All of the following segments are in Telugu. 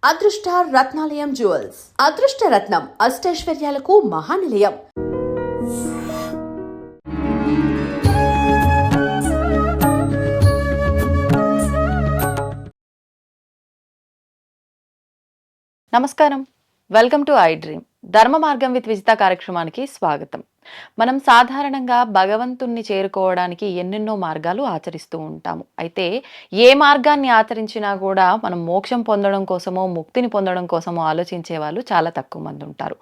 అదృష్ట రత్నాలయం జ్యువెల్స్ అదృష్ట రత్నం అష్టైశ్వర్యాలకు మహానిలయం. నమస్కారం, వెల్కమ్ టు ఐ డ్రీమ్. ధర్మ మార్గం విత్ విజిత కార్యక్రమానికి స్వాగతం. మనం సాధారణంగా భగవంతుణ్ణి చేరుకోవడానికి ఎన్నెన్నో మార్గాలు ఆచరిస్తూ ఉంటాము. అయితే ఏ మార్గాన్ని ఆచరించినా కూడా మనం మోక్షం పొందడం కోసమో ముక్తిని పొందడం కోసమో ఆలోచించే వాళ్ళు చాలా తక్కువ మంది ఉంటారు.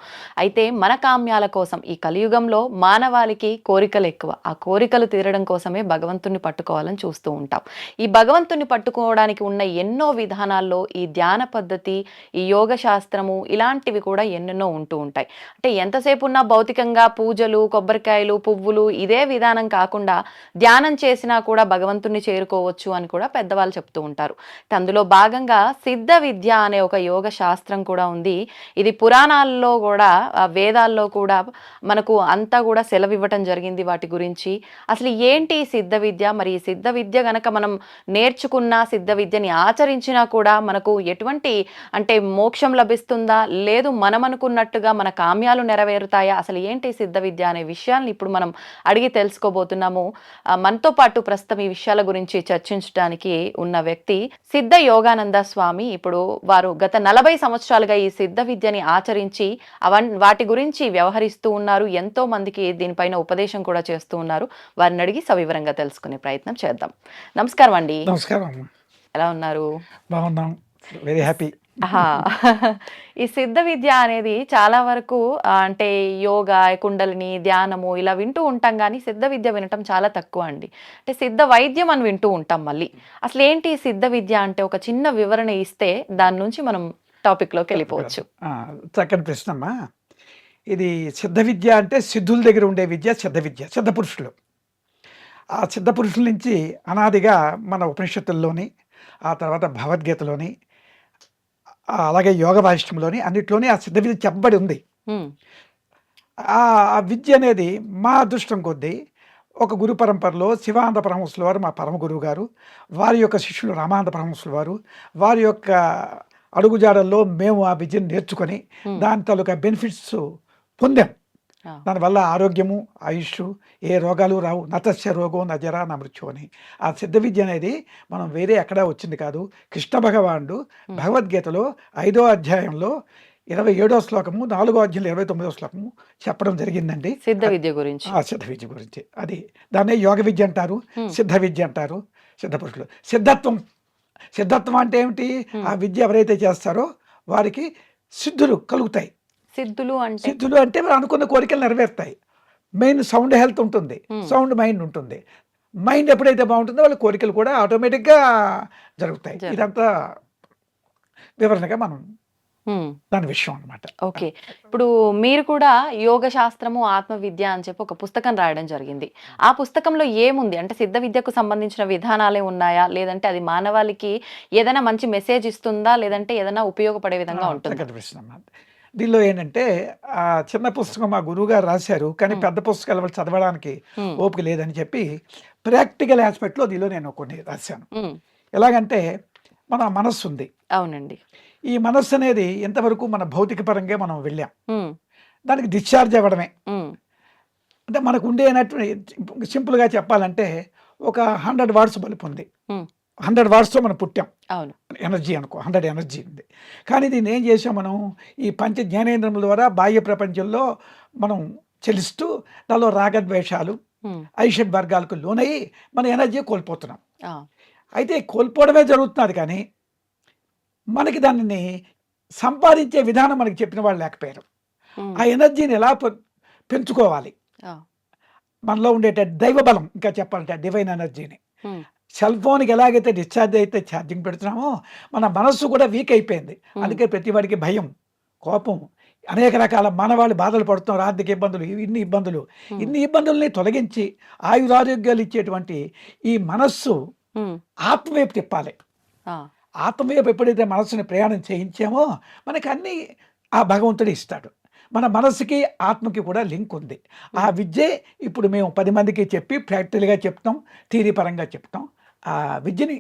అయితే మన కామ్యాల కోసం ఈ కలియుగంలో మానవాళికి కోరికలు ఎక్కువ. ఆ కోరికలు తీరడం కోసమే భగవంతుణ్ణి పట్టుకోవాలని చూస్తూ ఉంటాం. ఈ భగవంతుణ్ణి పట్టుకోవడానికి ఉన్న ఎన్నో విధానాల్లో ఈ ధ్యాన పద్ధతి, ఈ యోగ శాస్త్రము ఇలాంటివి కూడా ఎన్నెన్నో ఉంటూ ఉంటాయి. అంటే ఎంతసేపు ఉన్నా భౌతికంగా పూజలు, కొబ్బరికాయలు, పువ్వులు ఇదే విధానం కాకుండా ధ్యానం చేసినా కూడా భగవంతుణ్ణి చేరుకోవచ్చు అని కూడా పెద్దవాళ్ళు చెప్తూ ఉంటారు. అందులో భాగంగా సిద్ధ విద్య అనే ఒక యోగ శాస్త్రం కూడా ఉంది. ఇది పురాణాల్లో కూడా, వేదాల్లో కూడా మనకు అంతా కూడా సెలవివ్వటం జరిగింది వాటి గురించి. అసలు ఏంటి ఈ సిద్ధ విద్య? మరి ఈ సిద్ధ విద్య గనక మనం నేర్చుకున్నా, సిద్ధ విద్యని ఆచరించినా కూడా మనకు ఎటువంటి అంటే మోక్షం లభిస్తుందా, లేదు మనం అనుకున్నట్టుగా మన కామ్యాలు నెరవేరుతాయా, అసలు ఏంటి సిద్ధ విద్య అనే విషయాన్ని ఇప్పుడు మనం అడిగి తెలుసుకోబోతున్నాము. మనతో పాటు ప్రస్తుతం ఈ విషయాల గురించి చర్చించడానికి ఉన్న వ్యక్తి సిద్ధ యోగానంద స్వామి. ఇప్పుడు వారు గత 40 సంవత్సరాలుగా ఈ సిద్ధ విద్యని ఆచరించి వాటి గురించి వ్యవహరిస్తూ ఉన్నారు. ఎంతో మందికి దీనిపైన ఉపదేశం కూడా చేస్తూ ఉన్నారు. వారిని అడిగి సవివరంగా తెలుసుకునే ప్రయత్నం చేద్దాం. నమస్కారం అండి. నమస్కారం. ఎలా ఉన్నారు? బాగున్నాం, వెరీ హ్యాపీ. ఈ సిద్ధ విద్య అనేది చాలా వరకు అంటే యోగా, కుండలిని, ధ్యానము ఇలా వింటూ ఉంటాం, కానీ సిద్ధ విద్య వినటం చాలా తక్కువ అండి. అంటే సిద్ధ వైద్యం అని వింటూ ఉంటాం. మళ్ళీ అసలు ఏంటి సిద్ధ విద్య అంటే ఒక చిన్న వివరణ ఇస్తే దాని నుంచి మనం టాపిక్లోకి వెళ్ళిపోవచ్చు. చక్కని ప్రశ్నమ్మా. ఇది సిద్ధ విద్య అంటే సిద్ధుల దగ్గర ఉండే విద్య సిద్ధ విద్య, సిద్ధ పురుషులు. ఆ సిద్ధ పురుషుల నుంచి అనాదిగా మన ఉపనిషత్తుల్లోని, ఆ తర్వాత భగవద్గీతలోని, అలాగే యోగ వాసిష్టంలోని అన్నిట్లోని ఆ సిద్ధ విద్య చెప్పబడి ఉంది. ఆ విద్య అనేది మా అదృష్టం కొద్దీ ఒక గురు పరంపరలో శివానంద పరమహంసుల వారు మా పరమ గురువు గారు, వారి యొక్క శిష్యులు రామానంద పరమహంసుల వారు, వారి యొక్క అడుగుజాడల్లో మేము ఆ విద్యను నేర్చుకొని దాని తాలూకా బెనిఫిట్స్ పొందాం. దానివల్ల ఆరోగ్యము, ఆయుష్, ఏ రోగాలు రావు. నతస్య రోగో నజరా నా మృత్యు అని. ఆ సిద్ధ విద్య అనేది మనం వేరే ఎక్కడా వచ్చింది కాదు. కృష్ణ భగవానుడు భగవద్గీతలో 5వ అధ్యాయంలో 27వ శ్లోకము, 4వ అధ్యాయంలో 29వ శ్లోకము చెప్పడం జరిగిందండి సిద్ధ విద్య గురించి. సిద్ధ విద్య గురించి. అది దాన్నే యోగ విద్య అంటారు, సిద్ధ విద్య అంటారు. సిద్ధ పురుషులు సిద్ధత్వం అంటే ఏమిటి? ఆ విద్య ఎవరైతే చేస్తారో వారికి సిద్ధులు కలుగుతాయి. సిద్ధులు అంటే మనం అనుకున్న కోరికలు నెరవేరుతాయి. మెయిన్ సౌండ్ హెల్త్ ఉంటుంది, సౌండ్ మైండ్ ఉంటుంది. మైండ్ ఎప్పుడైతే బాగుంటుందో వాళ్ళ కోరికలు కూడా ఆటోమేటిక్గా జరుగుతాయి. ఇదంతా వివరణగా మనం దాని విషయం అనమాట. ఓకే, ఇప్పుడు మీరు కూడా యోగ శాస్త్రము, ఆత్మ విద్య అని చెప్పి ఒక పుస్తకం రాయడం జరిగింది. ఆ పుస్తకంలో ఏముంది అంటే సిద్ధ విద్యకు సంబంధించిన విధానాలే ఉన్నాయా, లేదంటే అది మానవాళికి ఏదైనా మంచి మెసేజ్ ఇస్తుందా, లేదంటే ఏదైనా ఉపయోగపడే విధంగా ఉంటుంది? దీనిలో ఏంటంటే ఆ చిన్న పుస్తకం మా గురువు గారు రాశారు, కానీ పెద్ద పుస్తకాలు వాళ్ళు చదవడానికి ఓపిక లేదని చెప్పి ప్రాక్టికల్ ఆస్పెక్ట్లో దీనిలో నేను కొన్ని రాశాను. ఎలాగంటే మన మనస్సు ఉంది. అవునండి. ఈ మనస్సు అనేది ఎంతవరకు మన భౌతిక పరంగా మనం వెళ్ళాం, దానికి డిశ్చార్జ్ అవ్వడమే. అంటే మనకు ఉండేనట్టు సింపుల్గా చెప్పాలంటే ఒక 100 వాట్స్ బల్బ్ ఉంది. 100 వాట్స్తో మనం పుట్టాం. అవును, ఎనర్జీ అనుకో, 100 ఎనర్జీ ఉంది. కానీ దీన్ని ఏం చేసాం మనం? ఈ పంచ జ్ఞానేంద్రముల ద్వారా బాహ్య ప్రపంచంలో మనం చెలిస్తూ దానిలో రాగద్వేషాలు, ఐషడ్ వర్గాలకు లోనయ్యి మన ఎనర్జీ కోల్పోతున్నాం. అయితే కోల్పోవడమే జరుగుతున్నది, కానీ మనకి దానిని సంపాదించే విధానం మనకి చెప్పిన వాళ్ళు లేకపోయారు. ఆ ఎనర్జీని ఎలా పెంచుకోవాలి, మనలో ఉండేట దైవ బలం, ఇంకా చెప్పాలంటే డివైన్ ఎనర్జీని. సెల్ ఫోన్కి ఎలాగైతే డిశ్చార్జ్ అయితే ఛార్జింగ్ పెడుతున్నామో మన మనస్సు కూడా వీక్ అయిపోయింది. అందుకే ప్రతి వాడికి భయం, కోపం, అనేక రకాల మానవాళి బాధలు పడుతున్నారు. ఆర్థిక ఇబ్బందులు, ఇన్ని ఇబ్బందుల్ని తొలగించి ఆయురారోగ్యాలు ఇచ్చేటువంటి ఈ మనస్సు ఆత్మవైపు తిప్పాలి. ఆత్మవైపు ఎప్పుడైతే మనస్సుని ప్రయాణం చేయించామో మనకి అన్నీ ఆ భగవంతుడు ఇస్తాడు. మన మనసుకి ఆత్మకి కూడా లింక్ ఉంది. ఆ విద్యే ఇప్పుడు మేము 10 మందికి చెప్పి ప్రాక్టికల్గా చెప్తాం, థియరీ పరంగా చెప్తాం. ఆ విద్యని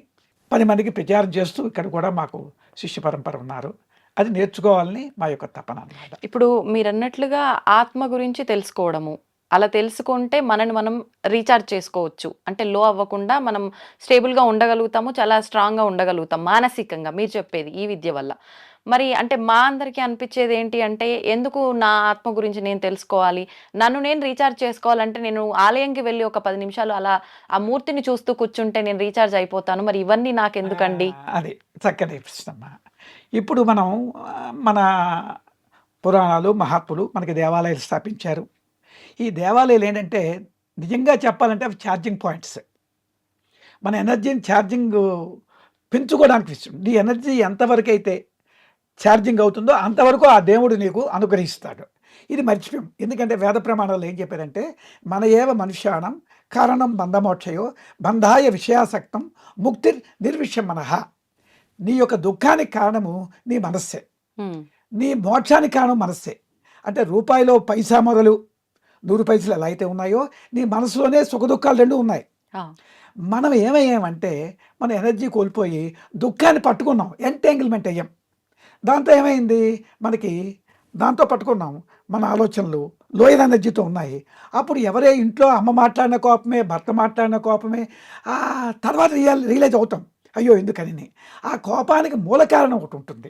10 మందికి ప్రచారం చేస్తూ ఇక్కడ కూడా మాకు శిష్య పరంపర ఉన్నారు. అది నేర్చుకోవాలని మా యొక్క తపన అన్నమాట. ఇప్పుడు మీరన్నట్లుగా ఆత్మ గురించి తెలుసుకోవడము. అలా తెలుసుకుంటే మనని మనం రీచార్జ్ చేసుకోవచ్చు. అంటే లో అవ్వకుండా మనం స్టేబుల్‌గా ఉండగలుగుతాము. చాలా స్ట్రాంగ్‌గా ఉండగలుగుతాం మానసికంగా మీరు చెప్పేది ఈ విద్య వల్ల. మరి అంటే మా అందరికీ అనిపిచ్చేది ఏంటి అంటే ఎందుకు నా ఆత్మ గురించి నేను తెలుసుకోవాలి? నన్ను నేను రీచార్జ్ చేసుకోవాలంటే నేను ఆలయంకి వెళ్లి ఒక 10 నిమిషాలు అలా ఆ మూర్తిని చూస్తూ కూర్చుంటే నేను రీచార్జ్ అయిపోతాను. మరి ఇవన్నీ నాకెందుకండి? అది చక్కటి ప్రశ్నమ్మా. ఇప్పుడు మనం మన పురాణాలు, మహాత్ములు మనకి దేవాలయాలు స్థాపించారు. ఈ దేవాలయాలు ఏంటంటే నిజంగా చెప్పాలంటే అవి ఛార్జింగ్ పాయింట్స్. మన ఎనర్జీని ఛార్జింగ్ పెంచుకోవడానికి ఇస్తుంది. నీ ఎనర్జీ ఎంతవరకు అయితే ఛార్జింగ్ అవుతుందో అంతవరకు ఆ దేవుడు నీకు అనుగ్రహిస్తాడు. ఇది మర్చిపోయాం. ఎందుకంటే వేద ప్రమాణాలు ఏం చెప్పారంటే మన ఏవ మనుష్యాణం కారణం బంధమోక్షయో బంధాయ విషయాసక్తం ముక్తి నిర్విషయం మనః. నీ యొక్క దుఃఖానికి కారణము నీ మనస్సే, నీ మోక్షానికి కారణం మనస్సే. అంటే రూపాయిలో పైసా మొదలు 100 పైసలు ఎలా అయితే ఉన్నాయో నీ మనసులోనే సుఖ దుఃఖాలు రెండు ఉన్నాయి. మనం ఏమయ్యామంటే మన ఎనర్జీ కోల్పోయి దుఃఖాన్ని పట్టుకున్నాం, ఎంటాంగిల్మెంట్ అయ్యాం. దాంతో ఏమైంది మనకి, దాంతో పట్టుకున్నాం మన ఆలోచనలు లోయర్ ఎనర్జీతో ఉన్నాయి. అప్పుడు ఎవరే ఇంట్లో అమ్మ మాట్లాడిన కోపమే, భర్త మాట్లాడిన కోపమే, తర్వాత రియలైజ్ అవుతాం అయ్యో ఎందుకని. ఆ కోపానికి మూల కారణం ఒకటి ఉంటుంది.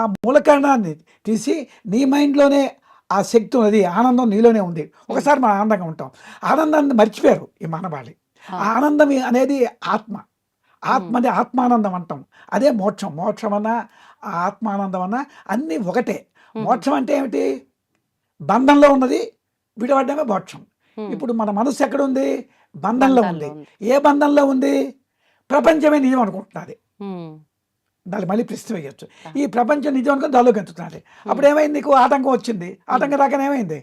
ఆ మూల కారణాన్ని తీసి నీ మైండ్లోనే ఆ శక్తి ఉన్నది, ఆనందం నీలోనే ఉంది. ఒకసారి మనం ఆనందంగా ఉంటాం, ఆనందాన్ని మర్చిపోయారు ఈ మానవాళి. ఆ ఆనందం అనేది ఆత్మ, ఆత్మని ఆత్మానందం అంటాం. అదే మోక్షం. మోక్షం అన్నా ఆత్మానందం అన్నా అన్నీ ఒకటే. మోక్షం అంటే ఏమిటి? బంధంలో ఉన్నది విడవడమే మోక్షం. ఇప్పుడు మన మనసు ఎక్కడ ఉంది? బంధంలో ఉంది. ఏ బంధంలో ఉంది? ప్రపంచమే నిజం అనుకుంటున్నది. దాన్ని మళ్ళీ ప్రశ్న వేయచ్చు. ఈ ప్రపంచం నిజం అనుకుని దానిలోకి ఎంచుతున్నది. అప్పుడు ఏమైంది? నీకు ఆటంకం వచ్చింది. ఆటంకం రాగానే ఏమైంది?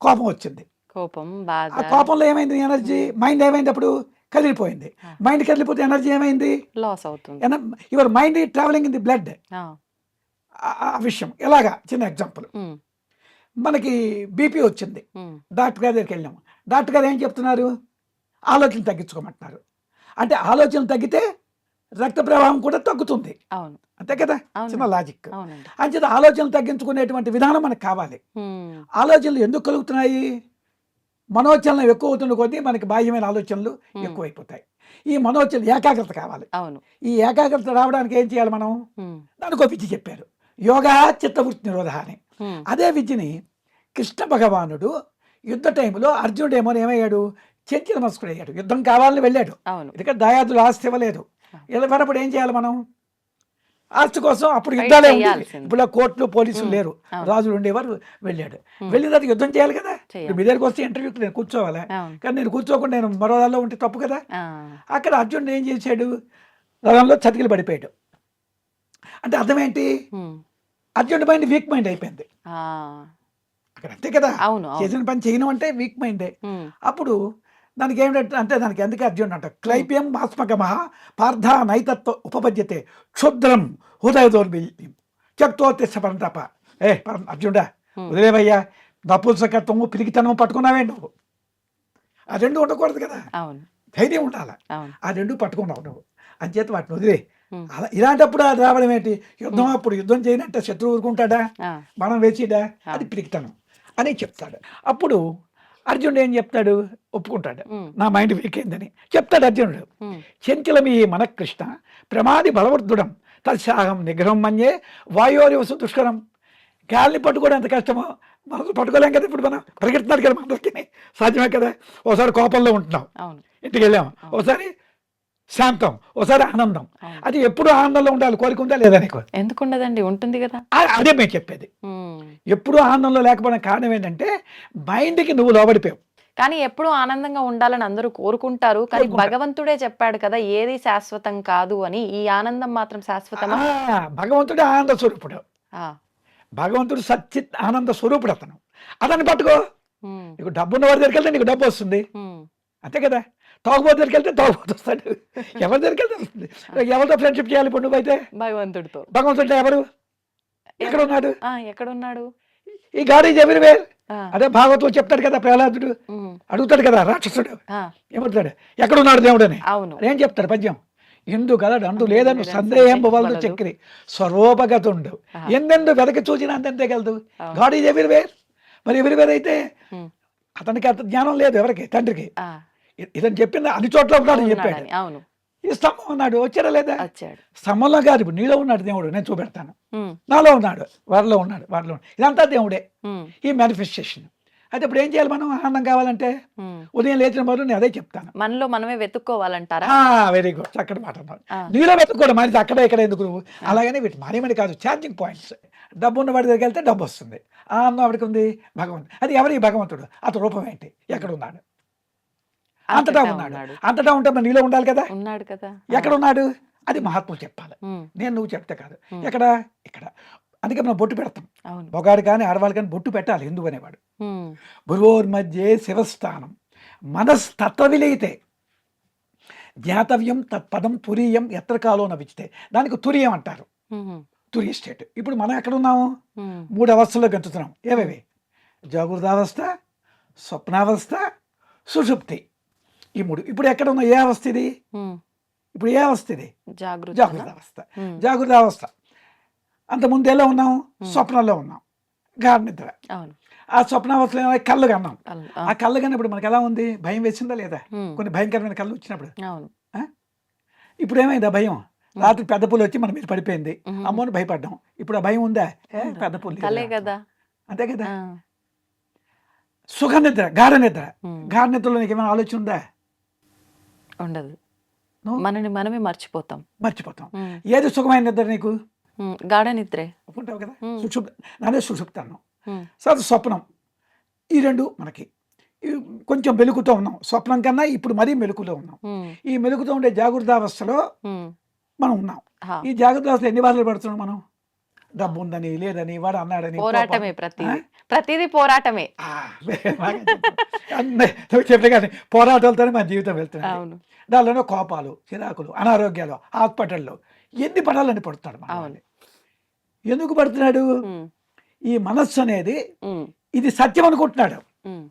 కోపం వచ్చింది. కోపం, ఆ బాధ, కోపంలో ఏమైంది? ఎనర్జీ మైండ్ ఏమైంది? అప్పుడు కదిలిపోయింది. మైండ్ కదిలిపోతే ఎనర్జీ ఏమైంది? లాస్ అవుతుంది. Your mind travelling in the blood. ఆ విషయం ఎలాగా? చిన్న ఎగ్జాంపుల్. మనకి బీపీ వచ్చింది, డాక్టర్ గారి దగ్గరికి వెళ్ళాము. డాక్టర్ గారు ఏం చెప్తున్నారు? ఆలోచన తగ్గించుకోమంటున్నారు. అంటే ఆలోచన తగ్గితే రక్త ప్రవాహం కూడా తగ్గుతుంది. అవును, అంతే కదా, అవును. చిన్న లాజిక్. అవునండి. అంచేత ఆలోచనలు తగ్గించుకునేటువంటి విధానం మనకు కావాలి. ఆలోచనలు ఎందుకు కలుగుతున్నాయి? మనోచలనం ఎక్కువ అవుతున్న కొద్దీ మనకి బాహ్యమైన ఆలోచనలు ఎక్కువైపోతాయి. ఈ మనోచలనం ఏకాగ్రత కావాలి. అవును. ఈ ఏకాగ్రత రావడానికి ఏం చేయాలి మనం? దానికి ఒక విద్య చెప్పారు, యోగా చిత్తవృత్తి నిరోధ అని. అదే విద్యని కృష్ణ భగవానుడు యుద్ధ టైంలో అర్జునుడు ఏమయ్యాడు? చంచల మనస్కుడు అయ్యాడు. యుద్ధం కావాలని వెళ్ళాడు. ఎందుకంటే దాయాదులు ఆస్తి ఇవ్వలేదు. వెళ్ళినప్పుడు ఏం చేయాలి మనం? ఆస్తి కోసం అప్పుడు యుద్ధాలే ఉండేవి. ఇప్పుడు కోర్టులు పోలీసులు లేరు, రాజులు ఉండేవారు. వెళ్ళాడు. వెళ్ళిన తర్వాత యుద్ధం చేయాలి కదా. మీ దగ్గరికి వస్తే ఇంటర్వ్యూకి నేను కూర్చోవాలి, కానీ నేను కూర్చోకుండా నేను మరో దానిలో ఉంటే తప్పు కదా. అక్కడ అర్జునుడు ఏం చేశాడు? రథంలో చతికిలు పడిపోయాడు. అంటే అర్థం ఏంటి? అర్జునుడి మైండ్ వీక్ మైండ్ అయిపోయింది అక్కడ. అంతే కదా, చేసిన పని చేయడం అంటే వీక్ మైండే. అప్పుడు దానికి ఏమిటంటే, అంటే దానికి ఎందుకు అర్జునుడు అంట క్లైప్యం మాస్మకమః పార్థ నైతత్వ ఉపపద్యతే క్షుద్రం హృదయ దౌర్బల్యం చెప్తోత్తిష్ట పరంతప. అర్జునుడా వదిలేవయ్యా, నపుంసకత్వము పిరికితనము పట్టుకున్నావే నువ్వు. ఆ రెండు ఉండకూడదు కదా, ధైర్యం ఉండాలి. ఆ రెండు పట్టుకున్నావు నువ్వు, అంచేత వాటిని వదిలే. అలా ఇలాంటప్పుడు అది రావడం ఏంటి? యుద్ధం అప్పుడు యుద్ధం చేయనంటే శత్రువు ఊరుకుంటాడా? మనం వేసిడా? అది పిరికితనం అని చెప్తాడు. అప్పుడు అర్జునుడు ఏం చెప్తాడు? ఒప్పుకుంటాడు, నా మైండ్ వీక్ అయిందని చెప్తాడు అర్జునుడు. చంచలమీ మన కృష్ణ ప్రమాది బలవర్ధుడం తత్సాహం నిగ్రహం మన్యే వాయోరివసు దుష్కరం. గాలిని పట్టుకోవడం ఎంత కష్టమో మనసు పట్టుకోలేం కదా. ఇప్పుడు మనం పరిగెడుతున్నారు కదా, మనకి సాధ్యమే కదా. ఓసారి కోపంలో ఉంటున్నాం, ఇంటికి వెళ్ళాము, ఓసారి శాంతం, ఓసారి ఆనందం. అది ఎప్పుడు ఆనందంలో ఉండాలి. కోరిక ఉందా లేదా నీకు? ఎందుకు ఉండదండి, ఉంటుంది కదా. అదే మేము చెప్పేది. ఎప్పుడు ఆనందంలో లేకపోవడం కారణం ఏంటంటే మైండ్కి నువ్వు లోబడిపోయావు. కానీ ఎప్పుడు ఆనందంగా ఉండాలని అందరూ కోరుకుంటారు, కానీ భగవంతుడే చెప్పాడు కదా ఏది శాశ్వతం కాదు అని. ఈ ఆనందం మాత్రం శాశ్వతమా? భగవంతుడే ఆనంద స్వరూపుడు. భగవంతుడు సచ్చిత్ ఆనంద స్వరూపుడు. అతన్ని పట్టుకో. నీకు డబ్బు ఉన్నవారి దగ్గరికి వెళ్తే నీకు డబ్బు వస్తుంది, అంతే కదా. తాగుబోతు దగ్గరికి వెళ్తే తాగుబోతు వస్తాడు. ఎవరి దగ్గరికి వెళ్తే వస్తుంది. ఎవరితో ఫ్రెండ్షిప్ చేయాలి ఇప్పుడు నువ్వైతే? భగవంతుడితో. భగవంతుడు ఎవరు? ఎక్కడ ఉన్నాడు? ఎక్కడున్నాడు? ఈ గాడ్ ఈజ్ ఎవ్రీవేర్. అదే భాగవతులు చెప్తాడు కదా. ప్రహ్లాదుడు అడుగుతాడు కదా రాక్షసుడు, ఏమవుతాడు? ఎక్కడున్నాడు దేవుడు అని. ఏం చెప్తాడు పద్యం? ఎందుగలడు అందు అందు లేదను లేదని సందేహం సందేహం వలదు వలదు. చక్రి స్వరూపగతుండు ఆహా. ఎందెందు వెదకి చూచిన అంతే గలదు. అవును. God is everywhere. మరి ఎవ్రీవేర్ అయితే ఉమ్. అతనికి అంత జ్ఞానం లేదు ఎవరికి, తండ్రికి. ఆ, ఇతను చెప్పింది అన్ని చోట్ల ఉన్నాడు అని చెప్పాడు. ఉన్నాడని. అవును, ఈ స్తంభం ఉన్నాడు, వచ్చాడా లేదా? వచ్చాడు. స్తంభంలో కాదు, ఇప్పుడు నీలో ఉన్నాడు దేవుడు, నేను చూపెడతాను. ఉమ్, నాలో ఉన్నాడు, వారిలో ఉన్నాడు, వారిలో ఉన్నాడు. ఇదంతా దేవుడే, ఉమ్, ఈ మేనిఫెస్టేషన్. అయితే ఇప్పుడు ఏం చేయాలి మనం ఆనందం కావాలంటే? ఉమ్. ఉదయం లేచిన మొదలు నేను అదే చెప్తాను. మనలో మనమే వెతుక్కోవాలంటారా? వెరీ గుడ్, చక్కటి మాట అన్నాడు. ఆ. నీలో వెతుక్కోవడం మరి అక్కడ ఇక్కడ ఎందుకు నువ్వు? అలాగనే వీటి మనీ కాదు, ఛార్జింగ్ పాయింట్స్. డబ్బు ఉన్న వాడి దగ్గరికి వెళ్తే డబ్బు వస్తుంది. ఆనందం వాడికి ఉంది, భగవంతుడు. అది ఎవరి భగవంతుడు? అతని రూపం ఏంటి? ఎక్కడ ఉన్నాడు? అంతటా ఉన్నాడు. అంతటా ఉంటే మరి నీలో ఉండాలి కదా. ఉన్నాడు కదా. ఎక్కడ ఉన్నాడు? అది మహాత్ములు చెప్పాలి, ఉమ్, నేను నువ్వు చెప్తే కాదు. ఉమ్. ఎక్కడ? ఇక్కడ. అందుకే మనం బొట్టు పెడతాం. అవును. మొగాడు కానీ ఆడవాళ్ళు కానీ బొట్టు పెట్టాలి. ఎందుకు అనేవాడు ఉమ్, భువోర్మధ్యే శివస్థానం మనస్తత్వ విలీతే జ్ఞాతవ్యం తత్పదం తురీయం ఎత్ర కాలో నవిచితే. దానికి తురియం అంటారు, ఉమ్, తురియ స్టేట్. ఇప్పుడు మనం ఎక్కడ ఉన్నాము? ఉమ్, 3 అవస్థల్లో గంతుతున్నాం. ఏవేవి? జాగృతావస్థ, స్వప్నావస్థ, సుషుప్తి. ఈ 3. ఇప్పుడు ఎక్కడ ఉన్న ఏ అవస్థ ఇది? ఉమ్. ఇప్పుడు ఏ అవస్థ ఇది? జాగృత. జాగృతావస్థ. జాగృతావస్థ. అంత ముందు ఎలా ఉన్నాం? స్వప్నంలో ఉన్నాం, గాఢ నిద్ర. అవును. ఆ స్వప్నావస్థలో కళ్ళు కన్నాం. ఆ, ఆ కళ్ళు కన్నప్పుడు మనకి ఎలా ఉంది? భయం వేసిందా లేదా? ఉమ్, కొన్ని భయంకరమైన కళ్ళు వచ్చినప్పుడు. అవును. ఇప్పుడు ఏమైంది? ఆ భయం రాత్రి పెద్ద పులి వచ్చి మన మీద పడిపోయింది, ఉమ్. అమ్మోని భయపడ్డాం. ఇప్పుడు ఆ భయం ఉందా? పెద్ద పులి కలే కదా. అంతే కదా. ఆ, సుఖ నిద్ర, గాఢ నిద్ర. ఉమ్. గాఢ నిద్రలో నీకు ఏమైనా ఆలోచన ఉందా? ఉండదు. నువ్వు మనని మనమే మర్చిపోతాం. మర్చిపోతాం. ఉమ్, ఏది సుఖమైన నిద్ర నీకు? ఉమ్, గాఢ నిద్రే. ఒప్పుకుంటావు కదా. ఉమ్. నానే సుషుప్తాను. ఉమ్, సార్ స్వప్నం. ఈ 2 మనకి కొంచెం మెలుకుతో ఉన్నాం. స్వప్నం కన్నా ఇప్పుడు మరీ మెలుకులో ఉన్నాం. ఉమ్, ఈ మెలుకుతో ఉండే జాగృతావస్థలో ఉమ్. మనం ఉన్నాం. హా. ఈ జాగ్రత్తలు ఎన్ని బాధలు పడుతున్నాం మనం? డబ్బు ఉందని, లేదని, వాడు అన్నాడని, పోరాటమే. ప్రతిదీ పోరాటమే. నువ్వు చెప్పే కానీ పోరాటాలతోనే మన జీవితం వెళ్తున్నాడు. అవును. దానిలోనే కోపాలు, చిరాకులు, అనారోగ్యాలు, హాస్పిటల్లో ఎన్ని పడాలని పడుతున్నాడు మన అవును. వాడిని. ఎందుకు పడుతున్నాడు? ఉమ్, ఈ మనస్సు అనేది ఉమ్, ఇది సత్యం అనుకుంటున్నాడు. ఉమ్.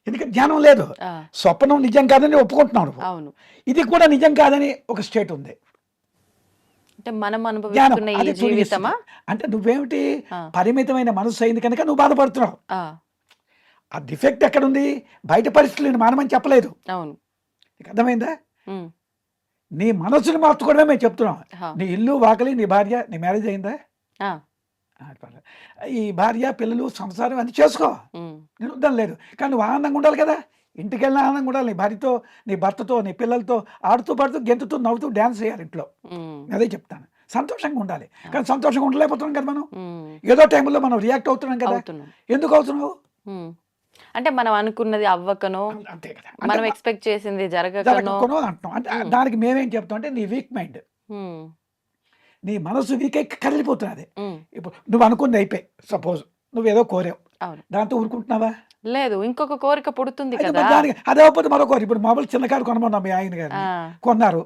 ఎందుకంటే జ్ఞానం లేదు. ఆ, స్వప్నం నిజం కాదని ఒప్పుకుంటున్నావు నువ్వు. అవును. ఇది కూడా నిజం కాదని ఒక స్టేట్ ఉంది. అంటే మనం జ్ఞానం అనుభవిస్తున్న ఈ అది జీవితమా? అంటే నువ్వేమిటి? ఆ, పరిమితమైన మనసు అయింది కనుక నువ్వు బాధపడుతున్నావు. ఆ, ఆ డిఫెక్ట్ ఎక్కడుంది? బయట పరిస్థితులను మానమని చెప్పలేదు. అవును. నీకు అర్థమైందా? ఉమ్, నీ మనసుని మార్చుకోవడమే మేము చెప్తున్నాం. హా. నీ ఇల్లు, వాకలి, నీ భార్య, నీ మ్యారేజ్ అయిందా? ఆ, పర్లేదు. ఈ భార్య, పిల్లలు, సంసారం అన్ని చేసుకో, ఉమ్, నేను వద్దని లేదు. కానీ నువ్వు ఆనందంగా ఉండాలి కదా. ఇంటికి వెళ్ళిన ఆనందంగా ఉండాలి. నీ భార్యతో, నీ భర్తతో, నీ పిల్లలతో ఆడుతూ పాడుతూ, గెంతుతూ, నవ్వుతూ డ్యాన్స్ చేయాలి ఇంట్లో. ఉమ్, అదే చెప్తాను. సంతోషంగా ఉండాలి. కానీ సంతోషంగా ఉండలేకపోతున్నాం కదా మనం. ఉమ్. ఏదో టైంలో మనం రియాక్ట్ అవుతున్నాం కదా. అవుతున్నాం. ఎందుకు అవుతున్నావు? ఉమ్. అంటే మనం అనుకున్నది అవ్వకనో, అంతే కదా. మనం ఎక్స్పెక్ట్ చేసింది జరగకనో. జరగకనో అంటున్నాం. అంటే దానికి మేమేం చెప్తాం అంటే నీ వీక్ మైండ్, ఉమ్, నీ మనసు వీక్ అయి కదిలిపోతున్నది. ఉమ్, ఇప్పుడు నువ్వు అనుకుంది అయిపోయి, సపోజ్ నువ్వేదో కోరావు, అవును. దాంతో ఊరుకుంటున్నావా? లేదు, ఇంకొక కోరిక పుడుతుంది అయితే కదా. మరి దానికి అదే అవ్వకపోతే మరో కోరి. ఇప్పుడు మామూలు చిన్న కారు కొనమన్నాం మీ ఆయన గారు, ఆ, కొన్నారు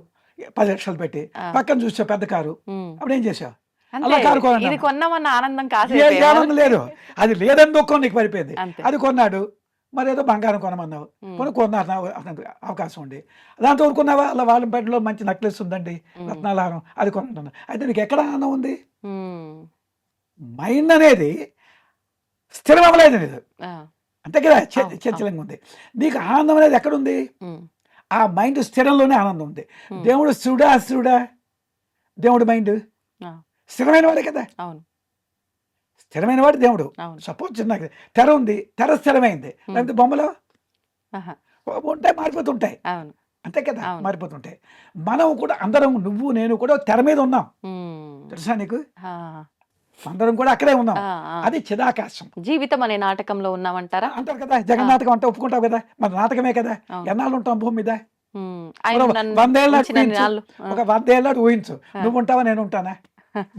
10 లక్షలు పెట్టి. ఆ. పక్కన చూసా పెద్ద కారు, ఉమ్. అప్పుడు ఏం చేసావు? అంతే. అలా కారు కొన్నాను. ఇది కొన్నామన్న ఆనందం ఏ కాసేపే. ఆనందం లేదు. అది లేదని దుఃఖం నీకు పడిపోయింది. అంతే. అది కొన్నాడు, మరి ఏదో బంగారం కొనమన్నావు, కొన్నారు అవకాశం ఉండి, దాంతో ఊరుకున్నావా? అలా వాళ్ళ బయటలో మంచి నెక్లెస్ ఉందండి, రత్నాలహారం, అది కొనుక్కున్నాను. అయితే నీకు ఎక్కడ ఆనందం ఉంది? ఉమ్, మైండ్ అనేది స్థిరం అవ్వలేదు నీది. ఆ, అంతే కదా. అవును, చంచలంగా ఉంది. నీకు ఆనందం అనేది ఎక్కడుంది? ఉమ్, ఆ మైండ్ స్థిరంలోనే ఆనందం ఉంది. దేవుడు స్థిరుడా అస్థిరుడా? దేవుడు మైండ్ ఆ, స్థిరమైన వాడే కదా. అవును, స్థిరమైన వాడు దేవుడు. అవును. సపోజ్ చిన్న తెర ఉంది, తెర స్థిరమైంది. లేకపోతే బొమ్మలో ఆహా, ఉంటాయి, మారిపోతుంటాయి. అవును. అంతే కదా, అవును. మారిపోతుంటాయి. మనం కూడా అందరం, నువ్వు నేను కూడా తెర మీద ఉన్నాం, ఉమ్, తెలుసా నీకు? ఆ, అందరం కూడా అక్కడే ఉన్నాం. ఆ, ఆ. అది చిదాకాశం జీవితం అనే నాటకంలో ఉన్నామంటారా? అంటారు కదా. జగన్నాటకం అంటే ఒప్పుకుంటావు కదా, మన నాటకమే కదా. అవును. ఎన్నాళ్ళు ఉంటాం భూమి మీద? ఉమ్, ఆయన మరో నన్ను 100 ఏళ్ళ ఉంచిన ఊహించు. నాళ్ళు. ఆ, ఒక 100 ఏళ్ళ ఊహించు. నువ్వు ఉంటావా, నేను ఉంటానా,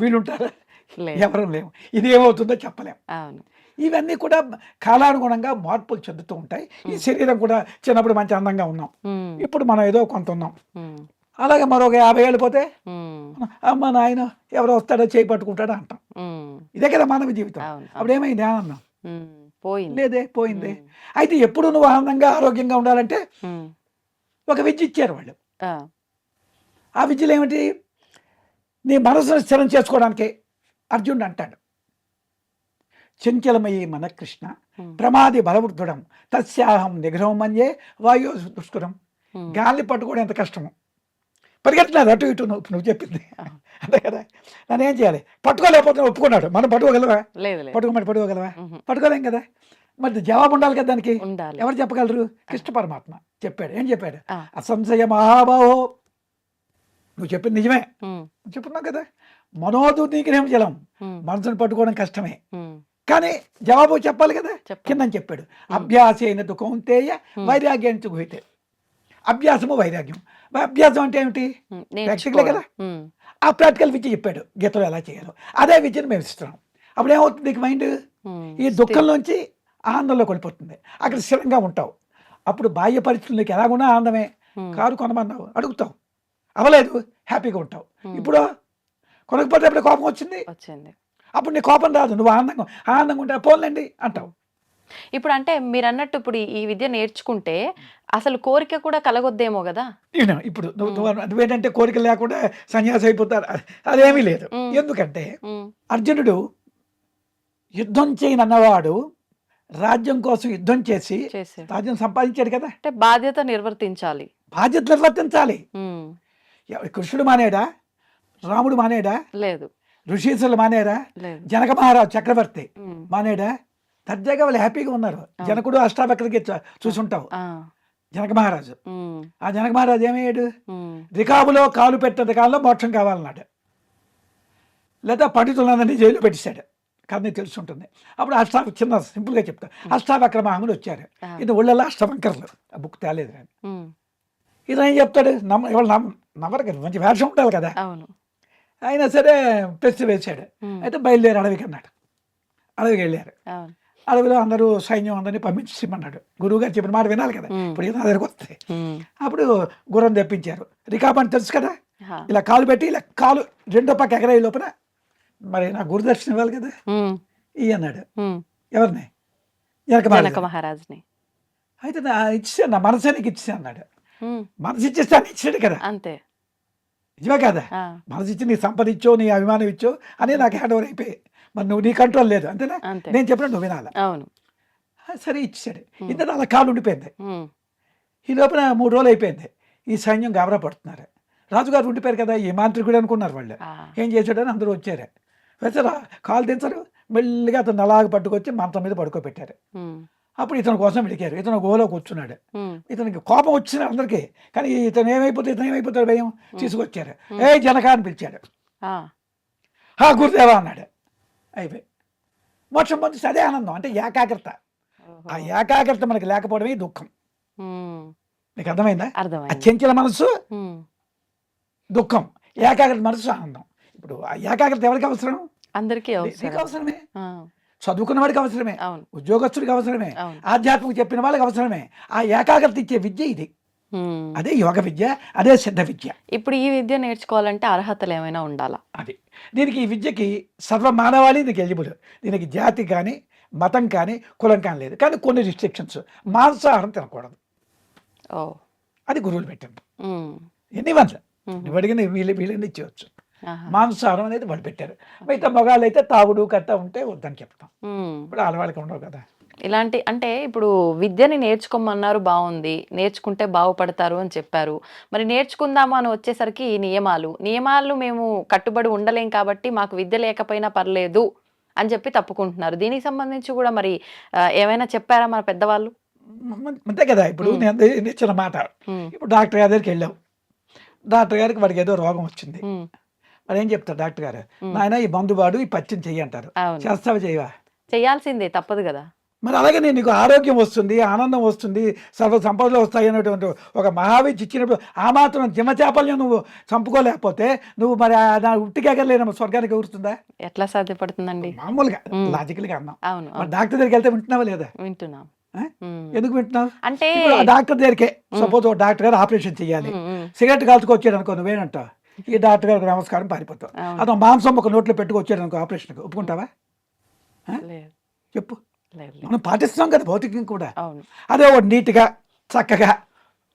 వీళ్ళు ఉంటారా? లేదు. ఎవరు లేవు. ఇది ఏమవుతుందో చెప్పలేం. అవును. ఇవన్నీ కూడా కాలానుగుణంగా మార్పులు చెందుతూ ఉంటాయి. ఈ శరీరం కూడా చిన్నప్పుడు మంచి అందంగా ఉన్నాం, ఉమ్, ఇప్పుడు మనం ఏదో కొంత ఉన్నాం. ఉమ్, అలాగే మరొక 50 ఏళ్ళు పోతే ఉమ్, అమ్మ నాయన ఎవరో వస్తాడో చేయి పట్టుకుంటాడో అంటాం. ఉమ్, ఇదే కదా మానవ జీవితం. అవును, అప్పుడు ఏమైంది? ఆనందం ఉమ్, పోయింది. లేదే, పోయింది. అయితే ఎప్పుడు నువ్వు ఆనందంగా ఆరోగ్యంగా ఉండాలంటే ఉమ్, ఒక విద్య ఇచ్చారు వాళ్ళు. ఆ, ఆ విద్యలు ఏమిటి? నీ మనసును స్థిరం చేసుకోవడానికి అర్జునుడు అంటాడు, చంచలమయీ మన కృష్ణ ప్రమాది బలవృద్ధుడం తస్యాహం నిగ్రహం మన్యే వాయు దుష్కరం. గాలిని పట్టుకోవడం ఎంత కష్టము, పరిగెట్టినారు అటు ఇటు. నువ్వు చెప్పింది అంతే కదా. నన్ను ఏం చేయాలి? పట్టుకోలేకపోతే ఒప్పుకున్నాడు. మనం పట్టుకోగలవా? పట్టుకోగలవా? పట్టుకోలేం కదా. మరి జవాబు ఉండాలి కదా దానికి. ఎవరు చెప్పగలరు? కృష్ణ పరమాత్మ చెప్పాడు. ఏం చెప్పాడు? అసంశయ మహాబాహో, నువ్వు చెప్పింది నిజమే, చెప్పున్నావు కదా. మనోదుర్నిగ్రహం జలం, మనసును పట్టుకోవడం కష్టమే, కానీ జవాబు చెప్పాలి కదా. కిందని చెప్పాడు, అభ్యాసేన తు కౌంతేయ వైరాగ్యం గుహితే. అభ్యాసము వైరాగ్యం. అభ్యాసం అంటే ఏమిటి? ప్రాక్టికలే కదా. ఆ ప్రాక్టికల్ విద్య చెప్పాడు గీతలో ఎలా చేయాలో. అదే విద్యను మేము ఇస్తున్నాం. అప్పుడు ఏమవుతుంది? నీకు మైండ్ ఈ దుఃఖంలోంచి ఆనందంలోకి వెళ్ళిపోతుంది. అక్కడ స్థిరంగా ఉంటావు. అప్పుడు బాహ్య పరిస్థితులు నీకు ఎలాగున్నా ఆనందమే. కారు కొనమన్నావు, అడుగుతావు, అవ్వలేదు, హ్యాపీగా ఉంటావు. ఇప్పుడు కొనకపోతే అప్పుడు కోపం వచ్చింది, అప్పుడు నీ కోపం రాదు, నువ్వు ఆనందంగా ఉంటే పోన్లేండి అంటావు. ఇప్పుడు అంటే మీరు అన్నట్టు ఇప్పుడు ఈ విద్య నేర్చుకుంటే అసలు కోరిక కూడా కలగొద్దేమో కదా. ఇప్పుడు నువ్వేంటంటే కోరిక లేకుండా సన్యాసి అయిపోతారు, అదేమీ లేదు. ఎందుకంటే అర్జునుడు యుద్ధం చేయనన్నవాడు రాజ్యం కోసం యుద్ధం చేసి రాజ్యం సంపాదించాడు కదా. అంటే బాధ్యత నిర్వర్తించాలి. కృష్ణుడు మానేడా? రాముడు మానేడా? లేదు. ఋషీసులు మానేరా? జనక మహారాజు చక్రవర్తి మానేడా? దర్జాగా వాళ్ళు హ్యాపీగా ఉన్నారు. జనకుడు అష్టావక్రకి చూసుంటావు. జనక మహారాజు, ఆ జనక మహారాజు ఏమయ్యాడు? రికాబులో కాలు పెట్టే కాలంలో మోక్షం కావాలన్నాడు. లేదా పండితులందరినీ జైలు పెట్టేశాడు. కానీ తెలుసుంటుంది. అప్పుడు చిన్న సింపుల్గా చెప్తా, అష్టావక్ర మహాములు వచ్చారు. ఇది ఒళ్ళల్లో అష్టవంకర్లు. ఆ బుక్ తేలేదు కానీ ఇతను ఏం చెప్తాడు? ఎవరు నమ్మరు కదా, మంచి వేషం ఉండాలి కదా. అయినా సరే ప్రశ్న వేశాడు. అయితే బయలుదేరి అడవికి అన్నాడు. అడవికి వెళ్ళారు. అడవిలో అందరూ సైన్యం అందరినీ పంపించమన్నాడు. గురువు గారు చెప్పిన మాట వినాలి కదా. ఇప్పుడు నా దగ్గరకు వస్తే అప్పుడు గుర్రం తెప్పించారు. రికాబ్ అని తెలుసు కదా, ఇలా కాలు పెట్టి ఇలా కాలు రెండో పక్క ఎగరాయి లోపల మరి నా గురుదర్శనం ఇవ్వాలి కదా. ఈ అన్నాడు. ఎవరిని? జనక మహారాజుని. అయితే ఇచ్చాను, నా మనసానికి ఇచ్చా అన్నాడు. మనసు ఇచ్చేస్తాను, ఇచ్చాడు కదా. అంతే, నిజమే కదా. మనసు ఇచ్చి నీ సంపద ఇచ్చో, నీ అభిమానం ఇచ్చో అని నాకు హ్యాండ్ ఓవర్ అయిపోయి, మరి నువ్వు నీ కంట్రోల్ లేదు అంతేనా. నేను చెప్పిన నువ్వు వినాలి. సరే ఇచ్చాడు. ఇంత అలా కాలు ఉండిపోయింది. ఈ లోపల 3 రోజులు అయిపోయింది. ఈ సైన్యం గాబరా పడుతున్నారు. రాజుగారు ఉండిపోయారు కదా, ఈ మాంత్రికుడు అనుకున్నారు వాళ్ళు. ఏం చేశాడని అందరూ వచ్చారు. వచ్చారా, కాలు దించరు, మెల్లిగా అతను అలాగ పట్టుకొచ్చి మంచం మీద పడుకోబెట్టారు. అప్పుడు ఇతని కోసం వెడికారు. ఇతను గోలో కూర్చున్నాడు. ఇతనికి కోపం వచ్చిన అందరికీ, కానీ ఇతను ఏమైపోతాడు భయం. తీసుకొచ్చారు. ఏ జనక అని పిలిచాడు. గురుదేవా అన్నాడు. అయిపోయి మోక్షం పొందిస్తే అదే ఆనందం. అంటే ఏకాగ్రత. ఆ ఏకాగ్రత మనకి లేకపోవడమే దుఃఖం. నీకు అర్థమైందా? చంచల మనసు దుఃఖం, ఏకాగ్రత మనసు ఆనందం. ఇప్పుడు ఆ ఏకాగ్రత ఎవరికి అవసరం? అందరికీ అవసరమే. చదువుకున్న వాడికి అవసరమే, ఉద్యోగస్తుడికి అవసరమే, ఆధ్యాత్మిక చెప్పిన వాళ్ళకి అవసరమే. ఆ ఏకాగ్రత ఇచ్చే విద్య ఇది. అదే యోగ విద్య, అదే సిద్ధ విద్య. ఇప్పుడు ఈ విద్య నేర్చుకోవాలంటే అర్హతలు ఏమైనా ఉండాలా? అది దీనికి, ఈ విద్యకి సర్వ మానవాళి దీనికి ఎలిజిబుల్. దీనికి జాతి కానీ, మతం కానీ, కులం కానీ లేదు. కానీ కొన్ని రిస్ట్రిక్షన్స్. మాంసాహారం తినకూడదు, అది గురువులు పెట్టింది. ఎన్ని వందలు నువ్వు అడిగిన వీళ్ళని ఇచ్చేవచ్చు. మాంసాహారం అనేది వాళ్ళు పెట్టారు. మిగతా మగాళ్ళు అయితే తాగుడు కట్ట ఉంటే వద్దని చెప్తాం. ఇప్పుడు ఆడవాళ్ళకి ఉండవు కదా. ఇలాంటి అంటే ఇప్పుడు విద్యని నేర్చుకోమన్నారు, బాగుంది, నేర్చుకుంటే బాగుపడతారు అని చెప్పారు. మరి నేర్చుకుందాము అని వచ్చేసరికి ఈ నియమాలు మేము కట్టుబడి ఉండలేం కాబట్టి మాకు విద్య లేకపోయినా పర్లేదు అని చెప్పి తప్పుకుంటున్నారు. దీనికి సంబంధించి కూడా మరి ఏమైనా చెప్పారా మన పెద్దవాళ్ళు? అంతే కదా. ఇప్పుడు నేను ఇచ్చిన మాట, ఇప్పుడు డాక్టర్ గారి దగ్గరికి వెళ్ళావు. డాక్టర్ గారికి వాడికి ఏదో రోగం వచ్చింది. వాడు ఏం చెప్తారు డాక్టర్ గారు? నాయన ఈ మందుబాడు, ఈ పచ్చిని చెయ్యి అంటారు. చేస్తావా? చేయవా? చేయాల్సిందే, తప్పదు కదా. మరి అలాగే నీకు ఆరోగ్యం వస్తుంది, ఆనందం వస్తుంది, సర్వ సంపదలు వస్తాయి అనేటువంటి ఒక మహావిద్య ఇచ్చినప్పుడు ఆ మాత్రం జిమచాపల్యం నువ్వు చంపుకోలేకపోతే నువ్వు మరి ఉట్టికెగలేనమ్మా స్వర్గానికి ఊరుతుందా? ఎట్లా సాధ్యపడుతుందండి? మామూలుగా లాజికల్గా అన్నాం. మరి డాక్టర్ దగ్గరికి వెళ్తే వింటున్నావా లేదా? వింటున్నాం. ఎందుకు వింటున్నావు అంటే డాక్టర్ దగ్గరికే సపోజ్ డాక్టర్ గారు ఆపరేషన్ చేయాలి, సిగరెట్ కాల్చుకొచ్చాడు అనుకో, నువ్వేనంటావు ఈ డాక్టర్ గారికి నమస్కారం పారిపోతావు. అతను మాంసం ఒక నోట్లో పెట్టుకొచ్చాడు అనుకో ఆపరేషన్కి, ఒప్పుకుంటావా? చెప్పు. మనం పాటిస్తున్నాం కదా భౌతికం కూడా. అదే ఒకటి నీట్గా చక్కగా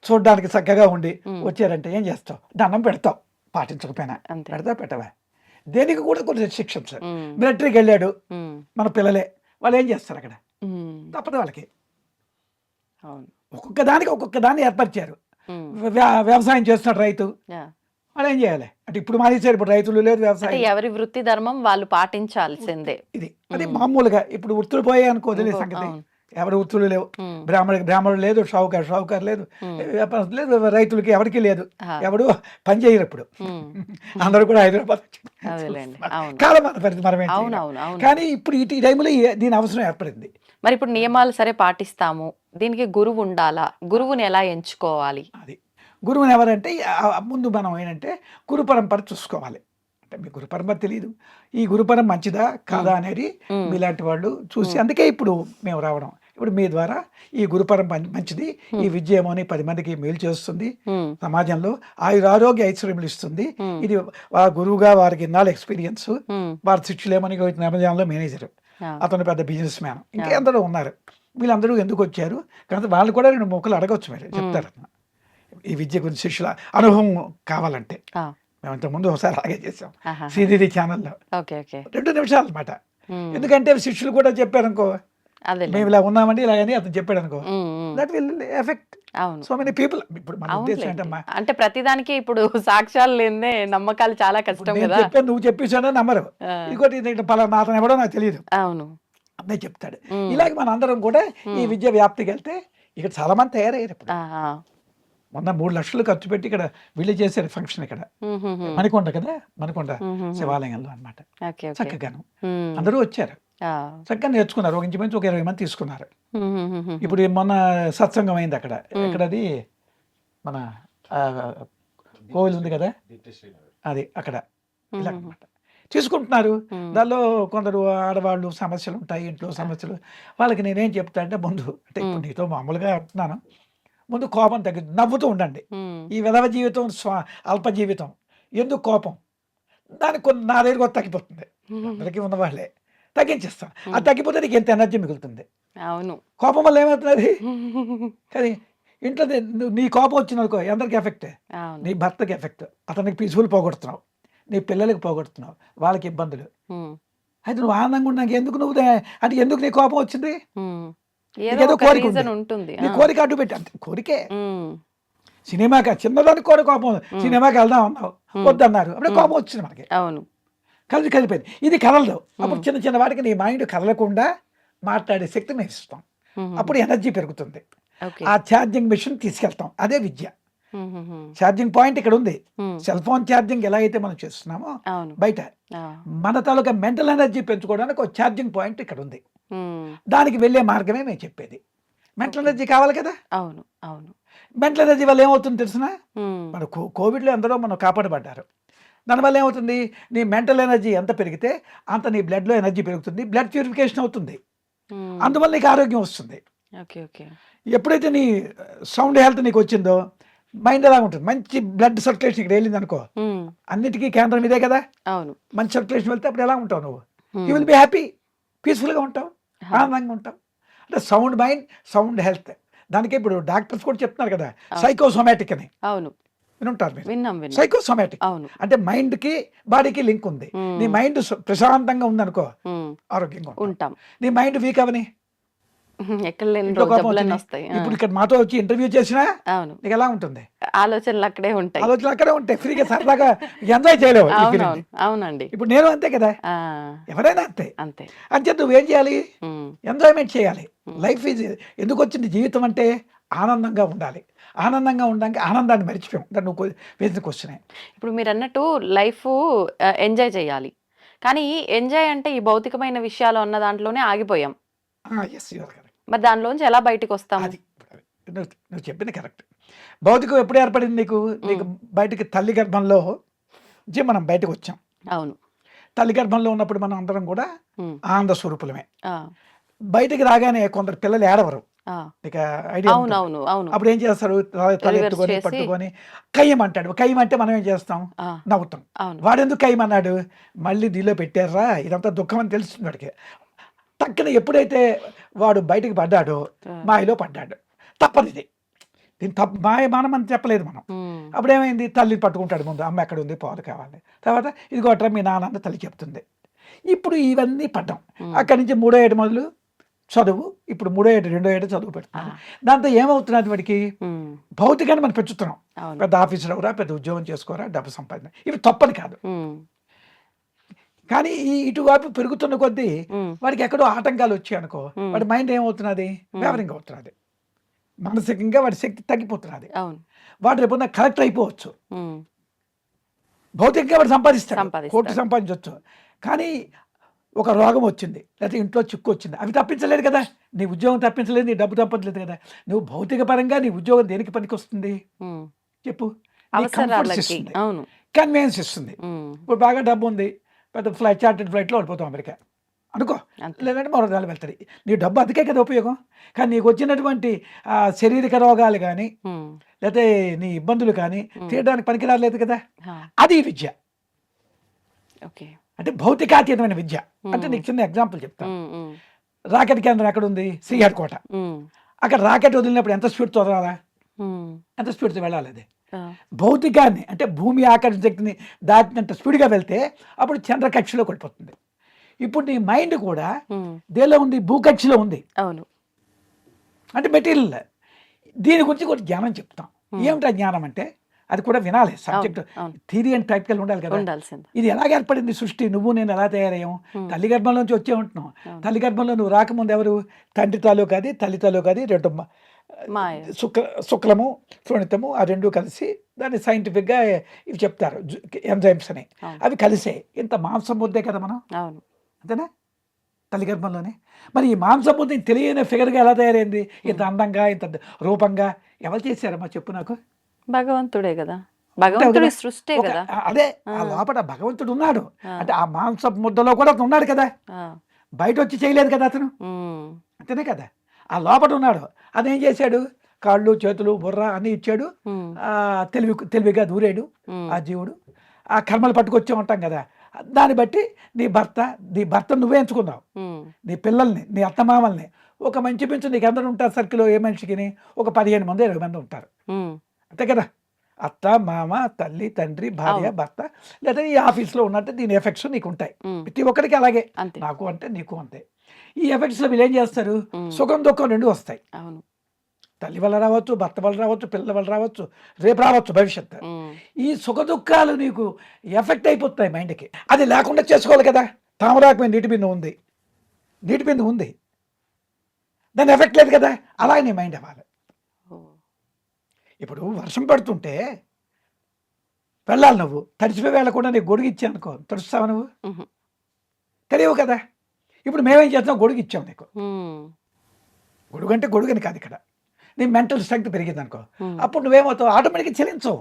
చూడడానికి చక్కగా ఉండి వచ్చారంటే ఏం చేస్తావు? దండం పెడతావు. పాటించకపోయినా అంతే. పెడతా పెట్టవా, దేనికి కూడా కొన్ని రెస్ట్రిక్షన్స్. ఉమ్, మిలిటరీకి వెళ్ళాడు ఉమ్, మన పిల్లలే, వాళ్ళు ఏం చేస్తారు అక్కడ, ఉమ్, తప్పదు వాళ్ళకి. అవును. ఒక్కొక్క దాన్ని ఏర్పరిచారు. ఉమ్, వ్యవసాయం చేస్తున్నాడు రైతు, యా. వాళ్ళు ఏం చేయాలి అంటే ఇప్పుడు మానేశారు, ఇప్పుడు రైతులు లేదు అంటే వ్యవసాయం. ఎవరి వృత్తి ధర్మం వాళ్ళు పాటించాల్సిందే. అది మామూలుగా ఇప్పుడు వృత్తులు పోయాయి అనుకో, వదిలే ఇంకో- సంగతి. అవును. ఎవరి వృత్తులు లేవు, ఉమ్, బ్రాహ్మణుడు లేదు, షావుకారు లేదు, ఉమ్, వ్యాపారస్తులు లేదు, రైతులకి ఎవరికి లేదు, ఆ, ఎవడు పని చేయరు ఇప్పుడు. ఉమ్, అందరూ కూడా హైదరాబాద్ అదేలేండి. అవును, కాలం మన పరిస్థితి, మనం ఏం అవును, చేయలేం. అవును, అవును. కానీ ఇప్పుడు ఈ టైంలో దీని అవసరం ఏర్పడింది. మరి ఇప్పుడు నియమాలు సరే పాటిస్తాము, దీనికి గురువు ఉండాలా? గురువుని ఎలా ఎంచుకోవాలి? అది గురువుని ఎవరంటే ముందు మనం ఏంటంటే గురు పరంపర చూసుకోవాలి. అంటే మీ గురు పరంపర తెలియదు, ఈ గురు పరం మంచిదా కాదా అనేది ఉమ్, మీలాంటి వాళ్ళు చూసి, అందుకే ఇప్పుడు మేము రావడం. ఇప్పుడు మీ ద్వారా ఈ గురు పరంపర మంచిది, ఈ విద్య ఏమో అని 10 మందికి మేలు చేస్తుంది, ఉమ్, సమాజంలో ఆరోగ్య ఐశ్వర్యములు ఇస్తుంది. ఉమ్, ఇది గురువుగా వారికి ఇన్నాళ్ళు ఎక్స్పీరియన్స్, ఉమ్, వారి శిష్యులేమని అమెజాన్లో మేనేజర్, ఆ, అతను పెద్ద బిజినెస్ మ్యాన్, ఇంకెందరూ ఉన్నారు. వీళ్ళందరూ ఎందుకు వచ్చారు కాబట్టి వాళ్ళు కూడా 2 మొక్కలు అడగవచ్చు, మీరు చెప్తారు ఈ విద్య గురించి శిష్యుల అనుభవం కావాలంటే. ఆ, మేము ఇంతకుముందు ఒకసారి అలాగే చేసాం ఆహా. శ్రీనిధి ఛానల్లో, ఓకే, ఓకే. 2 నిమిషాలు అనమాట. ఉమ్, ఎందుకంటే శిష్యులు కూడా చెప్పారు అనుకో, అదేలే. మేము ఇలా ఉన్నామండి ఇలాగని అతను చెప్పాడు అనుకో, ఉమ్, ఉమ్, దట్ విల్ ఎఫెక్ట్ అవును, సో మెనీ పీపుల్. ఇప్పుడు మన ఉద్దేశం అవునులేండి. ఏంటమ్మా, అంటే ప్రతిదానికి ఇప్పుడు సాక్ష్యాలు లేదే నమ్మకాలు చాలా కష్టం నేను కదా. చెప్పాను నువ్వు చెప్పేసాడో నమ్మరు, ఆ, ఇంకోటి ఇది పలానా అతను ఎవడో నాకు తెలియదు అవును. అన్నీ చెప్తాడు. ఉమ్, ఇలాగే మన అందరం కూడా ఈ ఉమ్, విద్య వ్యాప్తికి వెళ్తే ఇక్కడ చాలా మంది తయారయ్యారు. ఇప్పుడు ఆహా. మొన్న 3 లక్షలు ఖర్చు పెట్టి ఇక్కడ వీళ్ళు చేశారు ఫంక్షన్, ఇక్కడ ఉమ్, ఉమ్, ఉమ్, మణికొండ కదా, మణికొండ ఉమ్, ఉమ్, శివాలయంలో అన్నమాట. Okay, okay. చక్కగాను ఉమ్, అందరూ వచ్చారు, ఆ, చక్కగా నేర్చుకున్నారు. ఒక ఇంచుమించు ఒక 20 మంది తీసుకున్నారు. ఉమ్, ఉమ్, ఉమ్, ఉమ్, ఇప్పుడు మొన్న సత్సంగం అయింది అక్కడ, ఎక్కడది మన ఆ, కోవిల్ ఉంది కదా, అది అక్కడ ఇలా అన్నమాట తీసుకుంటున్నారు. ఉమ్, దానిలో కొందరు ఆడవాళ్ళు సమస్యలు ఉంటాయి, ఇంట్లో సమస్యలు. వాళ్ళకి నేనేం చెప్తా అంటే ముందు, అంటే ఇప్పుడు నీతో మామూలుగా అంటున్నాను, ముందు కోపం తగ్గింది, నవ్వుతూ ఉండండి. ఉమ్, ఈ విధవ జీవితం అల్ప జీవితం, ఎందుకు కోపం, దానికి కొన్ని నా దగ్గర కూడా తగ్గిపోతుంది. అందరికీ ఉన్నవాళ్ళే తగ్గించేస్తాం, అది తగ్గిపోతే నీకు ఎంత ఎనర్జీ మిగులుతుంది. అవును. కోపం వల్ల ఏమవుతుంది కానీ ఇంట్లో నీ కోపం వచ్చిందనుకో అందరికి ఎఫెక్ట్, అవును. నీ భర్తకి ఎఫెక్ట్, అతనికి పీస్ఫుల్ పోగొడుతున్నావు, నీ పిల్లలకి పోగొడుతున్నావు, వాళ్ళకి ఇబ్బందులు. ఉమ్, అయితే నువ్వు ఆనందంగా ఉన్నాక ఎందుకు అంటే ఎందుకు నీ కోపం వచ్చింది, ఉమ్, నీకేదో ఏదో ఒక కోరిక రీజన్ ఉంది. ఉంటుంది. నీ కోరిక అడ్డు పెట్టి, అంతే కోరికే. ఉమ్, సినిమాకి చిన్నదానికి కూడా కోపం, సినిమాకి వెళ్దాం అన్నావు, వద్దన్నారు, అప్పుడే కోపం వచ్చింది మనకి, అవును. కలిపిపోయింది. ఇది కదలదు. అప్పుడు చిన్న చిన్న వాటికి నీ మైండ్ కదలకుండా మాట్లాడే శక్తి మేము ఇస్తాం, ఉమ్, అప్పుడు ఎనర్జీ పెరుగుతుంది. ఓకే. ఆ ఛార్జింగ్ మిషన్ తీసుకెళ్తాం, అదే విద్య. ఉమ్, ఉమ్, ఉమ్, ఛార్జింగ్ పాయింట్ ఇక్కడ ఉంది. ఉమ్, సెల్ ఫోన్ ఛార్జింగ్ ఎలా అయితే మనం చేస్తున్నామో అవును. బయట, ఆ, మన తాలూకా మెంటల్ ఎనర్జీ పెంచుకోవడానికి ఒక ఛార్జింగ్ పాయింట్ ఇక్కడ ఉంది. ఉమ్, దానికి వెళ్ళే మార్గమే మేము చెప్పేది. మెంటల్ ఎనర్జీ కావాలి కదా, అవును, అవును. మెంటల్ ఎనర్జీ వల్ల ఏమవుతుంది తెలిసిన, ఉమ్, మన కోవిడ్లో ఎందరో మనం కాపాడబడ్డారు. దానివల్ల ఏమవుతుంది, నీ మెంటల్ ఎనర్జీ ఎంత పెరిగితే అంత నీ బ్లడ్లో ఎనర్జీ పెరుగుతుంది, బ్లడ్ ప్యూరిఫికేషన్ అవుతుంది, ఉమ్, అందువల్ల నీకు ఆరోగ్యం వస్తుంది. Okay, okay. ఎప్పుడైతే నీ సౌండ్ హెల్త్ నీకు వచ్చిందో మైండ్ ఎలా ఉంటుంది, మంచి బ్లడ్ సర్క్యులేషన్ ఇక్కడ వెళ్ళింది అనుకో, ఉమ్, అన్నిటికీ కేంద్రం ఇదే కదా, అవును. మంచి సర్క్యులేషన్ వెళ్తే అప్పుడు ఎలా ఉంటావు నువ్వు, ఉమ్, యూ విల్ బి హ్యాపీ, పీస్ఫుల్గా ఉంటావు, ఆనందంగా ఉంటావు. అంటే సౌండ్ మైండ్, సౌండ్ హెల్త్. దానికి ఇప్పుడు డాక్టర్స్ కూడా చెప్తున్నారు కదా, సైకోసోమాటిక్ అని అవును. వినుంటారు మీరు. విన్నాం, విన్నాం. సైకోసోమాటిక్ అవును. అంటే మైండ్కి బాడీకి లింక్ ఉంది. ఉమ్, నీ మైండ్ ప్రశాంతంగా ఉందనుకో ఉమ్, ఆరోగ్యంగా ఉంటావు. ఉంటాం. నీ మైండ్ వీక్ అవని ఎక్కడ లేని ఇంట్లో కోపం జబ్బులన్నీ వచ్చింది. వస్తాయి. ఆ, ఇప్పుడు ఇక్కడ మాతో వచ్చి ఇంటర్వ్యూ చేసినా అవును. నీకు ఎలా ఉంటుంది, ఆలోచనలు అక్కడే ఉంటాయి. ఆలోచనలు అక్కడే ఉంటాయి, ఫ్రీగా సరదాగా ఎంజాయ్ చేయలేవు ఈ feeling ని. అవునవును, అవునండి. ఇప్పుడు నేను అంతే కదా, ఆ, ఎవరైనా అంతే. అంతే. అంతే, నువ్వేం చేయాలి, ఉమ్, ఎంజాయ్మెంట్ చేయాలి. లైఫ్ ఈజ్ ఎందుకు వచ్చింది జీవితం అంటే ఆనందంగా ఉండాలి. ఆనందంగా ఉండడానికి ఆనందాన్ని మర్చిపోయాం. దాన్ని నువ్వు వేసిన క్వశ్చనే. ఇప్పుడు మీరు అన్నట్టు లైఫ్ ఎంజాయ్ చేయాలి, కానీ ఎంజాయ్ అంటే ఈ భౌతికమైన విషయాలు అన్న దాంట్లోనే ఆగిపోయాం. Yes, your correct. మరి దానిలోంచి ఎలా బయటకు వస్తాము? అది నువ్వు చెప్పింది కరెక్ట్. భౌతికం ఎప్పుడు ఏర్పడింది నీకు, నీకు బయటికి తల్లి గర్భంలో నుంచి మనం బయటకు వచ్చాం. అవును. తల్లి గర్భంలో ఉన్నప్పుడు మనం అందరం కూడా ఉమ్, ఆనంద స్వరూపులమే. ఆ, బయటికి రాగానే కొందరు పిల్లలు ఏడవరు, ఆ, ఇక ఐడియా అవును, ఉంటుంది. అవును, అవును. అప్పుడు ఏం చేస్తారు, తల Reverse ఎత్తుకొని చేసి, పట్టుకొని కయ్యమంటాడు. కయ్యమంటే మనం ఏం చేస్తాం, ఆ, నవ్వుతాం. అవును. వాడెందుకు కయ్యమన్నాడు, మళ్ళీ దీనిలో పెట్టారా, ఇదంతా దుఃఖం అని తెలుస్తుంది వాడికి. టక్కున ఎప్పుడైతే వాడు బయటికి పడ్డాడో ఆ, మాయలో పడ్డాడు. తప్పదు ఇది, దీని తప్పు మనం అని చెప్పలేదు మనం. అప్పుడు ఏమైంది, తల్లి పట్టుకుంటాడు ముందు, అమ్మ ఎక్కడ ఉంది, పాలు కావాలి. తర్వాత ఇది కొట్టరా మీ నాన్న అని తల్లి చెప్తుంది. ఇప్పుడు ఇవన్నీ పడ్డాం. అక్కడి నుంచి 3వ ఏడు మొదలు చదువు, ఇప్పుడు 3వ ఏడు 2వ ఏడు చదువు పెడుతున్నాం. దాంతో ఏమవుతున్నది, వాడికి భౌతికాన్ని మనం పెంచుతున్నాం. పెద్ద ఆఫీసర్ అవరా, పెద్ద ఉద్యోగం చేసుకోరా, డబ్బు సంపాదన, ఇవి తప్పని కాదు. కానీ ఈ ఇటువైపు పెరుగుతున్న కొద్దీ వాడికి ఎక్కడో ఆటంకాలు వచ్చాయి అనుకో, వాడి మైండ్ ఏమవుతున్నది, వేవరింగ్ అవుతున్నది, మానసికంగా వాడి శక్తి తగ్గిపోతున్నది. వాడు రేపు కలెక్టర్ అయిపోవచ్చు, భౌతికంగా వాడు సంపాదిస్తాడు, కోట్లు సంపాదించవచ్చు. కానీ ఒక రోగం వచ్చింది, లేకపోతే ఇంట్లో చిక్కు వచ్చింది, అవి తప్పించలేదు కదా. నీ ఉద్యోగం తప్పించలేదు, నీ డబ్బు తప్పట్లేదు కదా. నువ్వు భౌతిక పరంగా నీ ఉద్యోగం దేనికి పనికి వస్తుంది చెప్పు, కన్వీనియన్స్ ఇస్తుంది. ఇప్పుడు బాగా డబ్బు ఉంది, పెద్ద చార్టెడ్ ఫ్లైట్లో వెళ్ళిపోతాం అమెరికా అనుకో, లేదంటే మరో దాని వెళ్తారు. నీ డబ్బు అందుకే కదా ఉపయోగం. కానీ నీకు వచ్చినటువంటి శారీరక రోగాలు కానీ లేకపోతే నీ ఇబ్బందులు కానీ తీయడానికి పనికిరాలేదు కదా. అది విద్య అంటే భౌతికాతీతమైన విద్య. అంటే నీకు చిన్న ఎగ్జాంపుల్ చెప్తాను. రాకెట్ కేంద్రం ఎక్కడ ఉంది, శ్రీహరికోట. అక్కడ రాకెట్ వదిలినప్పుడు ఎంత స్పీడ్తో వదలాలా, ఎంత స్పీడ్తో వెళ్ళాలి. అది భౌతికాన్ని అంటే భూమి ఆకర్షణ శక్తిని దాటినంత స్పీడ్గా వెళ్తే అప్పుడు చంద్రకక్షలో కొడిపోతుంది. ఇప్పుడు నీ మైండ్ కూడా దేనిలో ఉంది, భూకక్షలో ఉంది. అవును, అంటే మెటీరియల్. దీని గురించి కూడా జ్ఞానం చెప్తాం. ఏమిటా జ్ఞానం అంటే అది కూడా వినాలి. సబ్జెక్ట్ థియరీ అండ్ ప్రాక్టికల్ ఉండాలి కదా. ఇది ఎలాగ ఏర్పడింది సృష్టి, నువ్వు నేను ఎలా తయారయ్యాము, తల్లి గర్భంలోంచి వచ్చే ఉంటున్నావు. తల్లి గర్భంలో నువ్వు రాకముందు ఎవరు, తండ్రి తాలూకు అది, తల్లి తాలూకు అది, రెండు శుక్లము శోణితము, ఆ రెండు కలిసి దాన్ని సైంటిఫిక్గా ఇవి చెప్తారు, ఎంజైమ్స్ అని. అవి కలిసే ఇంత మాంసం ముద్దే కదా మనం, అంతేనా, తల్లి గర్భంలోనే. మరి ఈ మాంసం ముద్ద తెలియని ఫిగర్గా ఎలా తయారైంది, ఇంత అందంగా, ఇంత రూపంగా ఎవరు చేశారమ్మా చెప్పు నాకు? భగవంతుడే కదా, భగవంతుడి సృష్టి కదా. అదే ఆ లోపల భగవంతుడు ఉన్నాడు. అంటే ఆ మాంసపు ముద్దలో కూడా అతను ఉన్నాడు కదా, బయట వచ్చి చేయలేదు కదా అతను, అంతేనే కదా. ఆ లోపల ఉన్నాడు. అదేం చేశాడు, కాళ్ళు చేతులు బుర్ర అన్నీ ఇచ్చాడు. తెలివిగా దూరాడు ఆ జీవుడు. ఆ కర్మలు పట్టుకొచ్చే ఉంటాం కదా, దాన్ని బట్టి నీ భర్త నువ్వే ఎంచుకున్నావు, నీ పిల్లల్ని, నీ అత్తమామల్ని. ఒక మంచి పెంచు నీకు అందరూ ఉంటారు సర్కిల్లో, ఏ మనిషికి ఒక 15 మంది 20 మంది ఉంటారు, అంతే కదా. అత్త మామ తల్లి తండ్రి భార్య భర్త, లేదా ఈ ఆఫీస్లో ఉన్నట్టు దీని ఎఫెక్ట్స్ నీకు ఉంటాయి. ప్రతి ఒక్కరికి అలాగే, నాకు అంటే నీకు అంతే. ఈ ఎఫెక్ట్స్లో వీళ్ళు ఏం చేస్తారు, సుఖం దుఃఖం రెండు వస్తాయి. తల్లి వల్ల రావచ్చు, భర్త వల్ల రావచ్చు, పిల్లల వల్ల రావచ్చు, రేపు రావచ్చు భవిష్యత్తు. ఈ సుఖ దుఃఖాలు నీకు ఎఫెక్ట్ అయిపోతాయి మైండ్కి. అది లేకుండా చేసుకోవాలి కదా. తామరాకు నీటి బిందు ఉంది, నీటి బిందు ఉంది, దాని ఎఫెక్ట్ లేదు కదా. అలాగే నీ మైండ్ అవ్వాలి. ఇప్పుడు వర్షం పడుతుంటే వెళ్ళాలి, నువ్వు తడిచిపోయి వెళ్ళకుండా నీకు గొడుగు ఇచ్చా అనుకో, తడుస్తావు నువ్వు, తెలియవు కదా. ఇప్పుడు మేమేం చేస్తాం, గొడుగు ఇచ్చాం నీకు. గొడుగు అంటే గొడుగుని కాదు, ఇక్కడ నీ మెంటల్ స్ట్రెంగ్త్ పెరిగింది అనుకో, అప్పుడు నువ్వేమవుతావు, ఆటోమేటిక్గా చెల్లించవు,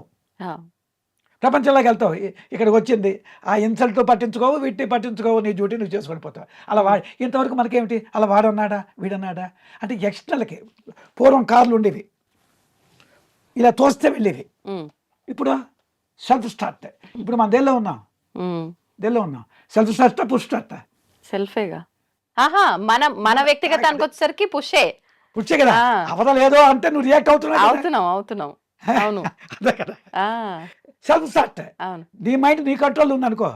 ప్రపంచంలోకి వెళ్తావు. ఇక్కడికి వచ్చింది ఆ ఇన్సల్ట్తో పట్టించుకోవు, వీటిని పట్టించుకోవు, నీ డ్యూటీ నువ్వు చేసుకొని పోతావు. అలా ఇంతవరకు మనకేమిటి, అలా వాడన్నాడా వీడన్నాడా అంటే ఎక్స్టర్నల్కి. పూర్వం కార్లు ఉండేవి, ఇలా తోస్తే వెళ్ళేవి. ఇప్పుడు సెల్ఫ్ స్టార్ట్. ఇప్పుడు మనం దేనిలో ఉన్నాం, సెల్ఫ్ స్టార్టా పుష్ స్టార్టా? సెల్ఫేగా. మన వ్యక్తిగతానికి వచ్చేసరికి పుషే కదా. అవదలేదో అంటే నువ్వు రియాక్ట్ అవుతున్నావు. అవును, అదే కదా సెల్ఫ్ స్టార్ట్. నీ మైండ్ నీ కంట్రోల్ ఉంది అనుకో,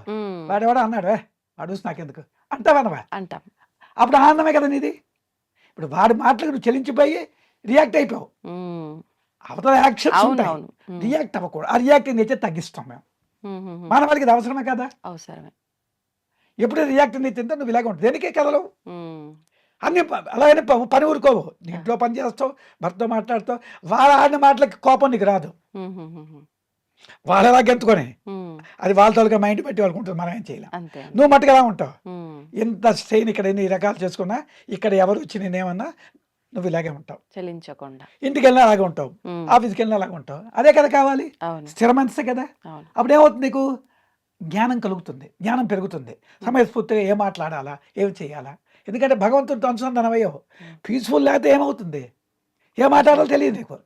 వాడెవడో అన్నాడు అడుగు నాకెందుకు అంటావా, అంటాం. అప్పుడు ఆనందమే కదా నీది. ఇప్పుడు వాడి మాటలకు నువ్వు చెల్లించిపోయి రియాక్ట్ అయిపోయావు. అవతల యాక్షన్స్ ఉంటాయి, రియాక్ట్ అవ్వకూడదు. ఆ రియాక్టింగ్ నేచర్ తగ్గిస్తాం మేము. మానవాళికి ఇది అవసరమే కదా, అవసరమే. ఎప్పుడు రియాక్టింగ్ నేచర్ అంటే నువ్వు ఇలాగ ఉంటుంది, దేనికే కదలవు. అన్ని అలాగనే పని ఊరుకోవు, ఇంట్లో పని చేస్తావు, భర్తతో మాట్లాడుతావు, వాళ్ళ ఆడిన మాటలకి కోపం నీకు రాదు. వాళ్ళు ఎలా గెంతుకొని అది వాళ్ళ తోలుగా మైండ్ పెట్టి వాళ్ళకు ఉంటుంది, మనం ఏం చేయలేం. నువ్వు మట్టుకు ఎలా ఉంటావు, ఎంత స్ట్రెయిన్ ఇక్కడ ఎన్ని రకాలు చేసుకున్నా, ఇక్కడ ఎవరు వచ్చి నేనేమన్నా నువ్వు ఇలాగే ఉంటావు, చెల్లించకుండా. ఇంటికి వెళ్ళినా అలాగే ఉంటావు, ఆఫీస్కి వెళ్ళినా అలాగే ఉంటావు. అదే కదా కావాలి, స్థిర మనసే కదా. అప్పుడు ఏమవుతుంది, నీకు జ్ఞానం కలుగుతుంది, జ్ఞానం పెరుగుతుంది, సమయస్ఫూర్తిగా ఏం మాట్లాడాలా, ఏం చేయాలా. ఎందుకంటే భగవంతుడితో అనుసంధానం అయ్యావు. పీస్ఫుల్ లేకపోతే ఏమవుతుంది, ఏం మాట్లాడాలో తెలియదు నీకు,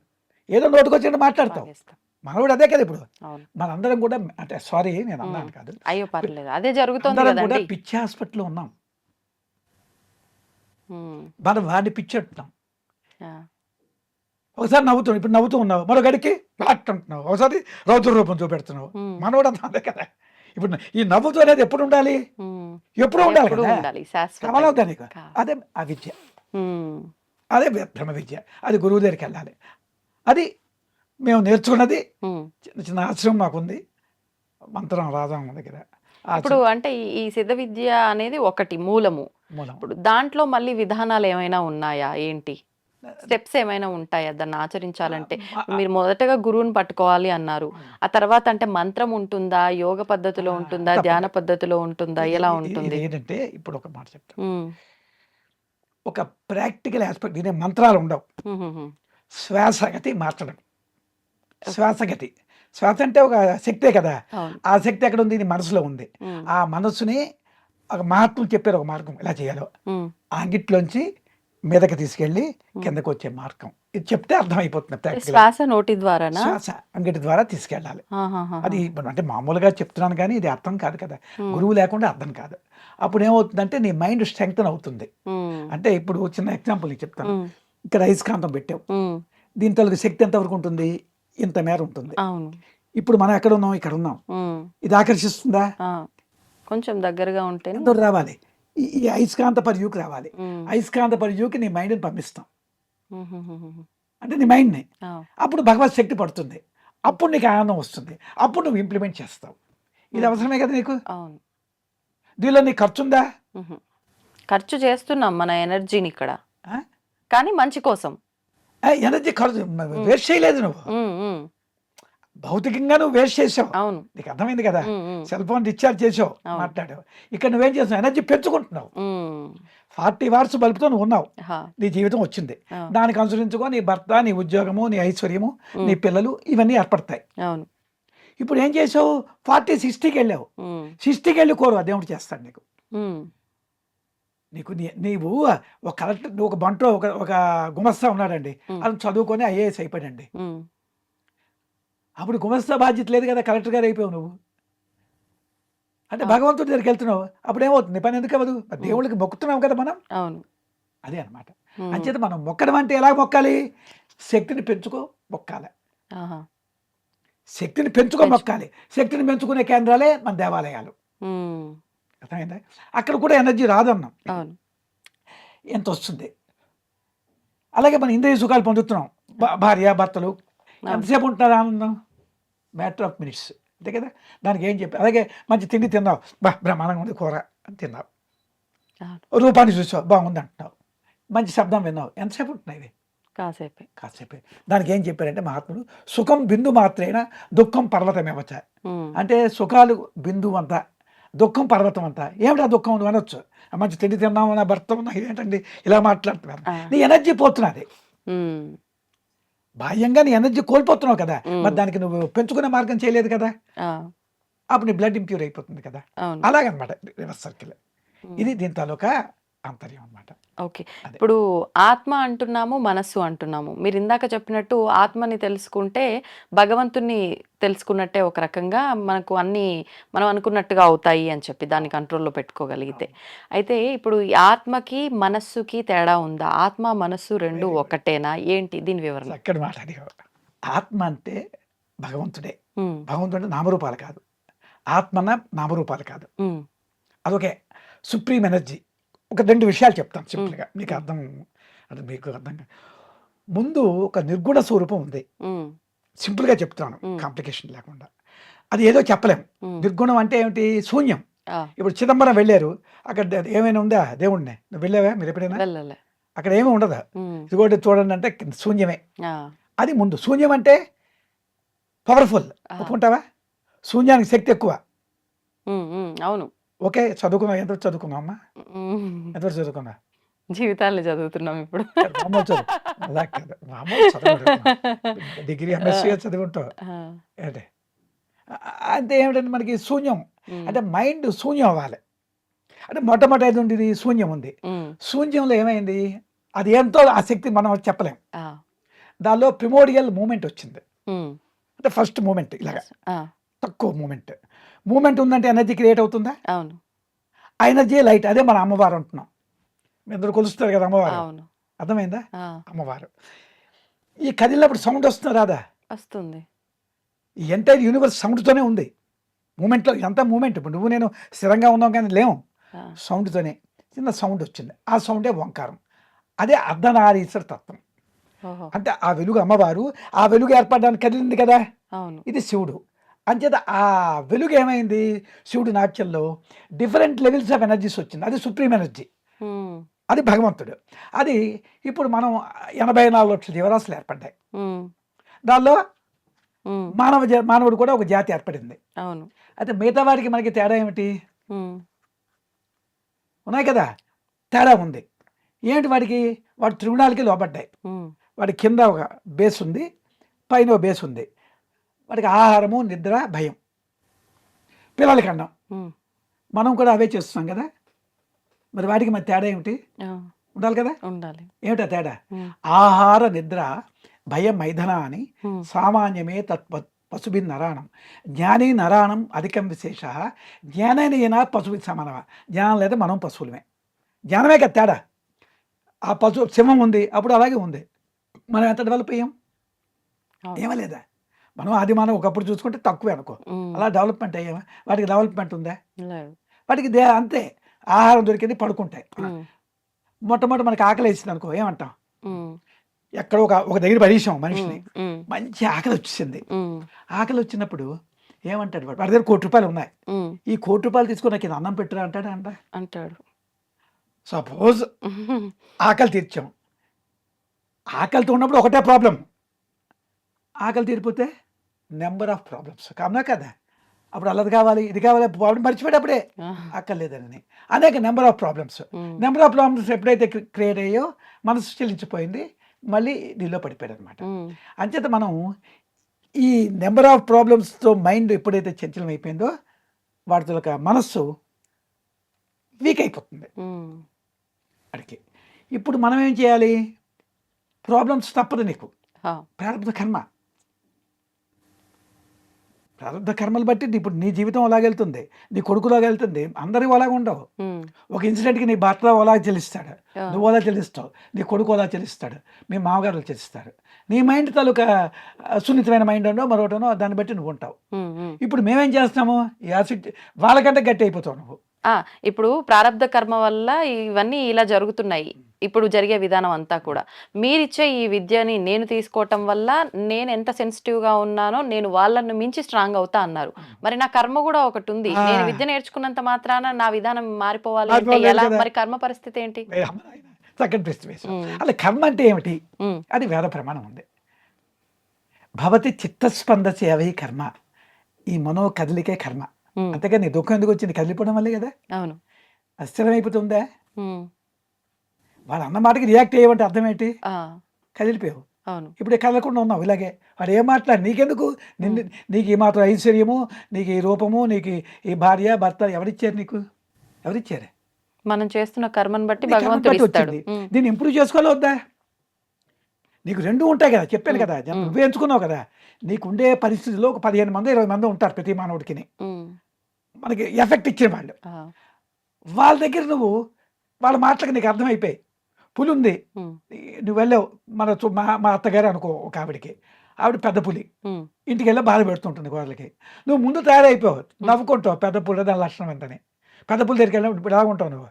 ఏదో నోటుకొచ్చి మాట్లాడతావు. మనవుడు అదే కదా. ఇప్పుడు మనందరం కూడా అంటే సారీ నేను అన్నాను కాదు, అయ్యో పర్లేదు, అదే జరుగుతుంది కూడా పిచ్చి హాస్పిటల్లో ఉన్నాం. మనం వాడిని పిచ్చి అంటున్నాం. ఒకసారి నవ్వుతున్నావు, ఇప్పుడు నవ్వుతూ ఉన్నావు, మరో గడికి ఫ్లాట్ అంటున్నావు, ఒకసారి రౌద్ర రూపం చూపెడుతున్నావు. ఉమ్, మనోడు అంతే కదా. ఇప్పుడు ఈ నవ్వుతూ అనేది ఎప్పుడు ఉండాలి? ఉమ్. ఎప్పుడు ఉండాలి ఎప్పుడూ కదా. ఉండాలి, శాశ్వతంగా. కమలవుతా నీకు. కా- అదే ఆ విద్య, ఉమ్, అదే బ్రహ్మ విద్య. అది గురువు దగ్గరికి వెళ్ళాలి. అది మేము నేర్చుకున్నది. ఉమ్. చిన్న చిన్న ఆశ్రమం మాకుంది, మంత్రం రాజాం దగ్గర. ఇప్పుడు అంటే ఈ సిద్ధ విద్య అనేది ఒకటి మూలము. మూలం. ఇప్పుడు దాంట్లో మళ్ళీ విధానాలు ఏమైనా ఉన్నాయా, ఏంటి స్టెప్స్ ఏమైనా ఉంటాయా దాన్ని ఆచరించాలంటే? మీరు మొదటగా గురువుని పట్టుకోవాలి అన్నారు, ఆ తర్వాత అంటే మంత్రం ఉంటుందా, యోగ పద్ధతిలో ఉంటుందా, ధ్యాన పద్ధతిలో ఉంటుందా, ఎలా ఉంటుంది? ఏంటంటే ఇప్పుడు ఒక మాట చెప్తాను. ఉమ్, ఒక ప్రాక్టికల్ ఆస్పెక్ట్, ఇదే మంత్రాలు ఉండవు. ఉమ్, ఉమ్, శ్వాసగతి మార్చడం. శ్వాసగతి, శ్వాస అంటే ఒక శక్తే కదా. అవును. ఆ శక్తి ఎక్కడ ఉంది? ఇది మనసులో ఉంది. ఉమ్, ఆ మనస్సుని ఒక మహాత్ములు చెప్పారు ఒక మార్గం ఎలా చేయాలో. ఉమ్, అంగిట్లోంచి మీదకి తీసుకెళ్ళి కిందకు వచ్చే మార్గం ఇది చెప్తే అర్థమైపోతుంది. ప్రాక్టికల్ శ్వాస నోటి ద్వారానా? శ్వాస అంగిటి ద్వారా తీసుకెళ్ళాలి. ఆహాహా. అది ఇప్పుడు అంటే మామూలుగా చెప్తున్నాను కానీ ఇది అర్థం కాదు కదా. ఉమ్, గురువు లేకుండా అర్థం కాదు. అప్పుడు ఏమవుతుందంటే నీ మైండ్ స్ట్రెంగ్తన్ అవుతుంది. ఉమ్, అంటే ఇప్పుడు చిన్న ఎగ్జాంపుల్ నీకు చెప్తాను. ఉమ్, ఇక్కడ అయస్కాంతం పెట్టావు, ఉమ్, దీని తలకి శక్తి ఎంతవరకు ఉంటుంది? ఇంత మేర ఉంటుంది. అవును. ఇప్పుడు మనం ఎక్కడ ఉన్నాం? ఇక్కడ ఉన్నాం. ఉమ్, ఇది ఆకర్షిస్తుందా? ఆ, కొంచెం దగ్గరగా ఉంటేనే. ఎంత రావాలి? ఈ అయస్కాంత పరియుకి రావాలి. ఉమ్, అయస్కాంత పరియుకి నీ మైండ్ని పంపిస్తాం, ఉమ్, ఉమ్, ఉమ్, ఉమ్, అంటే నీ మైండ్ని. ఆ, అప్పుడు భగవత్ శక్తి పడుతుంది, అప్పుడు నీకు ఆనందం వస్తుంది, అప్పుడు నువ్వు ఇంప్లిమెంట్ చేస్తావు. ఇది అవసరమే కదా నీకు. అవును. దీనిలో నీకు ఖర్చు ఉందా? ఉహు. ఖర్చు చేస్తున్నాం మన ఎనర్జీని ఇక్కడ, ఆ? కానీ మంచి కోసం. ఎనర్జీ ఖర్చు వేస్ట్ చేయలేదు నువ్వు. ఉమ్, ఉమ్, భౌతికంగా నువ్వు వేస్ట్ చేసావు, అవును. నీకు అర్థమైంది కదా. ఉమ్, ఉమ్, సెల్ ఫోన్ డిశ్చార్జ్ చేసావు, అవును. మాట్లాడావు. ఇక్కడ నువ్వేం చేస్తావు? ఎనర్జీ పెంచుకుంటున్నావు. ఉమ్, 40 వాట్స్ బల్బుతో నువ్వు ఉన్నావు, హా, నీ జీవితం వచ్చింది. ఆ, దానికి అనుసరించుకో నీ భర్త, నీ ఉద్యోగము, నీ ఐశ్వర్యము, ఉమ్, నీ పిల్లలు ఇవన్నీ ఏర్పడతాయి. అవును. ఇప్పుడు ఏం చేసావు? 40-60కి వెళ్ళావు. ఉమ్, 60కి వెళ్ళి కోరు దేవుడు చేస్తాడు నీకు. ఉమ్, నీకు నీవు ఒక కలెక్టర్, ఒక బంటో, ఒక గుమస్తా ఉన్నాడండి, అది చదువుకొని ఐఏఎస్ అయిపోయాడండి. ఉమ్, అప్పుడు గుమస్తా బాధ్యత లేదు కదా, కలెక్టర్ గారు అయిపోయావు నువ్వు. అంటే భగవంతుడి దగ్గరికి వెళ్తున్నావు, అప్పుడు ఏమవుతుంది? పని ఎందుకు అవ్వదు? దేవుళ్ళకి మొక్కుతున్నావు కదా మనం. అవును. అదే అనమాట. ఉమ్, అంచేత మనం మొక్కడం అంటే ఎలా మొక్కాలి? శక్తిని పెంచుకో మొక్కాలి. ఆహా, శక్తిని పెంచుకో మొక్కాలి. శక్తిని పెంచుకునే కేంద్రాలే మన దేవాలయాలు. ఉమ్, అర్థమైందా? అక్కడ కూడా ఎనర్జీ రాదన్నాం, అవును. ఎంత వస్తుంది. అలాగే మన ఇంద్రియ సుఖాలు పొందుతున్నాం, భార్య భర్తలు. ఎంతసేపు ఉంటున్నారు ఆనందం? మ్యాటర్ ఆఫ్ మినిట్స్, అంతే కదా. దానికి ఏం చెప్పి, అలాగే మంచి తిండి తిన్నావు, బ్రహ్మాండంగా ఉంది కూర అని తిన్నావు. అవును. రూపాన్ని చూసావు, బాగుంది అంటున్నావు. మంచి శబ్దం విన్నావు, ఎంతసేపు ఉంటున్నాయి ఇవి? కాసేపే. కాసేపే. దానికి ఏం చెప్పారంటే మహాత్ముడు, సుఖం బిందు మాత్రేన దుఃఖం పర్వతమేవచ్చ. ఉమ్, అంటే సుఖాలు బిందువు అంతా, దుఃఖం పర్వతం అంతా. ఏమిటా దుఃఖం? నువ్వు అనొచ్చు, మంచి తిండి తిన్నావు, నా భర్త ఉన్నా, ఏంటండి ఇలా మాట్లాడుతున్నారు. ఆ, నీ ఎనర్జీ పోతున్నది, ఉమ్, బాహ్యంగా నీ ఎనర్జీ కోల్పోతున్నావు కదా. ఉమ్, మరి దానికి నువ్వు పెంచుకునే మార్గం చేయలేదు కదా, ఆ, అప్పుడు నీ బ్లడ్ ఇంప్యూర్ అయిపోతుంది కదా. అవును. అలాగనమాట రివర్స్ సర్కిల్. ఉమ్, ఇది దీని తాలూకా ఆంతర్యం అనమాట. ఓకే. అదే. ఇప్పుడు ఆత్మ అంటున్నాము, మనస్సు అంటున్నాము. మీరు ఇందాక చెప్పినట్టు ఆత్మని తెలుసుకుంటే భగవంతుని తెలుసుకున్నట్టే ఒక రకంగా, మనకు అన్ని మనం అనుకున్నట్టుగా అవుతాయి అని చెప్పి దాన్ని కంట్రోల్లో పెట్టుకోగలిగితే. అయితే ఇప్పుడు ఈ ఆత్మకి మనస్సుకి తేడా ఉందా? ఆత్మ మనస్సు రెండు Very good. ఒకటేనా? ఏంటి దీని వివరణ? చక్కటి మాట అడిగావు. ఆత్మ అంటే భగవంతుడే. ఉమ్, భగవంతుడు అంటే నామరూపాలు కాదు, ఆత్మన నామరూపాలు కాదు, ఉమ్, అదొకే సుప్రీం ఎనర్జీ. ఒక 2 విషయాలు చెప్తాను సింపుల్గా, మీకు అర్థం, అంటే మీకు అర్థం కాదు. ముందు ఒక నిర్గుణ స్వరూపం ఉంది, ఉమ్, సింపుల్గా చెప్తాను, మ్. కాంప్లికేషన్ లేకుండా. అది ఏదో చెప్పలేం. ఉమ్, నిర్గుణం అంటే ఏమిటి? శూన్యం. ఆ, ఇప్పుడు చిదంబరం వెళ్ళారు, అక్కడ ఏమైనా ఉందా దేవుణ్ణి? నువ్వు వెళ్ళావా మీరు ఎప్పుడైనా? వెళ్ళలే. అక్కడ ఏమీ ఉండదు. ఉమ్, ఇదిగోటి చూడండి అంటే శూన్యమే. ఆ, అది ముందు. శూన్యం అంటే పవర్ఫుల్, ఆ, ఒప్పుకుంటావా? శూన్యానికి శక్తి ఎక్కువ. ఉమ్, ఉమ్, అవును. ఓకే, చదువుకున్నావు, ఎంతవరకు చదువుకున్నావు అమ్మా? ఉమ్, ఎంతవరకు చదువుకున్నా? జీవితాన్ని చదువుతున్నాం ఇప్పుడు. మామూలు చదువు, అలా కాదు, మామూలు చదువు. డిగ్రీ ఎంఎస్సీ చదువుకుంటావు ఆ, ఏంటి? అంటే ఏమిటంటే మనకి శూన్యం, ఉమ్, అంటే మైండ్ శూన్యం అవ్వాలి. అంటే మొట్టమొదటి ఉంది శూన్యం ఉంది. ఉమ్, శూన్యంలో ఏమైంది? అది ఎంతో ఆ శక్తి మనం చెప్పలేం. ఆ, దానిలో ప్రిమోడియల్ మూమెంట్ వచ్చింది, ఉమ్, అంటే ఫస్ట్ మూమెంట్. ఇలాగ ఆ, తక్కువ మూమెంట్ ఉందంటే ఎనర్జీ క్రియేట్ అవుతుందా? అవును. ఆ ఎనర్జీ లైట్. అదే మన అమ్మవారు అంటున్నాం. మీ అందరూ కొలుస్తారు కదా అమ్మవారు, అవును. అర్థమైందా? ఆ, అమ్మవారు ఈ కదిలినప్పుడు సౌండ్ వస్తుంది రాదా? వస్తుంది. ఈ ఎంటైర్ యూనివర్స్ సౌండ్తోనే ఉంది. మూమెంట్లో ఇదంతా మూమెంట్. ఇప్పుడు నువ్వు నేను స్థిరంగా ఉన్నాం కానీ లేవు, ఆ, సౌండ్తోనే. చిన్న సౌండ్ వచ్చింది, ఆ సౌండే ఓంకారం. అదే అర్ధనారీశ్వర తత్వం. ఓహో, అంటే ఆ వెలుగు అమ్మవారు, ఆ వెలుగు ఏర్పడడానికి కదిలింది కదా, అవును. ఇది శివుడు. అంచేత ఆ వెలుగు ఏమైంది, శివుడు నాట్యంలో డిఫరెంట్ లెవెల్స్ ఆఫ్ ఎనర్జీస్ వచ్చింది. అది సుప్రీం ఎనర్జీ, ఉమ్, అది భగవంతుడు. అది ఇప్పుడు మనం 84 లక్షల జీవరాశులు ఏర్పడ్డాయి. ఉమ్, దానిలో ఉమ్, మానవుడు కూడా ఒక జాతి ఏర్పడింది. అవును. అయితే మిగతా వాడికి మనకి తేడా ఏమిటి? ఉమ్, ఉన్నాయి కదా, తేడా ఉంది. ఏమిటి వాడికి? వాడు త్రిగుణాలకి లోపడ్డాయి. ఉమ్, వాడి కింద ఒక బేస్ ఉంది, పైన ఒక బేస్ ఉంది. వాడికి ఆహారము, నిద్ర, భయం. పిల్లలకి అన్నం, ఉమ్, మనం కూడా అవే చేస్తున్నాం కదా. మరి వాడికి మరి తేడా ఏమిటి? ఆ, ఉండాలి కదా. ఉండాలి. ఏమిటా తేడా? ఉమ్, ఆహార నిద్ర భయం మైథన అని ఉమ్, సామాన్యమే పశుభిన్ నరాణం జ్ఞాని నరాణం అధికం విశేష జ్ఞానైన పశువి సమానమ. జ్ఞానం లేదా మనం పశువులమే. జ్ఞానమే కదా తేడా. ఆ పశువు సింహం ఉంది, అప్పుడు అలాగే ఉంది. మనం ఎంత డెవలప్ అయ్యాం? అవును. ఏమీ లేదా. మనం అది మనం ఒకప్పుడు చూసుకుంటే తక్కువే అనుకో. ఉమ్, అలా డెవలప్మెంట్ అయ్యామా? వాటికి డెవలప్మెంట్ ఉందా? లేదు. వాటికి అంతే, ఆహారం దొరికింది, పడుకుంటాయి. ఉమ్, మొట్టమొదటి మనకి ఆకలి వేసింది అనుకో, ఏమంటాం? ఉమ్, ఎక్కడో ఒక దగ్గర పడేసాం మనిషిని, ఉమ్, మంచి ఆకలి వచ్చేసింది. ఉమ్, ఆకలి వచ్చినప్పుడు ఏమంటాడు వాడు? వాడి దగ్గర ₹1,00,00,000 ఉన్నాయి. ఉమ్, ఈ ₹1,00,00,000 తీసుకుని నాకు ఇది అన్నం పెట్టురా అంటాడా? అంటాడు. సపోజ్ ఉమ్, ఆకలి తీర్చాం. ఆకలితో ఉన్నప్పుడు ఒకటే ప్రాబ్లం, ఆకలి తీరిపోతే నెంబర్ ఆఫ్ ప్రాబ్లమ్స్. కామనా కదా. అప్పుడు అల్లది కావాలి, ఇది కావాలి, ప్రాబ్లం మర్చిపోయేటప్పుడే అక్కర్లేదని అనేక number of problems. Um, number of problems ఎప్పుడైతే క్రియేట్ అయ్యో మనసు చెల్లించిపోయింది, మళ్ళీ నీలో పడిపోయాడు అనమాట. ఉమ్, అంచేత మనం ఈ నెంబర్ ఆఫ్ ప్రాబ్లమ్స్తో మైండ్ ఎప్పుడైతే చంచలం అయిపోయిందో వాటితో ఒక మనస్సు వీక్ అయిపోతుంది ఉమ్, అడికి. ఇప్పుడు మనం ఏం చేయాలి? ప్రాబ్లమ్స్ తప్పదు నీకు, ఆ, ప్రారంభ కర్మ. ప్రారంభ కర్మలు బట్టి ఇప్పుడు నీ జీవితం అలాగే వెళ్తుంది, నీ కొడుకులాగా వెళ్తుంది. అందరూ అలాగే ఉండవు. ఉమ్, ఒక ఇన్సిడెంట్కి నీ భర్త అలా చెల్లిస్తాడు, ఆ, నువ్వు అలా చెల్లిస్తావు, నీ కొడుకు అలా చెల్లిస్తాడు, మీ మామగారు చెల్లిస్తాడు. నీ మైండ్ తాలూకా సున్నితమైన మైండ్ అనో మరొకటనో దాన్ని బట్టి నువ్వు ఉంటావు. ఉమ్, ఉమ్. ఇప్పుడు మేమేం చేస్తాము? ఈ యాసిడ్ వాళ్ళకంటే గట్టి అయిపోతావు నువ్వు. ఆ, ఇప్పుడు ప్రారబ్ధ కర్మ వల్ల ఇవన్నీ ఇలా జరుగుతున్నాయి. ఇప్పుడు జరిగే విధానం అంతా కూడా మీరిచ్చే ఈ విద్యని నేను తీసుకోవటం వల్ల నేను ఎంత సెన్సిటివ్ గా ఉన్నానో నేను వాళ్ళని మించి స్ట్రాంగ్ అవుతా అన్నారు. మరి నా కర్మ కూడా ఒకటి ఉంది. ఆ. నేను విద్య నేర్చుకున్నంత మాత్రాన నా విధానం మారిపోవాలి అంటే మారిపోలేదు ఎలా? కదా. మరి కర్మ పరిస్థితి ఏంటి? సెకండ్ ప్రశ్న వేసావు. ఉమ్, అలా కర్మ అంటే ఏమిటి ఉమ్, అని వేద ప్రమాణం ఉంది. భవతి చిత్తస్పందసి అవై కర్మ, ఈ మనో కదలికే కర్మ. ఉమ్, అంతేగా నీ దుఃఖం ఎందుకు వచ్చింది? కదిలిపోవడం వల్లే కదా. అవును. అస్థిరమైపోతుందా? ఉమ్, వాడు అన్న మాటకి రియాక్ట్ అయ్యేవంటే అర్థం ఏంటి? ఆ, కదిలిపోయావు. అవును. ఇప్పుడు కదలకుండా ఉన్నావు ఇలాగే. వాడు ఏం మాట్లాడు నీకెందుకు? నిన్ను నీకు ఈ మాత్రం ఐశ్వర్యము, నీకు ఈ రూపము, నీకు ఈ భార్య భర్త ఎవరిచ్చారు? నీకు ఎవరిచ్చారు? మనం చేస్తున్న కర్మను బట్టి నీ కర్మను భగవంతుడు బట్టి ఇస్తాడు. వచ్చింది. ఉమ్, దీన్ని ఇంప్రూవ్ చేసుకోవాలి వద్దా? నీకు రెండు ఉంటాయి కదా, చెప్పాను కదా, నువ్వే ఎంచుకున్నావు కదా. నీకు ఉండే పరిస్థితిలో ఒక 15 మంది 20 మంది ఉంటారు ప్రతి మానవుడికి, ఉమ్, మనకి ఎఫెక్ట్ ఇచ్చిన వాళ్ళు. ఆ, వాళ్ళ దగ్గర నువ్వు వాళ్ళ మాటలకు నీకు అర్థమైపోయి, పులి ఉంది, ఉమ్, నువ్వు వెళ్ళావు. మా అత్తగారు అనుకో, ఒక ఆవిడకి, ఆవిడ పెద్ద పులి, ఉమ్, ఇంటికి వెళ్ళి బాధ పెడుతుంటుంది వాళ్ళకి. నువ్వు ముందు తయారైపోవు, నవ్వుకుంటావు పెద్ద పులి దాని లక్షణం ఎంతని. పెద్ద పులి దగ్గరికి వెళ్ళినప్పుడు ఇప్పుడు ఎలా ఉంటావు నువ్వు?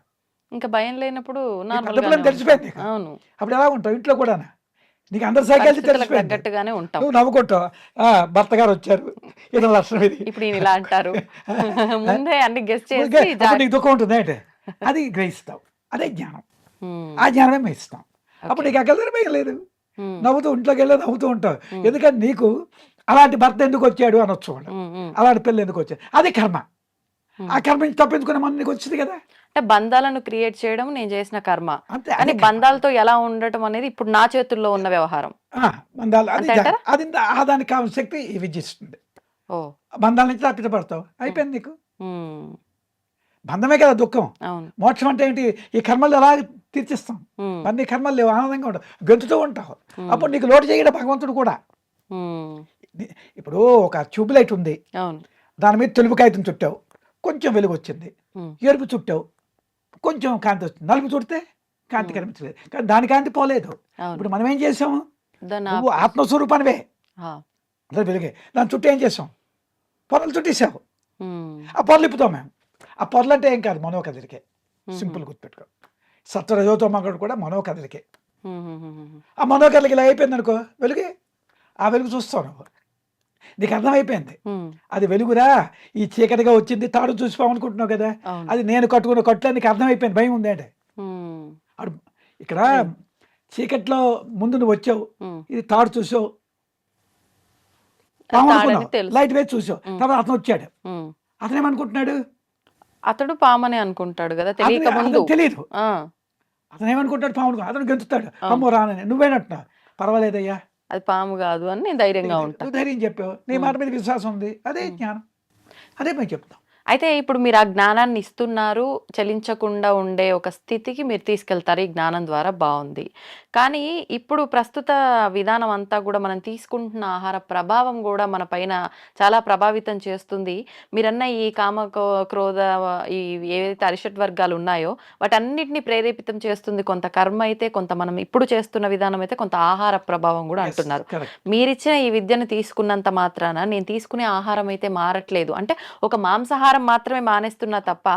ఇంకా భయం లేనప్పుడు పెద్ద నార్మల్ పులి అని తెలిసిపోయింది నీకు. అవును. అప్పుడు ఎలా ఉంటావు? ఇంట్లో కూడా నీకు అందరి సైకిల్ పరిస్థితులకు తెలిసిపోయింది. తగ్గట్టుగానే ఉంటాం. నువ్వు నవ్వుకుంటావు, భర్త గారు వచ్చారు, ఇది లక్షణం ఇది. ఇప్పుడు ఈయన ఇలా అంటారు. ముందే అన్ని గెస్ చేసి అప్పుడు నీకు దుఃఖం ఉంటుంది అంటే అది గ్రహిస్తావు. అదే జ్ఞానం. ఉమ్, ఆ జ్ఞానమే మేము ఇస్తాం. అప్పుడు నీకు అక్కల భయం లేదు. ఉమ్, నవ్వుతూ ఇంట్లోకి వెళ్ళి నవ్వుతూ ఉంటావు. ఎందుకంటే నీకు అలాంటి భర్త ఎందుకు వచ్చాడు అనొచ్చు వాళ్ళు, ఉమ్, ఉమ్. అలాంటి పిల్లలు ఎందుకు వచ్చాడు, అది కర్మ. ఆ కర్మ నుంచి తప్పించుకునే మన నీకు వచ్చింది కదా. అంటే బంధాలను క్రియేట్ చేయడం నేను చేసిన కర్మ. అంతే. కానీ బంధాలతో ఎలా ఉండటం అనేది ఇప్పుడు నా చేతుల్లో ఉన్న వ్యవహారం. బంధాలు అది అంతే అంటారా? అది దానికి కావాల్సిన శక్తి ఈ విద్య ఇస్తుంది. ఓ, బంధాల నుంచి తప్పించబడతావు, అయిపోయింది నీకు. ఉమ్, బంధమే కదా దుఃఖం. అవును. మోక్షం అంటే ఏంటి? ఈ కర్మలు ఎలా తీర్చిస్తాం. ఉమ్, అన్ని కర్మలు లేవు, ఆనందంగా ఉంటావు, గెంతుతూ ఉంటావు. అప్పుడు నీకు లోటు చేయడం భగవంతుడు కూడా. ఉమ్, ఇప్పుడు ఒక ట్యూబ్ లైట్ ఉంది, అవును. దాని మీద తెలుపు కాగితం చుట్టావు, కొంచెం వెలుగు వచ్చింది. ఉమ్, ఎరుపు చుట్టావు, కొంచెం కాంతి వచ్చింది. నలుపు చుడితే కాంతి కనిపించలేదు, కానీ దాని కాంతి పోలేదు. అవును. ఇప్పుడు మనం ఏం చేసాము? దాన్ని నువ్వు ఆపేసి. ఆత్మస్వరూపానివే, ఆ. అందరూ వెలుగే. దాని చుట్టూ ఏం చేసాం? పొరలు చుట్టేసావు. ఉమ్. ఆ పొరలు ఇప్పుతాం మేము. ఆ పొరలు అంటే ఏం కాదు, మనోకదలికే. సింపుల్ గుర్తుపెట్టుకో. సత్వరజోతమో కూడా మనోకదలికే. ఆ మనోకదలికి ఇలా అయిపోయింది అనుకో, వెలుగే. ఆ వెలుగు చూస్తావు నువ్వు, నీకు అర్థమైపోయింది అది వెలుగురా, ఈ చీకటిగా వచ్చింది తాడు చూసిపోం అనుకుంటున్నావు కదా, అవును. అది నేను కట్టుకున్న కట్టులో నీకు అర్థమైపోయింది. భయం ఉంది అంటే ఉమ్. అడు ఇక్కడ చీకట్లో ముందు నువ్వు వచ్చావు, ఇది తాడు చూసావు, పాము తాడని అనుకున్నావు, తెలుసు. లైట్ వేసి చూసావు. తర్వాత అతను వచ్చాడు, ఉమ్. అతను ఏమనుకుంటున్నాడు? అతడు పామని అనుకుంటాడు కదా, తెలియక ముందు. అతను తెలియదు. ఆ. అతను ఏమనుకుంటాడు? పాము అనుకో. అతను గెంతుతాడు, అవును. అమ్మో రానని. నువ్వేనంటున్నావు, పర్వాలేదయ్యా, అది పాము కాదు అని నేను ధైర్యంగా ఉంటా. నువ్వు ధైర్యం చెప్పావు, నీ మాట మీద విశ్వాసం ఉంది, అదే జ్ఞానం, అదే మేము చెప్తాం. అయితే ఇప్పుడు మీరు ఆ జ్ఞానాన్ని ఇస్తున్నారు, చలించకుండా ఉండే ఒక స్థితికి మీరు తీసుకెళ్తారు ఈ జ్ఞానం ద్వారా, బాగుంది. కానీ ఇప్పుడు ప్రస్తుత విధానం అంతా కూడా మనం తీసుకుంటున్న ఆహార ప్రభావం కూడా మన పైన చాలా ప్రభావితం చేస్తుంది. మీరన్న ఈ కామ క్రోధ ఈ ఏవైతే అరిషట్ వర్గాలు ఉన్నాయో వాటన్నిటిని ప్రేరేపితం చేస్తుంది కొంత కర్మ అయితే, కొంత మనం ఇప్పుడు చేస్తున్న విధానం అయితే, కొంత ఆహార ప్రభావం కూడా అంటున్నారు. Correct. మీరిచ్చిన ఈ విద్యను తీసుకున్నంత మాత్రాన నేను తీసుకునే ఆహారం అయితే మారట్లేదు అంటే, ఒక మాంసాహారం మాత్రమే మానేస్తున్నా తప్ప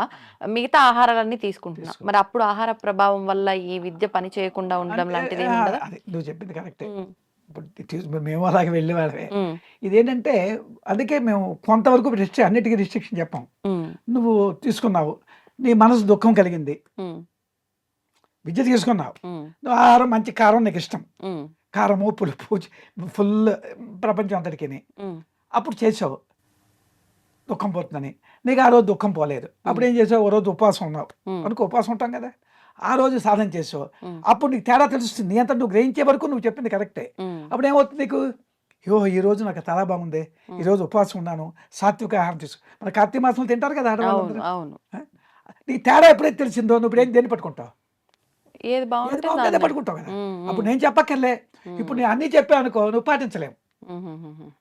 మిగతా ఆహారాలన్నీ తీసుకుంటున్నా. మరి అప్పుడు ఆహార ప్రభావం వల్ల ఈ విద్య పని చేయకుండా ఉండడం లాంటిది ఏమి ఉండదా? అది నువ్వు చెప్పింది కరెక్టే. ఉమ్. ఇప్పుడు మేము అలాగే వెళ్ళేవాళ్ళమే. ఉమ్. ఇదేంటంటే అందుకే మేము కొంతవరకు అన్నిటికీ రిస్ట్రిక్షన్ చెప్పాం. ఉమ్. నువ్వు తీసుకున్నావు, నీ మనసు దుఃఖం కలిగింది, ఉమ్. విద్య తీసుకున్నావు, ఉమ్. నువ్వు ఆహారం మంచి కారం నీకు ఇష్టం, ఉమ్. కారము పులుపు ఫుల్ ప్రపంచం అంతటికి, ఉమ్. అప్పుడు చేసావు దుఃఖం పోతుందని, నీకు ఆ రోజు దుఃఖం పోలేదు, అప్పుడు ఏం చేసావు? ఓ రోజు ఉపవాసం ఉన్నావు అనుకో, ఉపవాసం ఉంటాం కదా, ఆ రోజు సాధన చేసావు, అప్పుడు నీకు తేడా తెలుస్తుంది. నీ అంతా నువ్వు గ్రహించే వరకు నువ్వు చెప్పింది కరెక్టే. ఉమ్. అప్పుడు ఏమవుతుంది నీకు? ఈ రోజు నాకు చాలా బాగుంది, ఈ రోజు ఉపవాసం ఉన్నాను, సాత్విక ఆహారం తీసుకో. మన కార్తీక మాసంలో తింటారు కదా అవును. ఆడవాళ్ళందరూ. అవును. నీకు తేడా ఎప్పుడైతే తెలిసిందో నువ్వు ఇప్పుడు ఏం దేన్ని పట్టుకుంటావు? ఏది ఏది బాగుంటే బాగుంటుందో దాన్ని. పట్టుకుంటావు కదా. ఉమ్. ఉమ్. అప్పుడు నేను చెప్పక్కర్లే, ఇప్పుడు నేను అన్నీ చెప్పాను అనుకో, నువ్వు పాటించలేవు. ఉమ్.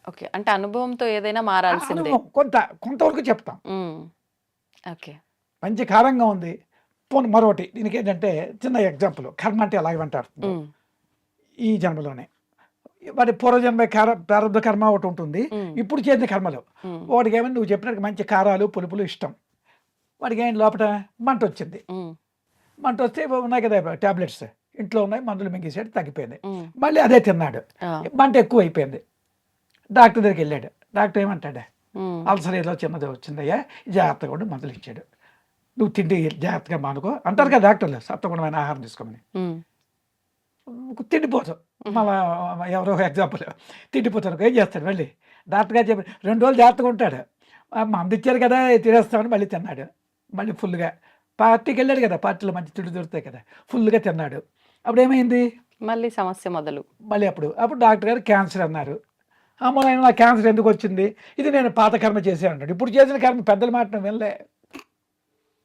ఓకే, అంటే అనుభవంతో ఏదైనా మారాల్సిందే. అనుభవం కొంతవరకు చెప్తాం. ఉమ్. ఓకే. మంచి కారంగా ఉంది, పోను మరొకటి. దీనికి ఏంటంటే చిన్న ఎగ్జాంపుల్, కర్మ అంటే ఎలాగ అంటారు ఉమ్. ఈ జన్మలోనే వాటి పూర్వజన్మ ప్రారంభ కర్మ ఒకటి ఉంటుంది, ఇప్పుడు చేసిన కర్మలు. ఉమ్. వాడికి ఏమైనా నువ్వు చెప్పినట్టు మంచి కారాలు పులుపులు ఇష్టం, వాడికి ఏం లోపల మంట వచ్చింది. ఉమ్. మంట వస్తే ఉన్నాయి కదా టాబ్లెట్స్ ఇంట్లో ఉన్నాయి, మందులు మింగేసాడు, తగ్గిపోయింది. ఉమ్. మళ్ళీ అదే తిన్నాడు, ఆ. మంట ఎక్కువ అయిపోయింది. డాక్టర్ దగ్గరికి వెళ్ళాడు, డాక్టర్ ఏమంటాడు? ఉమ్. అల్సర్ ఏదో చిన్నది వచ్చిందయ్యా, జాగ్రత్తగా ఉండి మందులు ఇచ్చాడు, నువ్వు తిండి జాగ్రత్తగా మానుకో అంటారు కదా డాక్టర్లు, సత్వగుణమైన ఆహారం తీసుకోమని. ఉమ్. తిండిపోతావు, మళ్ళా ఎవరో ఎగ్జాంపుల్ తిండిపోతాను, ఏం చేస్తాడు? మళ్ళీ డాక్టర్ గారు చెప్పి 2 రోజులు జాగ్రత్తగా ఉంటాడు, మందు ఇచ్చారు కదా తినేస్తామని మళ్ళీ తిన్నాడు, మళ్ళీ ఫుల్గా పార్టీకి వెళ్ళాడు కదా, పార్టీలో మంచి తిండి దొరుకుతాయి కదా, ఫుల్గా తిన్నాడు. అప్పుడు ఏమైంది? మళ్ళీ సమస్య మొదలు. మళ్ళీ అప్పుడు డాక్టర్ గారు క్యాన్సర్ అన్నారు. అమ్మ నాయన నా క్యాన్సర్ ఎందుకు వచ్చింది? ఇది నేను పాత కర్మ చేశాను అన్నాడు. ఇప్పుడు చేసిన కర్మ పెద్దల మాట నువ్వు వినలే,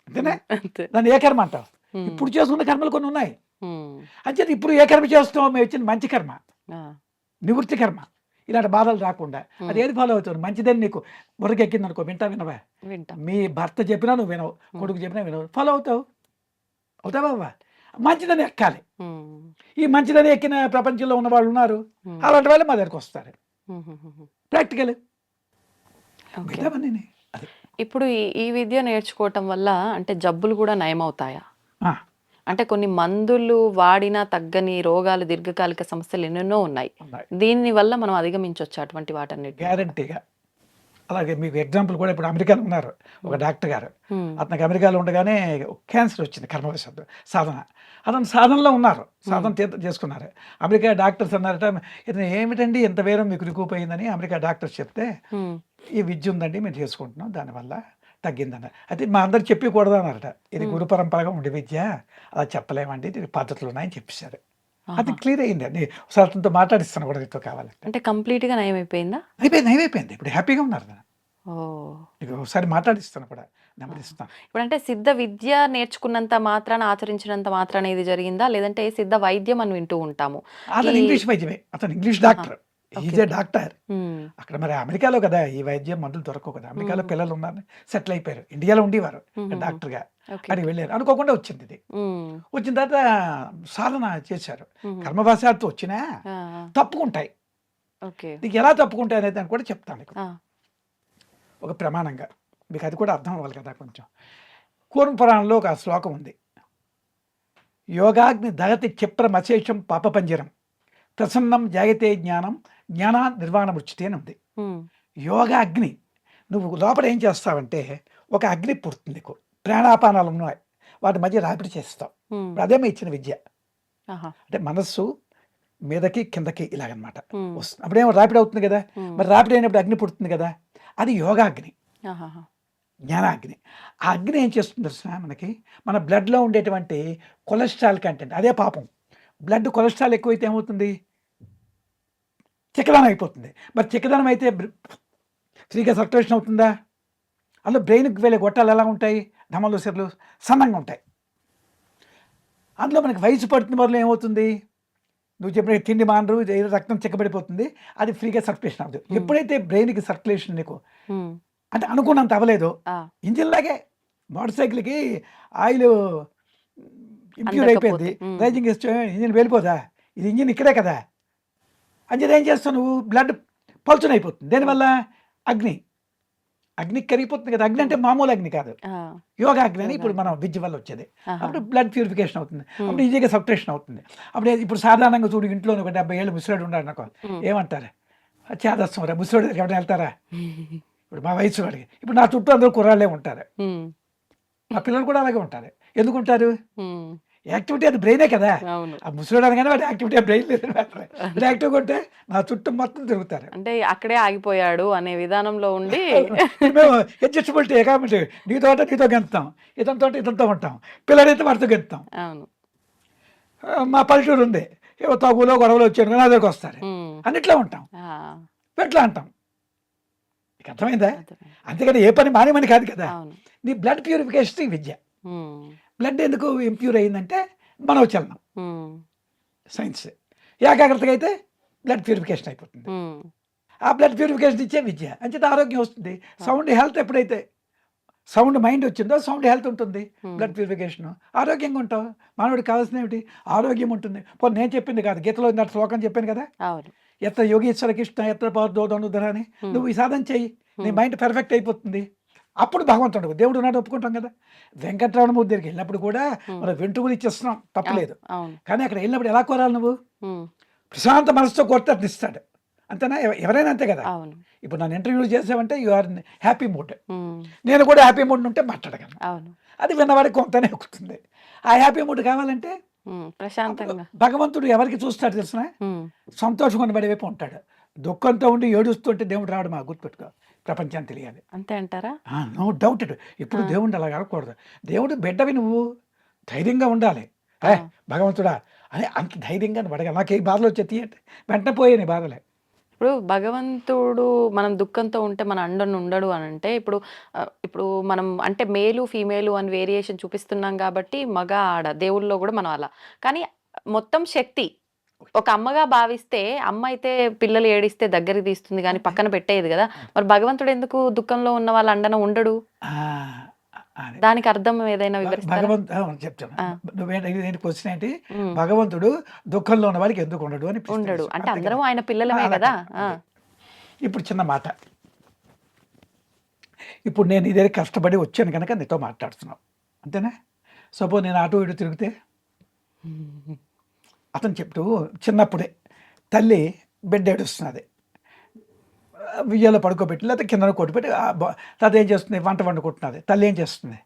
అంతేనే. అంతే. దాన్ని ఏ కర్మ అంటావు? ఇప్పుడు చేసుకున్న కర్మలు కొన్ని ఉన్నాయి, ఉమ్. అంచేది ఇప్పుడు ఏ కర్మ చేస్తావు? మేము ఇచ్చిన మంచి కర్మ, ఆ. నివృత్తి కర్మ, ఇలాంటి బాధలు రాకుండా అది ఏది ఫాలో అవుతావు? మంచిదని నీకు బుర్రకి ఎక్కింది అనుకో, వినవా? వింటాం. మీ భర్త చెప్పినా నువ్వు వినవు, కొడుకు చెప్పినా వినవు, ఫాలో అవుతావా బాబా? మంచిదని ఎక్కాలి. ఉమ్. ఈ మంచిదని ఎక్కిన ప్రపంచంలో ఉన్న వాళ్ళు ఉన్నారు, అలాంటి వాళ్ళు మా దగ్గరికి వస్తారు. ఉమ్. Practical okay. అది. ఇప్పుడు ఈ విద్య నేర్చుకోవటం వల్ల అంటే జబ్బులు కూడా నయమవుతాయా? ఆ, అంటే కొన్ని మందులు వాడినా తగ్గని రోగాలు, దీర్ఘకాలిక సమస్యలు ఎన్నెన్నో ఉన్నాయి. ఉన్నాయి. దీని వల్ల మనం అధిగమించవచ్చు అటువంటి వాటన్నిటి. గ్యారంటీగా. అలాగే మీకు ఎగ్జాంపుల్ కూడా ఇప్పుడు అమెరికాలో ఉన్నారు ఒక డాక్టర్ గారు, అతనికి అమెరికాలో ఉండగానే క్యాన్సర్ వచ్చింది, కర్మవశాత్తు సాధన. అతను సాధనలో ఉన్నారు, సాధన చేసుకున్నారు. అమెరికా డాక్టర్స్ అన్నారట, ఇతను ఏమిటండి ఇంత వేరం మీకు రికూపోయిందని అమెరికా డాక్టర్స్ చెప్తే, ఈ విద్య ఉందండి మేము చేసుకుంటున్నాం, దానివల్ల తగ్గిందన్నారు. అయితే మా అందరు చెప్పకూడదు అన్నారట, ఇది గురు పరంపరగా ఉండే విద్య, అలా చెప్పలేమండి, దీనికి పద్ధతులు ఉన్నాయని చెప్పేశారు. అది క్లియర్ అయింది అండి. ఒకసారి అతనితో మాట్లాడిస్తాను కూడా, నీతో కావాలంటే. అంటే కంప్లీట్ గా నయమైపోయిందా? అయిపోయింది, ఇప్పుడు హ్యాపీగా ఉన్నారు కదా. ఓ. నీకు ఒకసారి మాట్లాడిస్తాను కూడా, నెంబర్ ఇస్తాను. ఇప్పుడు అంటే సిద్ధ విద్య నేర్చుకున్నంత మాత్రాన, ఆచరించినంత మాత్రాన ఇది జరిగిందా, లేదంటే సిద్ధ వైద్యం అని వింటూ ఉంటాము? అతను ఇంగ్లీష్ వైద్యమే, అతను English doctor. Is a doctor. అక్కడ మరి అమెరికాలో కదా ఈ వైద్యం మందులు దొరకవు కదా, అమెరికాలో పిల్లలు ఉన్నారు, సెటిల్ అయిపోయారు, ఇండియాలో ఉండేవారు డాక్టర్గా. అడిగి వెళ్ళారు, అనుకోకుండా వచ్చింది ఇది. వచ్చిన తర్వాత సాధన చేశారు, కర్మవశాత్తు వచ్చినా తప్పుకుంటాయి. నీకు ఎలా తప్పుకుంటాయి అనేది దాన్ని కూడా చెప్తాను నీకు ఒక ప్రమాణంగా, మీకు అది కూడా అర్థం అవ్వాలి కదా కొంచెం. కూర్మ పురాణంలో ఒక శ్లోకం ఉంది, యోగాగ్ని దగతి క్షిప్రమశేషం పాపపంజరం ప్రసన్నం జాయతే జ్ఞానం జ్ఞానా నిర్వాణమృచ్యతే అని ఉంది. యోగా అగ్ని, నువ్వు లోపల ఏం చేస్తావంటే ఒక అగ్ని పుడుతుంది, నీకు ప్రాణాపానాలు ఉన్నాయి, వాటి మధ్య రాపిడి చేస్తావు. ఇప్పుడు అదే మీ ఇచ్చిన విద్య. అంటే మనస్సు మీదకి కిందకి ఇలాగనమాట వస్తుంది, అప్పుడేమో రాపిడి అవుతుంది కదా, మరి రాపిడి అయినప్పుడు అగ్ని పుడుతుంది కదా, అది యోగాగ్ని, జ్ఞానాగ్ని. ఆ అగ్ని ఏం చేస్తుంది తెలుసా, మనకి మన బ్లడ్లో ఉండేటువంటి కొలెస్ట్రాల్ కంటెంట్, అదే పాపం. బ్లడ్ కొలెస్ట్రాల్ ఎక్కువైతే ఏమవుతుంది, చిక్కదనం అయిపోతుంది. మరి చిక్కదనం అయితే ఫ్రీగా సర్క్యులేషన్ అవుతుందా? అందులో బ్రెయిన్కి వెళ్ళే గొట్టాలు ఎలా ఉంటాయి, ధమలు సెర్లు సన్నంగా ఉంటాయి. అందులో మనకి వయసు పడుతున్న వల్ల ఏమవుతుంది, నువ్వు చెప్పిన తిండి మానరు, రక్తం చిక్కబడిపోతుంది, అది ఫ్రీగా సర్క్యులేషన్ అవుతుంది. ఎప్పుడైతే బ్రెయిన్కి సర్క్యులేషన్ నీకు అంటే అనుకున్నంత అవ్వలేదు, ఇంజిన్ లాగే మోటార్ సైకిల్కి ఆయిల్ ఇంప్యూర్ అయిపోయింది, రైజింగ్ ఇంజిన్ వెళ్ళిపోదా, ఇది ఇంజిన్ ఇక్కడే కదా, అంచేది ఏం చేస్తావు నువ్వు, బ్లడ్ పల్చన్ అయిపోతుంది. దానివల్ల అగ్ని కరిగిపోతుంది కదా. అగ్ని అంటే మామూలు అగ్ని కాదు, యోగా అగ్ని అని ఇప్పుడు మనం విద్య వల్ల వచ్చేది. అప్పుడు బ్లడ్ ప్యూరిఫికేషన్ అవుతుంది, అప్పుడు ఈజీగా సబ్ట్రేషన్ అవుతుంది. అప్పుడు ఇప్పుడు సాధారణంగా చూడు, ఇంట్లో ఒక 70 ఏళ్ళు ముసలాడు ఉన్నాడు అనుకో, ఏమంటారు, చేదస్తాం రా ముసలాడు ఎవరైనా వెళ్తారా, ఇప్పుడు మా వయసు వాడికి, ఇప్పుడు నా చుట్టూ అందరూ కుర్రాళ్ళే ఉంటారు, మా పిల్లలు కూడా అలాగే ఉంటారు. ఎందుకు ఉంటారు, యాక్టివిటీ అది బ్రెయినే కదా. ఆ ముసలాడు అనగానే వాడి యాక్టివిటీ బ్రెయిన్ లేదు, యాక్టివ్గా ఉంటే నా చుట్టూ మొత్తం తిరుగుతారు. అంటే అక్కడే ఆగిపోయాడు అనే విధానంలో ఉండి మేము అడ్జస్టబిలిటీ కాబట్టి నీతో గెంతుతాం, ఇతనితో ఉంటాం, పిల్లలైతే వాడితో గెంతుతాం. మా పల్లెటూరు ఉంది, ఏవో తగులో గొడవలు వచ్చాను నా దగ్గరకు వస్తారు, అన్నిట్లో ఉంటాం, ఎట్లా అంటాం, నీకు అర్థమైందా? అంతేకాని ఏ పని మానేమని కాదు కదా. నీ బ్లడ్ ప్యూరిఫికేషన్ విద్య. బ్లడ్ ఎందుకు ఇంప్యూర్ అయిందంటే మనోచలనం, సైన్స్. ఏకాగ్రతగా అయితే బ్లడ్ ప్యూరిఫికేషన్ అయిపోతుంది. ఆ బ్లడ్ ప్యూరిఫికేషన్ ఇచ్చే విద్య, అంచేత ఆరోగ్యం వస్తుంది. సౌండ్ హెల్త్ ఎప్పుడైతే సౌండ్ మైండ్ వచ్చిందో సౌండ్ హెల్త్ ఉంటుంది, బ్లడ్ ప్యూరిఫికేషన్, ఆరోగ్యంగా ఉంటావు. మానవుడికి కావాల్సిన ఏమిటి, ఆరోగ్యం ఉంటుంది. పోనీ నేను చెప్పింది కాదు, గీతలో ఇంత శ్లోకం చెప్పాను కదా, ఎత్ర యోగీశ్వర కృష్ణ ఎత్ర పార్దోదనుధర అని. నువ్వు ఈ సాధన చెయ్యి, నీ మైండ్ పర్ఫెక్ట్ అయిపోతుంది. అప్పుడు భగవంతుడు, దేవుడు నాడు ఒప్పుకుంటాం కదా. వెంకటరమణ దగ్గరికి వెళ్ళినప్పుడు కూడా మనం వెంట్రుకలు ఇచ్చేస్తున్నాం, తప్పలేదు. కానీ అక్కడ వెళ్ళినప్పుడు ఎలా కోరాలి నువ్వు, ప్రశాంత మనసుతో కోరితే ఇస్తాడు, అంతేనా? ఎవరైనా అంతే కదా. ఇప్పుడు నన్ను ఇంటర్వ్యూలు చేసావంటే యు ఆర్ హ్యాపీ మూడ్, నేను కూడా హ్యాపీ మూడ్ ఉంటే మాట్లాడగలను. అది విన్నవాడికి కొంతనే ఎక్కుతుంది. ఆ హ్యాపీ మూడ్ కావాలంటే ప్రశాంతంగా భగవంతుడు ఎవరికి చూస్తాడు తెలిసిన, సంతోషంగా ఉండబడే వైపు ఉంటాడు. దుఃఖంతో ఉండి ఏడుస్తుంటే దేవుడు రావడం మా గుర్తుపెట్టుకో, ప్రపంచాన్ని తెలియాలి. అంతే అంటారా? No doubt. ఇప్పుడు దేవుడు అలా కాకూడదు. దేవుడు బిడ్డవి, నువ్వు ధైర్యంగా ఉండాలి. భగవంతుడా అని అంత ధైర్యంగా అడగాలి. నాకు ఏ బాధలు వచ్చేది అంటే వెంటనే పోయాయి బాధలే. ఇప్పుడు భగవంతుడు మనం దుఃఖంతో ఉంటే మన అండను ఉండడు అని అంటే, ఇప్పుడు మనం అంటే మేలు ఫీమేలు అని వేరియేషన్ చూపిస్తున్నాం కాబట్టి మగ ఆడ దేవుళ్ళలో కూడా మనం అలా. కానీ మొత్తం శక్తి ఒక అమ్మగా భావిస్తే, అమ్మ అయితే పిల్లలు ఏడిస్తే దగ్గరికి తీస్తుంది కానీ పక్కన పెట్టేది కదా. మరి భగవంతుడు ఎందుకు దుఃఖంలో ఉన్న వాళ్ళ అండన ఉండడు? దానికి అర్థం ఏదైనా చెప్తాను. నువ్వేంటి క్వశ్చన్ ఏంటి, భగవంతుడు దుఃఖంలో ఉన్న వాళ్ళకి ఎందుకు ఉండడు అని. ఉండడు అంటే అందరం ఆయన పిల్లలమే కదా. ఇప్పుడు చిన్న మాట, ఇప్పుడు నేను ఇదే కష్టపడి వచ్చాను కనుక నీతో మాట్లాడుతున్నావు, అంతేనా? సపోజ్ నేను అటు ఇటు తిరిగితే, అతను చెప్తూ చిన్నప్పుడే తల్లి బిడ్డ ఏడుస్తున్నది, ఉయ్యాలో పడుకోబెట్టి లేకపోతే కింద కొట్టుపెట్టి, తాత ఏం చేస్తుంది, వంట వండుకుంటున్నది. తల్లి ఏం చేస్తుంది,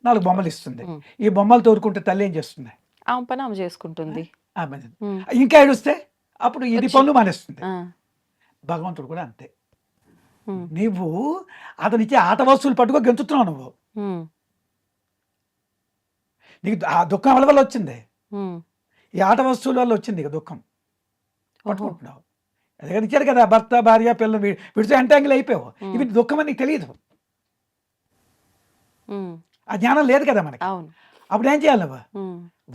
4 బొమ్మలు ఇస్తుంది. ఈ బొమ్మలు తోడుకుంటే తల్లి ఏం చేస్తుంది, ఆమె పని ఆమె చేసుకుంటుంది. ఇంకా ఏడుస్తే అప్పుడు ఇది పనులు మానేస్తుంది. భగవంతుడు కూడా అంతే. నువ్వు అతనిచ్చే ఆట వస్తువులు పట్టుకో గెంతుతున్నావు, నువ్వు నీకు ఆ దుఃఖం ఎవరి వల్ల వచ్చింది, ఈ ఆట వస్తువుల వల్ల వచ్చింది ఇక దుఃఖం పట్టుకుంటున్నావు. అదే ఇచ్చాడు కదా, భర్త భార్య పిల్లలు విడిచి ఎంటాంగిల్ అయిపోయావు. ఇవి దుఃఖం అని నీకు తెలియదు, ఆ జ్ఞానం లేదు కదా మనకి. అప్పుడు ఏం చేయాలి నువ్వు,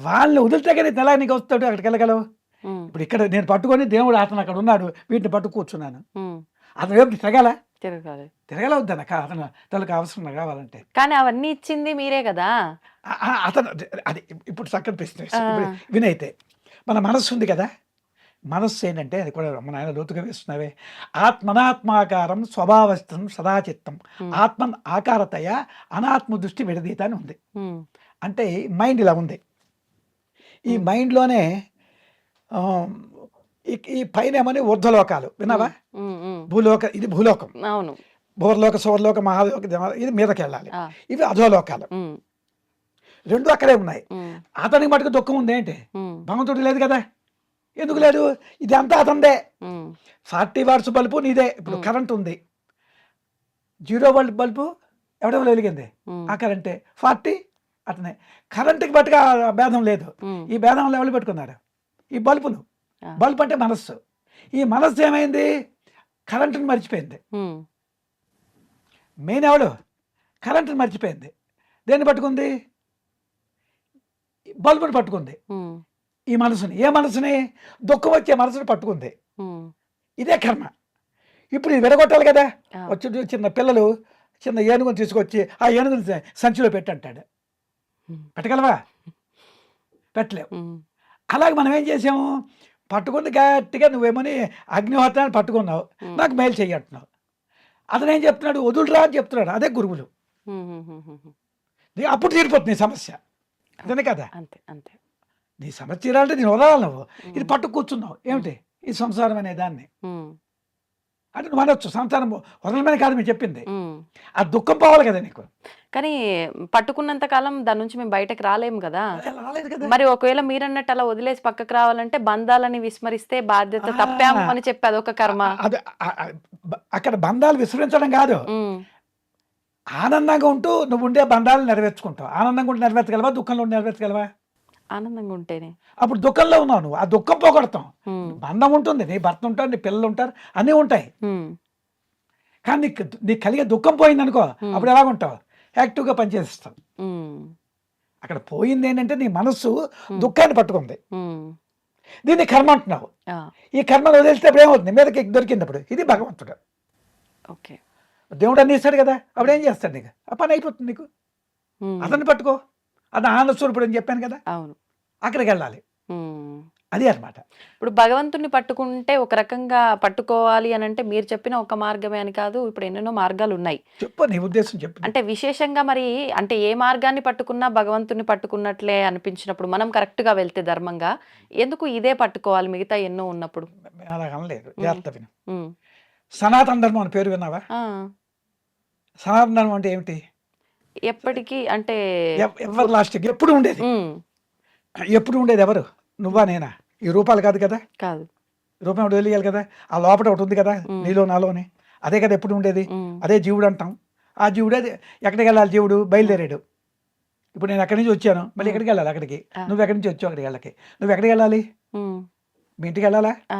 వాళ్ళని వదిలితే కానీ ఎలా నీకు వస్తాడు, అక్కడికి వెళ్ళగలవు. ఉమ్, ఇప్పుడు ఇక్కడ నేను పట్టుకొని దేవుడు అతను అక్కడ ఉన్నాడు, వీటిని పట్టు కూర్చున్నాను. ఉమ్. అతను వైపు తిరగాల తిరగాలి. తిరగాల వద్దన అతను తనకు అవసరం కావాలంటే కానీ అవన్నీ ఇచ్చింది మీరే కదా. అతను అది ఇప్పుడు చక్కని ప్రశ్న ఆ, వేశావు. ఇప్పుడు వినైతే మన మనస్సు ఉంది కదా, మనస్సు ఏంటంటే అది కూడా మన ఆయన లోతుగా వేస్తున్నావే, ఆత్మనాత్మాకారం స్వభావస్థం సదాచిత్తం ఉమ్, ఆత్మన్ ఆకారతయ అనాత్మ దృష్టి విడదీత అని ఉంది. ఉమ్, అంటే మైండ్ ఇలా ఉంది. ఈ ఉమ్, మైండ్లోనే ఈ పైన ఏమని ఊర్ధ్వలోకాలు విన్నావా, ఉమ్, ఉమ్. ఇది భూలోకం, అవును. భూర్లోక సౌరలోక మహాలోక ఇది మీదకి వెళ్ళాలి, ఆ, ఇవి అధోలోకాలు, ఉమ్, రెండు అక్కడే ఉన్నాయి. ఉమ్, అతనికి మటుకు దుఃఖం ఉంది ఏంటి, ఉమ్, భగవంతుడు లేదు కదా, ఎందుకు లేదు, ఇది అంతా అతందే. ఉమ్, 40 వాట్స్ బల్బు నీదే, ఇప్పుడు కరెంట్ ఉంది, 0 వోల్ట్ బల్బు ఎవడెవరు వెలిగింది, ఉమ్, ఆ కరెంటే, 40 అతనే. కరెంటుకి బట్టుగా భేదం లేదు, ఉమ్, ఈ భేదంలో ఎవరు పెట్టుకున్నారు, ఈ బల్బులు. ఆ, బల్బు అంటే మనస్సు, ఈ మనస్సు ఏమైంది, కరెంటుని మర్చిపోయింది. ఉమ్, మెయిన్ ఎవడు, కరెంటుని మర్చిపోయింది. దేన్ని పట్టుకుంది, బల్బుని పట్టుకుంది. ఉమ్, ఈ మనసుని, ఏ మనసుని, దుఃఖం వచ్చే మనసుని పట్టుకుంది. ఉమ్, ఇదే కర్మ. ఇప్పుడు ఇది విడగొట్టాలి కదా, ఆ, వచ్చి చిన్న పిల్లలు చిన్న ఏనుగుని తీసుకొచ్చి ఆ ఏనుగుని సంచిలో పెట్టి అంటాడు, ఉమ్, పెట్టగలవా, పెట్టలేవు. ఉమ్, అలాగే మనం ఏం చేసాము, పట్టుకుంది గట్టిగా, నువ్వేమని అగ్నిహోత్రాన్ని పట్టుకున్నావు, ఉమ్, నాకు మేలు చెయ్యంటున్నావు. అతను ఏం చెప్తున్నాడు, వదులురా అని చెప్తున్నాడు, అదే గురువులు. ఉమ్, ఉమ్, ఉమ్, ఉమ్. అప్పుడు తీరిపోతుంది నీ సమస్య, అంతేనే కదా. అంతే అంతే. నీ సమస్య తీరాలంటే నేను వదలాలి, నువ్వు ఇది ఉమ్, పట్టు కూర్చున్నావు ఏమిటి, ఈ సంసారం అనే దాన్ని. ఉమ్, అంటే నువ్వు అనొచ్చు సంసారం వదలమని కాదు మీరు చెప్పింది, ఉమ్. ఆ దుఃఖం పోవాలి కదా నీకు. కానీ పట్టుకున్నంత కాలం దాని నుంచి మేము బయటకు రాలేము కదా. అదే రాలేదు కదా. మరి ఒకవేళ మీరన్నట్టు అలా వదిలేసి పక్కకు రావాలంటే బంధాలని విస్మరిస్తే బాధ్యత తప్పాము అని చెప్పి అదొక కర్మ. అది అక్కడ బంధాలు విస్మరించడం కాదు, ఉమ్, ఆనందంగా ఉంటూ నువ్వు ఉండే బంధాలు నెరవేర్చుకుంటావు. ఆనందంగా ఉండి నెరవేర్చగలవా, దుఃఖంలో ఉండి నెరవేర్చగలవా. ఆనందంగా ఉంటేనే. అప్పుడు దుఃఖంలో ఉన్నావు నువ్వు, ఆ దుఃఖం పోగొడతాం. ఉమ్, బంధం ఉంటుంది, నీ భర్త ఉంటారు, నీ పిల్లలు ఉంటారు, అన్నీ ఉంటాయి. ఉమ్, కానీ నీకు కలిగే దుఃఖం పోయింది అనుకో, ఉమ్, అప్పుడు ఎలాగుంటావు, యాక్టివ్గా పనిచేస్తావు. ఉమ్, అక్కడ పోయింది ఏంటంటే నీ మనస్సు ఉమ్, దుఃఖాన్ని పట్టుకుంది, ఉమ్, దీన్ని కర్మ అంటున్నావు. ఆ, ఈ కర్మను వదిలిస్తే ఇప్పుడు ఏమవుతుంది, మీదకి దొరికినప్పుడు ఇది భగవంతుడు, ఓకే. దేవుడు అన్ని ఇస్తాడు కదా, అప్పుడు ఏం చేస్తాడు నీకు, ఆ పని అయిపోతుంది నీకు. ఉమ్, అతన్ని పట్టుకో, అది ఆనంద స్వరూపుడు అని చెప్పాను కదా, అవును. అక్కడికి వెళ్ళాలి, ఉమ్. అది అన్నమాట. ఇప్పుడు భగవంతుని పట్టుకుంటే ఒక రకంగా పట్టుకోవాలి అని అంటే మీరు చెప్పిన ఒక మార్గమే అని కాదు, ఇప్పుడు ఎన్నెన్నో మార్గాలు ఉన్నాయి. చెప్పు నీ ఉద్దేశం చెప్పు. అంటే విశేషంగా మరి అంటే ఏ మార్గాన్ని పట్టుకున్నా భగవంతుని పట్టుకున్నట్లే అనిపించినప్పుడు మనం కరెక్ట్ గా వెళ్తే ధర్మంగా ఎందుకు ఇదే పట్టుకోవాలి మిగతా ఎన్నో ఉన్నప్పుడు? అలా అనలేదు, జాగ్రత్త విను. ఉమ్, సనాతన ధర్మం అని పేరు విన్నావా, ఆ, సనాతన ధర్మం అంటే ఏమిటి, ఎప్పటికీ అంటే ఎవరు లాస్ట్కి ఎప్పుడు ఉండేది, ఉమ్, ఎప్పుడు ఉండేది ఎవరు, నువ్వా నేనా, ఈ రూపాలు కాదు కదా, కాదు. రూపం ఒకటి తెలియాలి కదా, ఆ లోపల ఒకటి ఉంది కదా, ఉమ్, నీలో నాలోనే, అదే కదా ఎప్పుడు ఉండేది, ఉమ్, అదే జీవుడు అంటాం. ఆ జీవుడు అది ఎక్కడికి వెళ్ళాలి, జీవుడు బయలుదేరాడు. ఇప్పుడు నేను ఎక్కడి నుంచి వచ్చాను, మళ్ళీ ఉమ్, ఎక్కడికి వెళ్ళాలి, అక్కడికి. ఆ, నువ్వు ఎక్కడి నుంచి వచ్చావు అక్కడికి వెళ్ళకి, నువ్వు ఎక్కడికి వెళ్ళాలి, ఉమ్, మీ ఇంటికి వెళ్ళాలా, ఆ,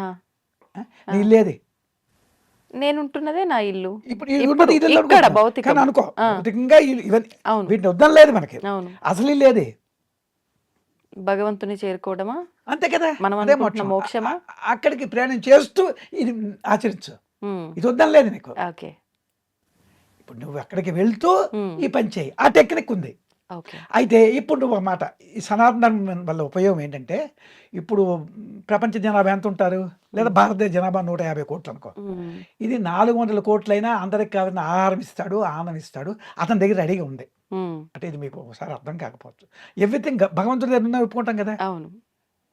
ఆ? ఆ. నీ ఇల్లేది, నేనుంటున్నదే నా ఇల్లు. ఇప్పుడు ఈ ఇప్పుడు ఉన్నది ఇల్లు ఇక్కడ అనుకుంటున్నావు. భౌతికం. కానీ అనుకో ఆ, భౌతికంగా ఇవన్నీ అవును వీటిని వద్దని లేదు మనకి, అవును. అసలు ఇల్లేది భగవంతుని చేరుకోవడమా అంతే కదా, మనం అదే అనుకుంటున్న మోక్షం. మోక్షమా? అక్కడికి ప్రయాణం చేస్తూ ఇది ఆచరించు, ఉమ్, ఇది వద్దని లేదు నీకు. ఓకే. ఇప్పుడు నువ్వు అక్కడికి వెళ్తూ ఉమ్, ఈ పని చేయి, ఆ టెక్నిక్ ఉంది. ఓకే. అయితే ఇప్పుడు నువ్వు ఒక మాట, ఈ సనాతన ధర్మం వల్ల ఉపయోగం ఏంటంటే, ఇప్పుడు ప్రపంచ జనాభా ఎంత ఉంటారు, లేదా ఉమ్, భారతదేశ జనాభా 150 కోట్లు అనుకో, ఉమ్, ఇది 400 కోట్లైనా అందరికి కావాల్సిన ఆహారం ఇస్తాడు, ఆనందం ఇస్తాడు, అతని దగ్గర రెడీగా ఉంది. ఉమ్, అంటే ఇది మీకు ఒకసారి అర్థం కాకపోవచ్చు, ఎవ్రీథింగ్ భగవంతుడి దగ్గర ఉన్న ఒప్పుకుంటాం కదా. అవును.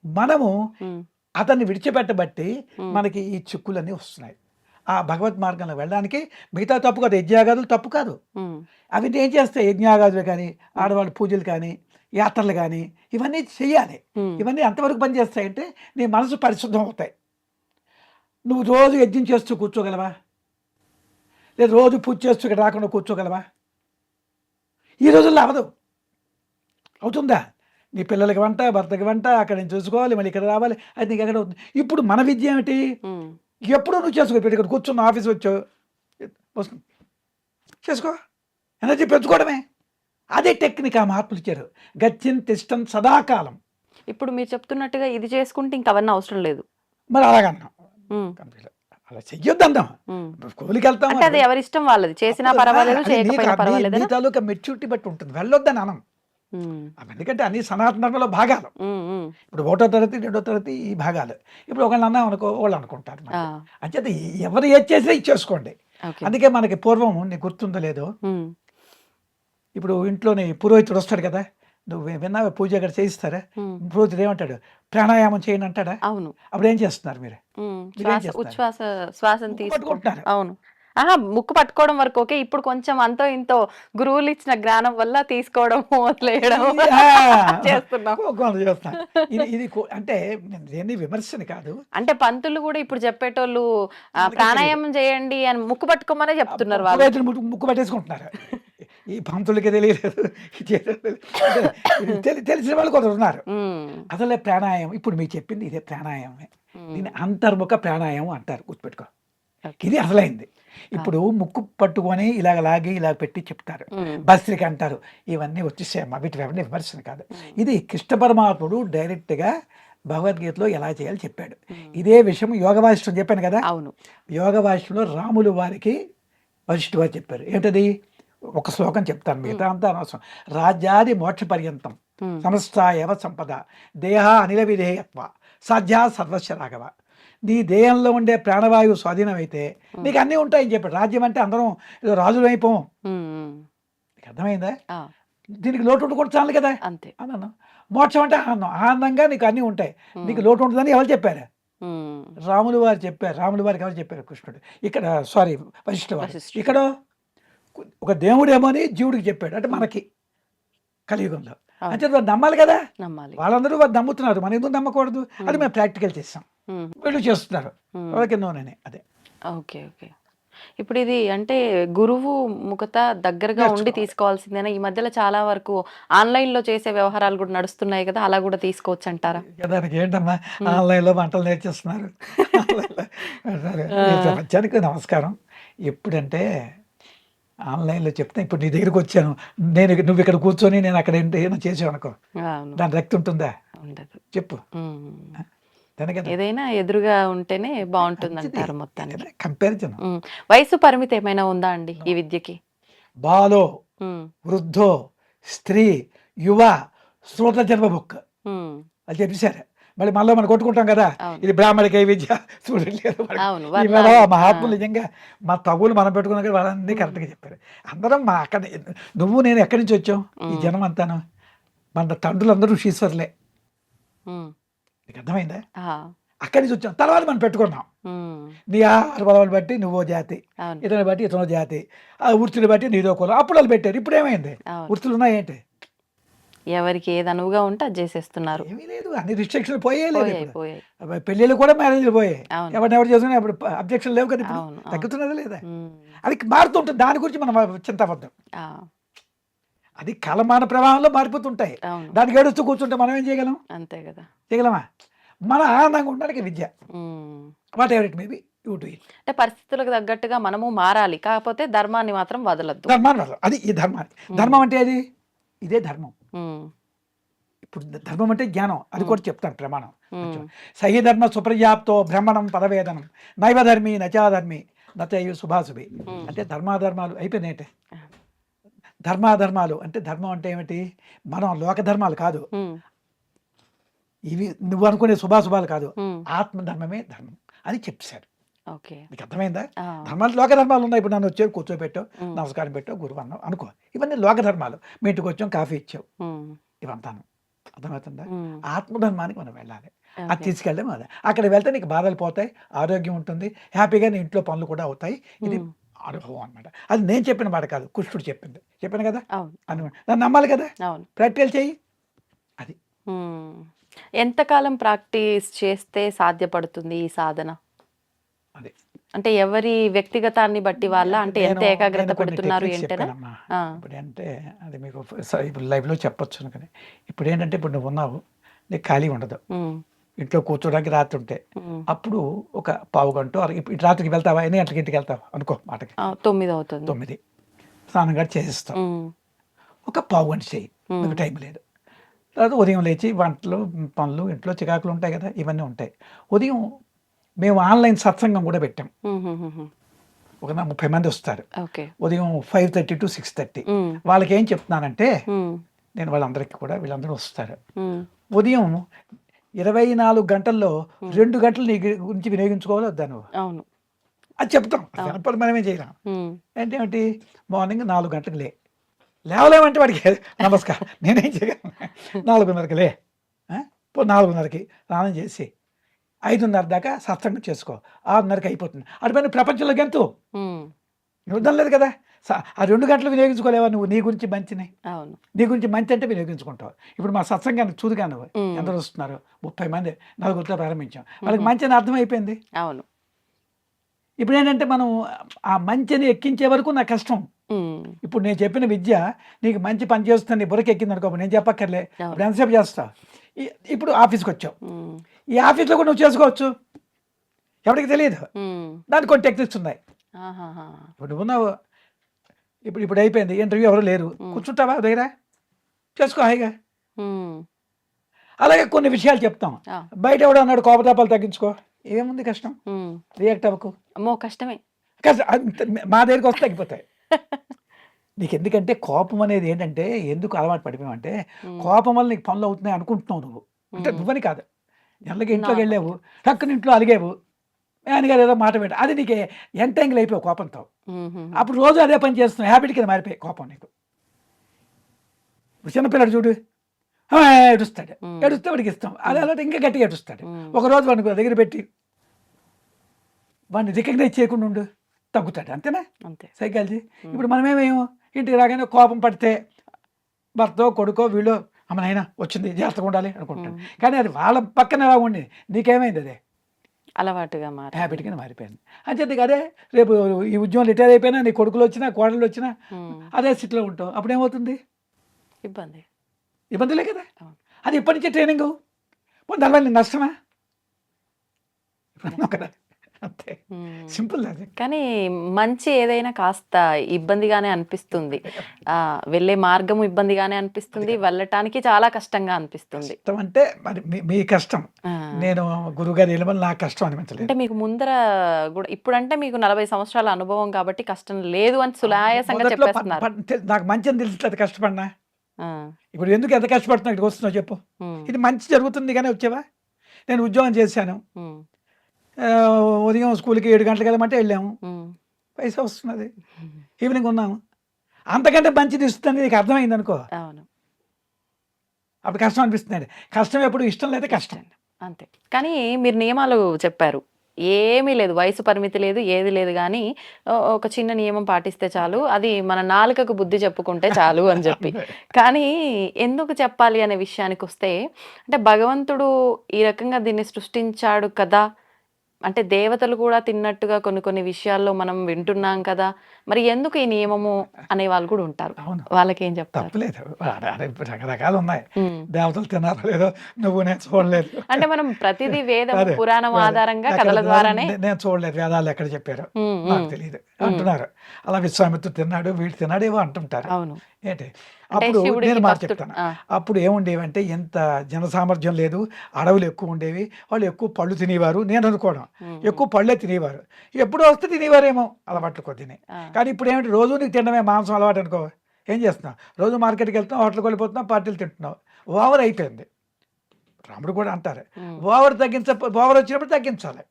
మనము ఉమ్, అతన్ని విడిచిపెట్టబట్టి ఉమ్, మనకి ఈ చిక్కులన్నీ వస్తున్నాయి. ఆ భగవత్ మార్గంలో వెళ్ళడానికి మిగతా తప్పు కాదు, యజ్ఞాగాదులు తప్పు కాదు, ఉమ్, అవి ఏం చేస్తాయి, యజ్ఞాగాదులు కానీ ఆడవాళ్ళ పూజలు కానీ యాత్రలు కానీ ఇవన్నీ చెయ్యాలి. ఉమ్, ఇవన్నీ ఎంతవరకు పనిచేస్తాయంటే నీ మనసు పరిశుద్ధం అవుతాయి. నువ్వు రోజు యజ్ఞం చేస్తూ కూర్చోగలవా, లేదా రోజు పూజ చేస్తూ ఇక్కడ రాకుండా కూర్చోగలవా? ఈ రోజుల్లో అవదు, అవుతుందా? నీ పిల్లలకి వంట, భర్తకి వంట, అక్కడ నుంచి చూసుకోవాలి, మళ్ళీ ఇక్కడ రావాలి, అది నీకు ఎక్కడ అవుతుంది. ఇప్పుడు మన విద్య ఏమిటి, ఉమ్, ఎప్పుడూ నువ్వు చేసుకో, ఇప్పుడు ఇక్కడ కూర్చున్న ఆఫీస్ వచ్చావు వస్తుంది చేసుకో, ఎనర్జీ పెంచుకోవడమే, అదే టెక్నిక్ ఆ మహాత్ములు ఇచ్చారు. గచ్చిన్ తిష్టం సదాకాలం. ఇప్పుడు మీరు చెప్తున్నట్టుగా ఇది చేసుకుంటే ఇంక అవన్నీ అవసరం లేదు. మరి అలాగన్నాం. ఉమ్, అలా చెయ్యొద్దన్నాం. ఉమ్. కూలికి వెళ్తాం అంటే అది ఎవరిష్టం వాళ్ళది, చేసినా పర్వాలేదు చేయకపోయినా నీ పర్వాలేదా? తాలూకా మెచ్యూరిటీ బట్టి ఉంటుంది, వెళ్ళొద్దని అనం. ఎందుకంటే అన్ని సనాతన ధర్మంలో భాగాలు. ఇప్పుడు 1వ తరగతి 2వ తరగతి ఈ భాగాలు. ఇప్పుడు ఒకళ్ళు అన్నాం అనుకో, వాళ్ళు అనుకుంటారు. అంచేత ఎవరు ఏది చేసినా ఇచ్చేసుకోండి. అందుకే మనకి పూర్వం నీకు గుర్తుందో లేదో, ఇప్పుడు ఇంట్లోని పురోహితుడు వస్తాడు కదా, నువ్వు విన్నావా, పూజ అక్కడ చేయిస్తారా, పురోహితుడు ఏమంటాడు, ప్రాణాయామం చేయండి అంటాడా? అవును. అప్పుడు ఏం చేస్తున్నారు మీరు? ఉచ్ఛ్వాస శ్వాసను తీసుకుంటారు. పట్టుకుంటున్నారు. అవును. ఆహా, ముక్కు పట్టుకోవడం వరకు ఓకే. ఇప్పుడు కొంచెం అంతో ఇంతో గురువులు ఇచ్చిన జ్ఞానం వల్ల తీసుకోవడం వదిలేయడం చేస్తున్నాం. ఇది అంటే దేన్ని విమర్శని కాదు. అంటే పంతులు కూడా ఇప్పుడు చెప్పేటోళ్ళు ప్రాణాయామం చేయండి అని ముక్కు పట్టుకోమనే చెప్తున్నారు. వాళ్ళు ముక్కు పట్టేసుకుంటున్నారు. ఈ పంతులకి తెలియలేదు, తెలిసిన వాళ్ళు కొందరు ఉన్నారు. అసలే ప్రాణాయామం ఇప్పుడు మీరు చెప్పింది ఇదే ప్రాణాయామమే. దీన్ని అంతర్ముఖ ప్రాణాయామం అంటారు, గుర్తుపెట్టుకో. ఇది అసలైంది. ఇప్పుడు ముక్కు పట్టుకొని ఇలాగ లాగి ఇలా పెట్టి చెప్తారు, భస్త్రిక అంటారు. ఇవన్నీ వచ్చేసాయమ్మా, వీటి ఎవరిని విమర్శన కాదు. ఇది కృష్ణ పరమాత్ముడు డైరెక్ట్గా భగవద్గీతలో ఎలా చేయాలి చెప్పాడు. ఇదే విషయం యోగ వాసిష్టం చెప్పాను కదా. అవును. యోగ వాసిష్టంలో రాములు వారికి వశిష్ఠ వారు చెప్పారు. ఏంటది? ఒక శ్లోకం చెప్తాను, మిగతా అంతా అనవసరం. రాజ్యాది మోక్ష పర్యంతం సమస్త ఏవ సంపద దేహ అనిల విధేయత్వ సాధ్యా సర్వస్య రాఘవ. నీ దేహంలో ఉండే ప్రాణవాయువు స్వాధీనం అయితే నీకు అన్నీ ఉంటాయని చెప్పాడు. రాజ్యం అంటే అందరం ఏదో రాజులు అయిపోం. నీకు అర్థమైందా? దీనికి లోటు ఉండకూడదు చాలు కదా అంతే అన్నాను. మోక్షం అంటే ఆనందం, ఆనందంగా నీకు అన్నీ ఉంటాయి, నీకు లోటు ఉంటుందని ఎవరు చెప్పారు? రాములు వారు చెప్పారు. రాములు వారికి ఎవరు చెప్పారు? కృష్ణుడు. ఇక్కడ సారీ వశిష్ఠ వారు. ఇక్కడ ఒక దేవుడేమో అని జీవుడికి చెప్పాడు. అంటే మనకి కలియుగంలో అంటే నమ్మాలి కదా, నమ్మాలి. వాళ్ళందరూ వారు నమ్ముతున్నారు, మనం ఎందుకు నమ్మకూడదు? అది మేము ప్రాక్టికల్ చేస్తాం, వీళ్ళు చేస్తున్నారు. ఓకేనోనని అదే. Okay okay. ఇప్పుడు ఇది అంటే గురువు ముఖత దగ్గరగా ఉండి తీసుకోవాల్సిందేనా? ఈ మధ్యలో చాలా వరకు ఆన్లైన్ లో చేసే వ్యవహారాలు కూడా నడుస్తున్నాయి కదా, అలా కూడా తీసుకోవచ్చు అంటారా? దానికి ఏంటమ్మా, ఆన్లైన్లో వంటలు నేర్చేస్తున్నారు. ప్రపంచానికి నమస్కారం. ఎప్పుడంటే ఆన్లైన్లో చెప్తే, ఇప్పుడు నీ దగ్గరికి వచ్చాను నేను, నువ్వు ఇక్కడ కూర్చొని నేను అక్కడ ఏమైనా చేసావు అనుకో, దాని రక్తి ఉంటుందా? ఉండదు. చెప్పు. ఏదైనా ఎదురుగా ఉంటేనే బాగుంటుంది అంటారు మొత్తానికి. కంపారిజన్. వయసు పరిమితి ఏమైనా ఉందా అండి ఈ విద్యకి? బాలో, వృద్ధో, స్త్రీ, యువ, శ్రోత జన్మ బుక్ అది చెప్పేశారు. మళ్ళీ మనలో మనం కొట్టుకుంటాం కదా, ఇది బ్రాహ్మణిక విద్య చూడలేదు. మహాత్ములు నిజంగా మా తగులు మనం పెట్టుకున్నా కదా, వాళ్ళన్నీ కరెక్ట్గా చెప్పారు. అందరం మా అక్కడ, నువ్వు నేను ఎక్కడి నుంచి వచ్చాం, ఈ జనం అంతాను మన తండ్రులందరూ ఋషీశ్వర్లే. నీకు అర్థమైందా? అక్కడి నుంచి వచ్చాం, తర్వాత మనం పెట్టుకున్నాం. నీ ఆహార బలాలు బట్టి నువ్వో జాతి, ఇతని బట్టి ఇతనో జాతి, ఆ వృత్తిని బట్టి నీదో కులం, అప్పుడు వాళ్ళు పెట్టారు. ఇప్పుడు ఏమైంది? వృత్తులు ఉన్నాయేంటి? ఎవరికి ఏది అనువుగా ఉంటే అది చేసేస్తున్నారు. ఏమీ లేదు, అన్ని రిస్ట్రిక్షన్లు పోయాయి. పెళ్ళిళ్ళు కూడా మ్యారేజ్లు పోయాయి. ఎవరు చేసుకుని అప్పుడు అబ్జెక్షన్ లేవు కదా, తగ్గుతున్నది లేదా? అది మారుతుంటుంది, దాని గురించి మనం చింతవద్దాం. అది కాలమాన ప్రవాహంలో మారిపోతుంటాయి. దానికి ఏడుస్తూ కూర్చుంటే మనం ఏం చేయగలం? అంతే కదా, చేయగలమా? మన ఆనందంగా ఉండడానికి విద్య, whatever it maybe you do it. అంటే పరిస్థితులకు తగ్గట్టుగా మనము మారాలి, కాకపోతే ధర్మాన్ని మాత్రం వదలద్దు. ధర్మాన్ని వదలదు, అది ఈ ధర్మాన్ని. ధర్మం అంటే అది ఇదే ధర్మం. ఇప్పుడు ధర్మం అంటే జ్ఞానం, అది కూడా చెప్తాను ప్రమాణం. సహి ధర్మ సుప్రజాప్తో బ్రహ్మణం పదవేదనం నైవధర్మి నచాధర్మి నచయు శుభాశుభి. అంటే ధర్మాధర్మాలు అయిపోయినాయంటే, ధర్మాధర్మాలు అంటే ధర్మం అంటే ఏమిటి? మనం లోక ధర్మాలు కాదు, ఇవి నువ్వు అనుకునే శుభాశుభాలు కాదు, ఆత్మధర్మమే ధర్మం అని చెప్పారు. నీకు అర్థమైందా? ధర్మాలు లోక ధర్మాలు ఉన్నాయి. ఇప్పుడు నన్ను వచ్చావు, కూర్చోబెట్టావు, నమస్కారం పెట్టావు, గురువు అన్నావు అనుకో, ఇవన్నీ లోక ధర్మాలు. మీ ఇంటికి వచ్చాం, కాఫీ ఇచ్చావు, ఇవంతాను. అర్థమవుతుందా? ఆత్మధర్మానికి మనం వెళ్ళాలి, అది తీసుకెళ్ళడం. అదే అక్కడికి వెళ్తే నీకు బాధలు పోతాయి, ఆరోగ్యం ఉంటుంది, హ్యాపీగా నీ ఇంట్లో పనులు కూడా అవుతాయి. ఇది అనుభవం అనమాట. అది నేను చెప్పిన మాట కాదు, కృష్ణుడు చెప్పింది. చెప్పాను కదా, అనమాట. దాన్ని నమ్మాలి కదా, ప్రాక్టికల్ చెయ్యి. అది ఎంతకాలం ప్రాక్టీస్ చేస్తే సాధ్యపడుతుంది ఈ సాధన? అదే అంటే ఎవరి వ్యక్తిగతాన్ని బట్టి వాళ్ళ, అంటే ఎంత ఏకాగ్రత పెడుతున్నారు ఏంటంటే, ఇప్పుడు అంటే అది మీకు ఇప్పుడు లైవ్లో చెప్పొచ్చు. కానీ ఇప్పుడు ఏంటంటే, ఇప్పుడు నువ్వు ఉన్నావు, నీకు ఖాళీ ఉండదు, ఇంట్లో కూర్చోడానికి రాత్రి ఉంటే, అప్పుడు ఒక పావు గంట, ఇప్పుడు రాత్రికి వెళ్తావా, ఎన్ని గంటలకి ఇంటికి వెళ్తావు అనుకో, మాటకి 9 అవుతుంది, 9 స్నానం కూడా చేసేస్తావు, ఒక పావు గంట చేయి, నీకు టైం లేదు. తర్వాత ఉదయం లేచి వంటలు, పనులు, ఇంట్లో చికాకులు ఉంటాయి కదా! ఇవన్నీ ఉంటాయి. ఉదయం మేము ఆన్‌లైన్ సత్సంగం కూడా పెట్టాం. ఒక 30 మంది వస్తారు. ఓకే. ఉదయం 5:30-6:30. హ్మ్. వాళ్ళకేం చెప్తున్నానంటే, హ్మ్. నేను వాళ్ళందరికీ కూడా వీళ్ళందరూ వస్తారు. హ్మ్. ఉదయం 24 గంటల్లో హ్మ్. 2 గంటలు నీ గురించి వినియోగించుకోవాలా వద్దా నువ్వు? అవును. అది చెప్తాం. అవును. దానిపని మనమేం చేయలేం. హ్మ్. అంటే ఏమిటి? మార్నింగ్ 4 గంటలకు లే. లేవలేమంటే వాడికి నమస్కారం. నేనేం చేయగలను? 4:30కి లే. ఆ! పో 4:30కి స్నానం చేసి 5:30 దాకా సత్సంగం చేసుకో. 6:30కి అయిపోతుంది. అటుపైన ప్రపంచంలో గెంతు. హ్మ్. నువ్వు వదలలేదు కదా! ఆ 2 గంటలు వినియోగించుకోలేవా నువ్వు నీ గురించి మంచిని? అవును. నీ గురించి మంచి అంటే వినియోగించుకుంటావు. ఇప్పుడు మా సత్సంగానికి చూదుగా నువ్వు. హ్మ్. ఎందరో వస్తున్నారు. 30 మంది నలుగురితో ప్రారంభించాం. వాళ్ళకి హుహు. మంచి అని అర్థమైపోయింది. అవును. ఇప్పుడేంటంటే మనం ఆ మంచిని ఎక్కించే వరకు నాకు కష్టం. హ్మ్. ఇప్పుడు నేను చెప్పిన విద్య నీకు మంచి పని చేస్తుంది, నీ బుర్రకెక్కిందనుకో నేను చెప్పక్కర్లే. అవును. అప్పుడు ఎంతసేపు చేస్తావు? ఇప్పుడు ఆఫీస్‌కొచ్చావు. హ్మ్. ఈ ఆఫీస్‌లో కూడా నువ్వు చేసుకోవచ్చు. ఎవడికి తెలీదు. హ్మ్. దానికి కొన్ని టెక్నిక్స్ ఉన్నాయి. ఆహాహా! ఇప్పుడు నువ్వున్నావు. ఇప్పుడు అయిపోయింది. ఇంటర్వ్యూ ఎవరు లేరు. హ్మ్. కూర్చుంటావా ఓ దగ్గర? చేసుకో హాయిగా. హ్మ్. అలాగే కొన్ని విషయాలు చెప్తాం. ఆ! బయట ఎవడో అన్నాడు కోపతాపాలు తగ్గించుకో. ఏముంది కష్టం? హ్మ్. రియాక్ట్ అవ్వకు. అమ్మో! కష్టమే. మా దగ్గరికొస్తే తగ్గిపోతాయి. నీకెందుకంటే కోపం అనేది ఏంటంటే ఎందుకు అలవాటు పడిపోయావంటే, హ్మ్. కోపం వల్ల నీకు పనులు అవుతున్నాయి అనుకుంటున్నావు నువ్వు. అంటే హ్మ్. నువ్వని కాదు. జనరల్‌గా నార్మల్‌గా. ఇంట్లోకెళ్ళావు, టక్కున ఇంట్లో అలిగావు. మేనగారు ఏదో మాట పెట్టారు. అది నీకు ఎంటాంగిల్ అయిపోయావు కోపంతో. హుహుహు. అప్పుడు రోజు అదే పని చేస్తున్నావు. హ్యాబిట్ కింద మారిపోయాయి కోపం నీకు. ఇప్పుడు చిన్నపిల్లాడు చూడు. ఆ! ఏడుస్తాడు. హ్మ్. ఏడుస్తే వాడికి ఇష్టం. అది హ్మ్. అలవాటు ఇంకా గట్టిగా ఏడుస్తాడు. హ్మ్. ఒకరోజు వాడిని దగ్గర పెట్టి వాడిని రికగ్నైజ్ చేయకుండా ఉండు. తగ్గుతాడు. అంతేనా? అంతే. సైకాలజీ. హ్మ్. ఇప్పుడు మనమేమేమో ఇంటికి రాగానే కోపం పడితే భర్తో, కొడుకో వీళ్ళో అమ్మ నాయన వచ్చింది జాగ్రత్తగా ఉండాలి అనుకుంటాను. హ్మ్. కానీ అది వాళ్ళ పక్కన ఎలా ఉండి నీకేమైంది అది? అలవాటుగా హ్యాబిట్ మారింది. కింద మారిపోయింది. అంచేత ఇక అదే రేపు ఈ ఉద్యోగం రిటైర్ అయిపోయినా నీ కొడుకులొచ్చినా, కోడళ్ళొచ్చినా హ్మ్. అదే స్థితిలో ఉంటావు. అప్పుడేమవుతుంది? ఇబ్బంది. ఇబ్బందులే కదా! అవును. అది ఇప్పటి నుంచే ట్రైనింగు. పోనీ దానివల్ల నీకు నష్టమా? అన్నావు కదా! అంతే. హ్మ్. సింపుల్ అది. కానీ మంచి ఏదైనా కాస్త ఇబ్బందిగానే అనిపిస్తుంది. వెళ్ళే మార్గము ఇబ్బందిగానే అది అనిపిస్తుంది. కదా! వెళ్ళటానికి చాలా కష్టంగా అనిపిస్తుంది. కష్టం అంటే మరి మీ కష్టం. ఆ! నేను గురువుగారి ఎలిమని నాకు కష్టం అంటే అనిపించలేదు. మీకు ముందర గూడా ఇప్పుడంటే మీకు 40 సంవత్సరాల అనుభవం కాబట్టి కష్టం లేదు అని సునాయాసంగా మొదట్లో చెప్పేస్తున్నారు. నాకు మంచి అని తెలిసి అది కష్టపడినా. ఆ! ఇప్పుడు ఎందుకు ఎంత కష్టపడుతున్నా ఇక్కడికి వస్తున్నావు చెప్పు? హ్మ్. ఇది మంచి జరుగుతుంది గానే వచ్చావా? నేను ఉద్యోగం చేశాను. హ్మ్. ఉదయం స్కూల్‌కి 7 గంటలకు వెళ్ళమంటే వెళ్ళాము. హ్మ్. పైసా వస్తున్నది. ఈవినింగ్ ఉన్నాము. అంతకంటే మంచిది ఇస్తుందని నీకు అర్థమైందనుకో, అవును. అప్పుడు కష్టం అనిపిస్తుందండి. కష్టం ఎప్పుడు ఇష్టం లేదా కష్టం. ఇష్టం. అంతే. కానీ మీరు నియమాలు చెప్పారు. ఏమీ లేదు. వయసు పరిమితి లేదు. ఏది లేదు గానీ ఒక చిన్న నియమం పాటిస్తే చాలు. అది మన నాలుకకు బుద్ధి చెప్పుకుంటే చాలు అని జెప్పి. అంతే. కానీ ఎందుకు చెప్పాలి అనే విషయానికొస్తే అంటే భగవంతుడు ఈ రకంగా దీన్ని సృష్టించాడు కదా! అంటే దేవతలు కూడా తిన్నట్టుగా కొన్ని కొన్ని విషయాల్లో మనం వింటున్నాం కదా! మరి ఎందుకు ఈ నియమము అనేవాళ్ళు కూడా ఉంటారు. అవును. వాళ్ళకేం చెప్తారు? తప్పులేదు. ఇప్పుడు రకరకాలున్నాయి. హ్మ్. దేవతలు తిన్నారో లేదో నువ్వు నేను చూడలేదు. అంటే మనం ప్రతిదీ వేదము, అదే. పురాణం అదే. ఆధారంగా ఎక్కడ కథల ద్వారానే నేను చూడలేదు. వేదాలు ఎక్కడ చెప్పారో హ్మ్. నాకు హ్మ్. తెలీదు. హ్మ్. అంటున్నారు. అలా విశ్వామిత్రుడు తిన్నాడు, వీడు తిన్నాడు ఏవో అంటుంటారు. అవును. ఏంటి? అంటే అప్పుడు నేను శివుడికి మాట భక్తుడు చెప్తాను. ఆ! అప్పుడు ఏముండేవంటే ఎంత జనసామర్థ్యం లేదు. అడవులు ఎక్కువ ఉండేవి. వాళ్ళు ఎక్కువ పళ్ళు తినేవారు. నేను అనుకోవడం. హ్మ్. హ్మ్. ఎక్కువ పళ్ళే తినేవారు. ఎప్పుడో వస్తే తినేవారేమో అలవాట్లు కొద్దిని. ఆ! కానీ ఇప్పుడేమిటి రోజు నీకు తినడమే మాంసం అలవాటు అనుకో. ఏం చేస్తున్నావు? రోజు మార్కెట్‌కి వెళ్తున్నావు, హోటల్‌కి వెళ్ళిపోతున్నావు, పార్టీలు తింటున్నావు. ఓవర్ అయిపోయింది. రాముడు కూడా అంటారు. హ్మ్. ఓవర్ వచ్చినప్పుడు తగ్గించాలి.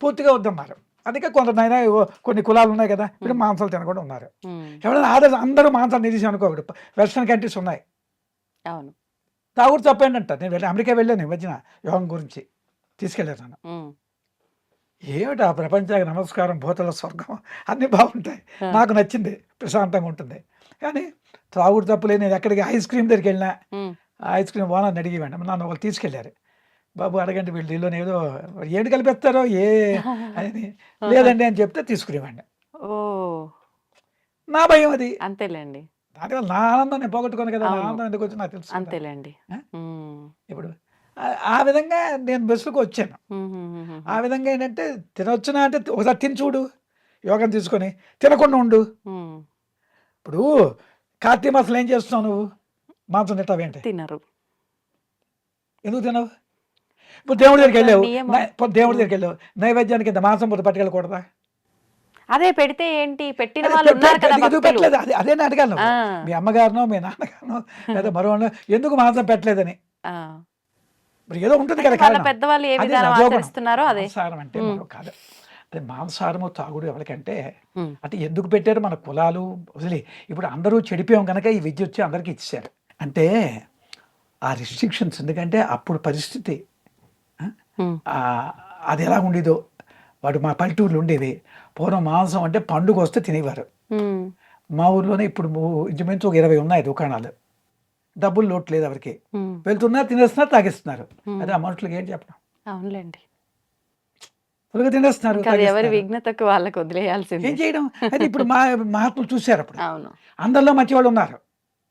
పూర్తిగా వద్దన్నారు. అందుకే కొందరినైనా కొన్ని కులాలు ఉన్నాయి కదా! ఇప్పుడు హ్మ్. మాంసాలు తినకుండా ఉన్నారు. హ్మ్. ఎవరైనా అందరూ మాంసాలు నిలిచి అనుకో ఇప్పుడు వెస్టర్న్ కంట్రీస్ ఉన్నాయి. అవును. తాగుడు తప్పేంటంట. నేను అమెరికా వెళ్ళాను ఈ మధ్యన యోగం గురించి. తీసుకెళ్ళారు నన్ను. హ్మ్. ఏమిటి ఆ ప్రపంచానికి నమస్కారం, భూతల స్వర్గం అన్నీ బాగుంటాయి. ఆ! నాకు నచ్చింది. ప్రశాంతంగా ఉంటుంది. కానీ త్రాగుడు తప్పులే నేను ఎక్కడికి ఐస్ క్రీమ్ దగ్గరికెళ్ళినా, హ్మ్. ఆ ఐస్ క్రీమ్ ఓనర్‌ని అడిగేవాడిని. నన్ను ఒకళ్ళు తీసుకెళ్లారు. బాబు అడగండి వీళ్ళు దీనిలోని ఏదో ఏంటి కలిపేస్తారో అని ఆహా! లేదండి అని చెప్తే తీసుకునేవాడిని. ఓహ్! నా భయం అది. అంతేలెండి. దానివల్ల నా ఆనందం నేను పోగొట్టుకోను కదా! నా అవును. ఆనందం ఎందుకొచ్చిందో నాకు తెలుసు కదా! అంతేలెండి. ఆ! హ్మ్. ఇప్పుడు ఆ విధంగా నేను బెస్ట్‌కొచ్చాను. హుహుహుహుహు. ఆ విధంగా ఏంటంటే తినొచ్చునా అంటే ఒకసారి తిని చూడు. యోగం తీసుకొని. తినకుండా ఉండు. హ్మ్. ఇప్పుడు కార్తీక మాసంలో ఏం చేస్తున్నావు నువ్వు? మాంసం తింటావేంటి? తినరు. ఎందుకు తినవు? ఇప్పుడు దేవుడి దగ్గరికి వెళ్ళావు, నియమం. ఇప్పుడు దేవుడి దగ్గరికి వెళ్ళావు, నైవేద్యానికి ఇంత మాంసం ముద్ద పట్టుకెళ్ళకూడదా? అదే పెడితే ఏంటి, పెట్టిన అదే వాళ్ళు ఉన్నారు కదా ఎందుకు భక్తులు. పెట్టలేదు? అదే నేను అడిగాను. ఆ, మీ అమ్మగారినో మీ నాన్నగారినో లేదా మరో ఎందుకు మాంసం పెట్టలేదని. ఆ. ఇప్పుడు ఏదో ఉంటుంది అంటే కదా వాళ్ళ కారణం. పెద్దవాళ్ళు ఏ అదే విధానం రజోగుణం. ఆచరిస్తున్నారో అదే. మాంసాహారం అంటే ఉమ్, మరో కాదు. అదే మాంసాహారము తాగుడు ఎవరికంటే ఉమ్, అంటే ఎందుకు పెట్టారు? మన కులాలు వదిలి ఇప్పుడు అందరూ చెడిపోయాం కనుక ఈ విద్య వచ్చి అందరికీ ఇచ్చారు. అంటే ఆ రిస్ట్రిక్షన్స్ ఎందుకంటే అప్పుడు పరిస్థితి ఉమ్, ఆ, అది ఎలా ఉండేదో వాడు మా పల్లెటూరులో ఉండేది. పూర్వం మాంసం అంటే పండుగ వస్తే తినేవారు. ఉమ్, మా ఊర్లోనే ఇప్పుడు ఇంచుమించు ఒక 20 ఉన్నాయి దుకాణాలు. డబ్బులు లోటు లేదు ఎవరికి. ఉమ్, వెళ్తున్నారు, తినేస్తున్నారు, తాగిస్తున్నారు. ఉమ్. అదే ఆ మనుషులకి ఏం చెప్పడం? అవునులేండి. త్వరగా తినేస్తున్నారు, ఇంకా అది ఎవరి తాగేస్తున్నారు. విఘ్నతకు వాళ్ళకి వదిలేయాల్సిందే. ఏం చేయడం? అయితే ఇప్పుడు మహాత్ములు చూశారు అప్పుడు. అవును. అందరిలో మంచివాళ్ళు ఉన్నారు.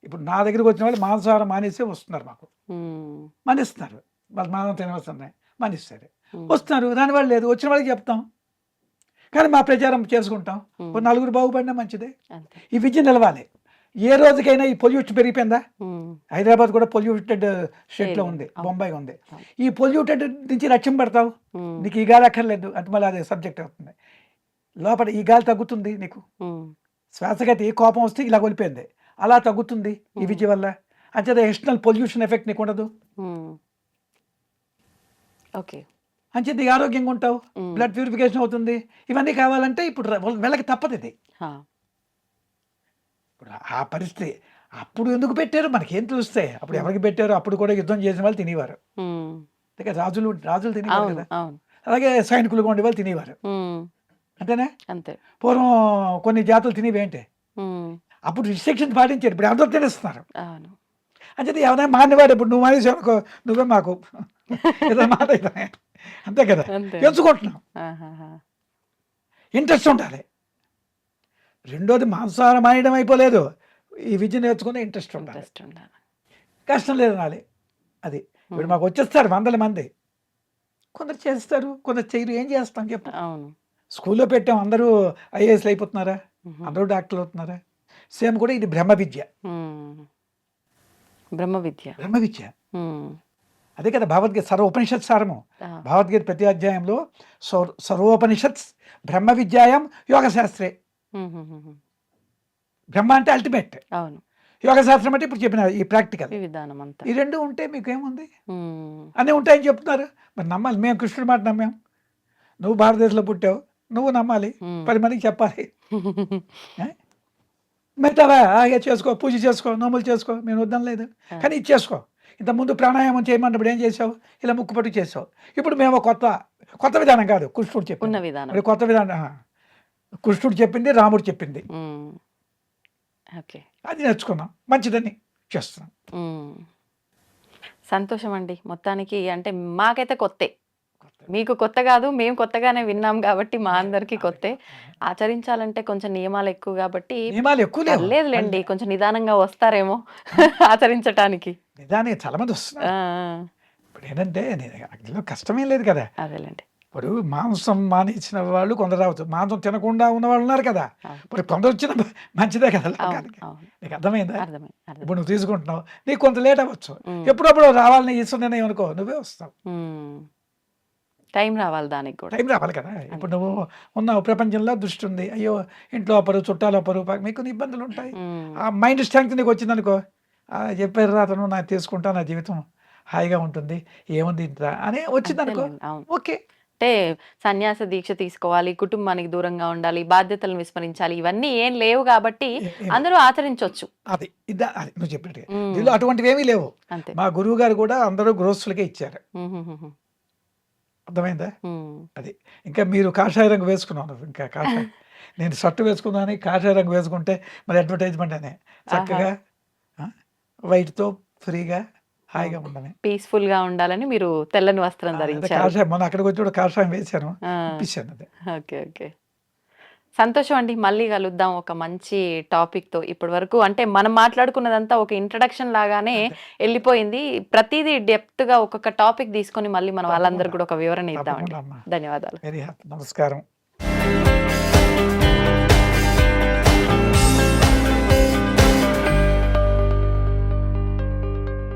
ఇప్పుడు నా దగ్గరికి వచ్చిన వాళ్ళు మాంసాహారం మానేసి వస్తున్నారు, మాకు ఉమ్, మానేస్తున్నారు. వాళ్ళు మాంసం తినవస్తున్నాయి మానేస్తారు, ఉమ్, వస్తున్నారు. దానివల్ల లేదు, వచ్చిన వాళ్ళకి చెప్తాం కానీ మా ప్రచారం చేసుకుంటాం. ఒక నలుగురు బాగుపడినా మంచిదే. అంతే. ఈ విద్య నిలవాలి. ఏ రోజుకైనా ఈ పొల్యూషన్ పెరిగిపోయిందా? ఉమ్, హైదరాబాద్ కూడా పొల్యూటెడ్ స్టేట్లో ఏరియా. ఉంది, అవును. బొంబాయి ఉంది. అవును. ఈ పొల్యూటెడ్ నుంచి రక్షణ పడతావు. ఉమ్, నీకు ఈ గాలి అక్కర్లేదు అంటే మళ్ళీ అదే సబ్జెక్ట్ అవుతుంది. లోపల ఈ గాలి తగ్గుతుంది, నీకు ఉమ్, శ్వాసగతి కోపం వస్తే ఇలా కొలిపోయింది, అలా తగ్గుతుంది ఈ విద్య వల్ల. అంచేత ఎక్స్టర్నల్ పొల్యూషన్ ఎఫెక్ట్ నీకు ఉండదు. ఉమ్. ఓకే. అంచేత ఈ ఆరోగ్యంగా ఉంటావు, ఉమ్, బ్లడ్ ప్యూరిఫికేషన్ అవుతుంది. ఇవన్నీ కావాలంటే ఇప్పుడు వెళ్ళకి తప్పదు ఇది. హా, ఇప్పుడు ఆ పరిస్థితి అప్పుడు ఎందుకు పెట్టారు మనకేం తెలుస్తాయి? అప్పుడు ఎవరికి పెట్టారు? అప్పుడు కూడా యుద్ధం చేసిన వాళ్ళు తినేవారు. ఉమ్, అందుకే రాజులు తినేవారు అవును, కదా. అవును. అలాగే సైనికులుగా ఉండే వాళ్ళు తినేవారు. ఉమ్, అంతేనా? అంతే. పూర్వం కొన్ని జాతులు తినేవి ఏంటి? ఉమ్, అప్పుడు రిస్ట్రిక్షన్స్ పాటించారు, ఇప్పుడు అందరూ తినేస్తున్నారు. అవును. అంచేది ఎవరైనా మానేవాడు. ఇప్పుడు నువ్వు మానేసావు అనుకో, నువ్వే మాకు ఏదో మాట అవుతాయి. అంతే కదా, అంతే. ఎంచుకుంటున్నాం. ఆహాహా. ఇంట్రెస్ట్ ఉండాలి. రెండోది మాంసాహారం మానేయడం అయిపోలేదు, ఈ విద్య నేర్చుకునే ఇంట్రెస్ట్ ఉండాలి. ఇంట్రెస్ట్ ఉండాలి. కష్టం లేదు నాలి. అది ఇప్పుడు మాకు వచ్చేస్తారు వందల మంది. కొందరు చేస్తారు, కొందరు చేయరు. ఏం చేస్తాం చెప్పు? అవును. స్కూల్లో పెట్టాం, అందరూ ఐఏఎస్లు అయిపోతున్నారా? ఉహు. అందరూ డాక్టర్లు అవుతున్నారా? సేమ్ కూడా ఇది బ్రహ్మ విద్య. ఉమ్, బ్రహ్మ విద్య. బ్రహ్మ విద్య ఉమ్, అదే కదా భగవద్గీత సర్వోపనిషత్ సారము. ఆ, భగవద్గీత ప్రతి అధ్యాయంలో సర్వోపనిషత్ బ్రహ్మ విద్యాయం యోగ శాస్త్రే. ఉమ్, ఉమ్, ఉమ్, బ్రహ్మ అంటే అల్టిమేట్, అవును. యోగ శాస్త్రం అంటే ఇప్పుడు చెప్పిన ఈ ప్రాక్టికల్. ఈ విధానం అంతా. ఈ రెండు ఉంటే మీకు ఏముంది? ఉమ్, అన్నీ ఉంటాయని చెప్తున్నారు. మరి నమ్మాలి. మేము కృష్ణుడి మాట నమ్మాం. నువ్వు భారతదేశంలో పుట్టావు, నువ్వు నమ్మాలి, ఉమ్. 10 మందికి చెప్పాలి. ఏ? మిగతావా ఇక చేసుకో, పూజ చేసుకో, నోములు చేసుకో, మేము వద్దాం లేదు. ఆ. కానీ ఇది చేసుకో. ఇంతకుముందు ప్రాణాయామం చేయమన్నప్పుడు ఏం చేసావు? ఇలా ముక్కుపట్టు చేసావు. ఇప్పుడు మేము కొత్త విధానం కాదు, కృష్ణుడు ఉన్న చెప్పింది. విధానం. మరి కొత్త విధానం కృష్ణుడు చెప్పింది, రాముడు చెప్పింది, ఉమ్, ఓకే. అది నేర్చుకున్నాం, మంచిదని చేస్తున్నాం. ఉమ్, సంతోషం అండి. మొత్తానికి అంటే మాకైతే కొత్తే, మీకు కొత్త కాదు, మేము కొత్తగానే విన్నాం కాబట్టి మా అందరికీ కొత్తే. ఆచరించాలంటే కొంచెం నియమాలు ఎక్కువ కాబట్టి నియమాలు ఎక్కువ లేవు. పర్లేదులేండి, కొంచెం నిదానంగా వస్తారేమో ఆచరించటానికి. నిదానికి చాలా మంది వస్తున్నారు. ఆ, ఇప్పుడు ఏంటంటే అందులో కష్టమేం లేదు కదా. అదేలేండి. ఇప్పుడు మాంసం మానేసిన వాళ్ళు కొందరు రావచ్చు, మాంసం తినకుండా ఉన్న వాళ్ళు ఉన్నారు కదా. అవును, ఇప్పుడు కొందరు వచ్చిన మంచిదే కదా అవును, లోకానికి. అవును. నీకు అర్థమైందా? అర్థమైంది, అర్థమైంది. ఇప్పుడు నువ్వు తీసుకుంటున్నావు, నీకు కొంత లేట్ అవ్వచ్చు. ఉమ్, ఎప్పుడప్పుడు రావాలని ఈశ్వరు నిర్ణయం అనుకో, నువ్వే వస్తావు. ఉమ్, టైం రావాలి దానికి కూడా. టైం రావాలి కదా. ఇప్పుడు నువ్వు ఉన్నావు, ప్రపంచంలో దృష్టి ఉంది, అయ్యో ఇంట్లో ఒకరు, చుట్టాలు ఒకరు, మీకు కొన్ని ఇబ్బందులు ఉంటాయి. ఉమ్, ఆ మైండ్ స్ట్రెంగ్త్ నీకు వచ్చిందనుకో, చెప్పారు రా అతను, నాకు తీసుకుంటా, నా జీవితం హాయిగా ఉంటుంది, ఏముంది ఇంత అని వచ్చిందనుకో, అంతేలేండి, అవును. ఓకే. అంటే సన్యాస దీక్ష తీసుకోవాలి, కుటుంబానికి దూరంగా ఉండాలి, బాధ్యతలను విస్మరించాలి, ఇవన్నీ ఏం లేవు కాబట్టి అందరూ ఆచరించవచ్చు. అది అది నువ్వు చెప్పినట్టు ఉమ్, దీనిలో అటువంటివి ఏమీ లేవు. అంతే. మా గురువు గారు కూడా అందరూ గృహస్థులకే ఇచ్చారు. ఉమ్, ఉమ్, ఉమ్, అర్థమైందా? ఉమ్. అది ఇంకా మీరు కాషాయ రంగు వేసుకున్నాను, ఇంకా కాషాయ నేను షర్టు వేసుకున్నాను, కాషాయ రంగు వేసుకుంటే మరి అడ్వర్టైజ్మెంట్ అనే చక్కగా వైట్తో ఫ్రీగా హాయిగా ఉండని. పీస్ఫుల్ గా ఉండాలని మీరు తెల్లని వస్త్రం అదే ధరించారు. కాషాయం, మొన్న అక్కడికి వచ్చి కూడా కాషాయం వేశాను, ఆ, ఇప్పించాను. అదే ఓకే, ఓకే. సంతోషం అండి. మళ్ళీ కలుద్దాం ఒక మంచి టాపిక్ తో. ఇప్పటి వరకు అంటే మనం మాట్లాడుకున్నదంతా ఒక ఇంట్రడక్షన్ లాగానే అదే వెళ్ళిపోయింది. ప్రతిదీ డెప్త్ గా ఒక్కొక్క టాపిక్ తీసుకొని మళ్ళీ మనం వాళ్ళందరూ కూడా ఒక వివరణ ఇద్దామండి. తప్పకుండా అమ్మా. ధన్యవాదాలు. Very happy. నమస్కారం.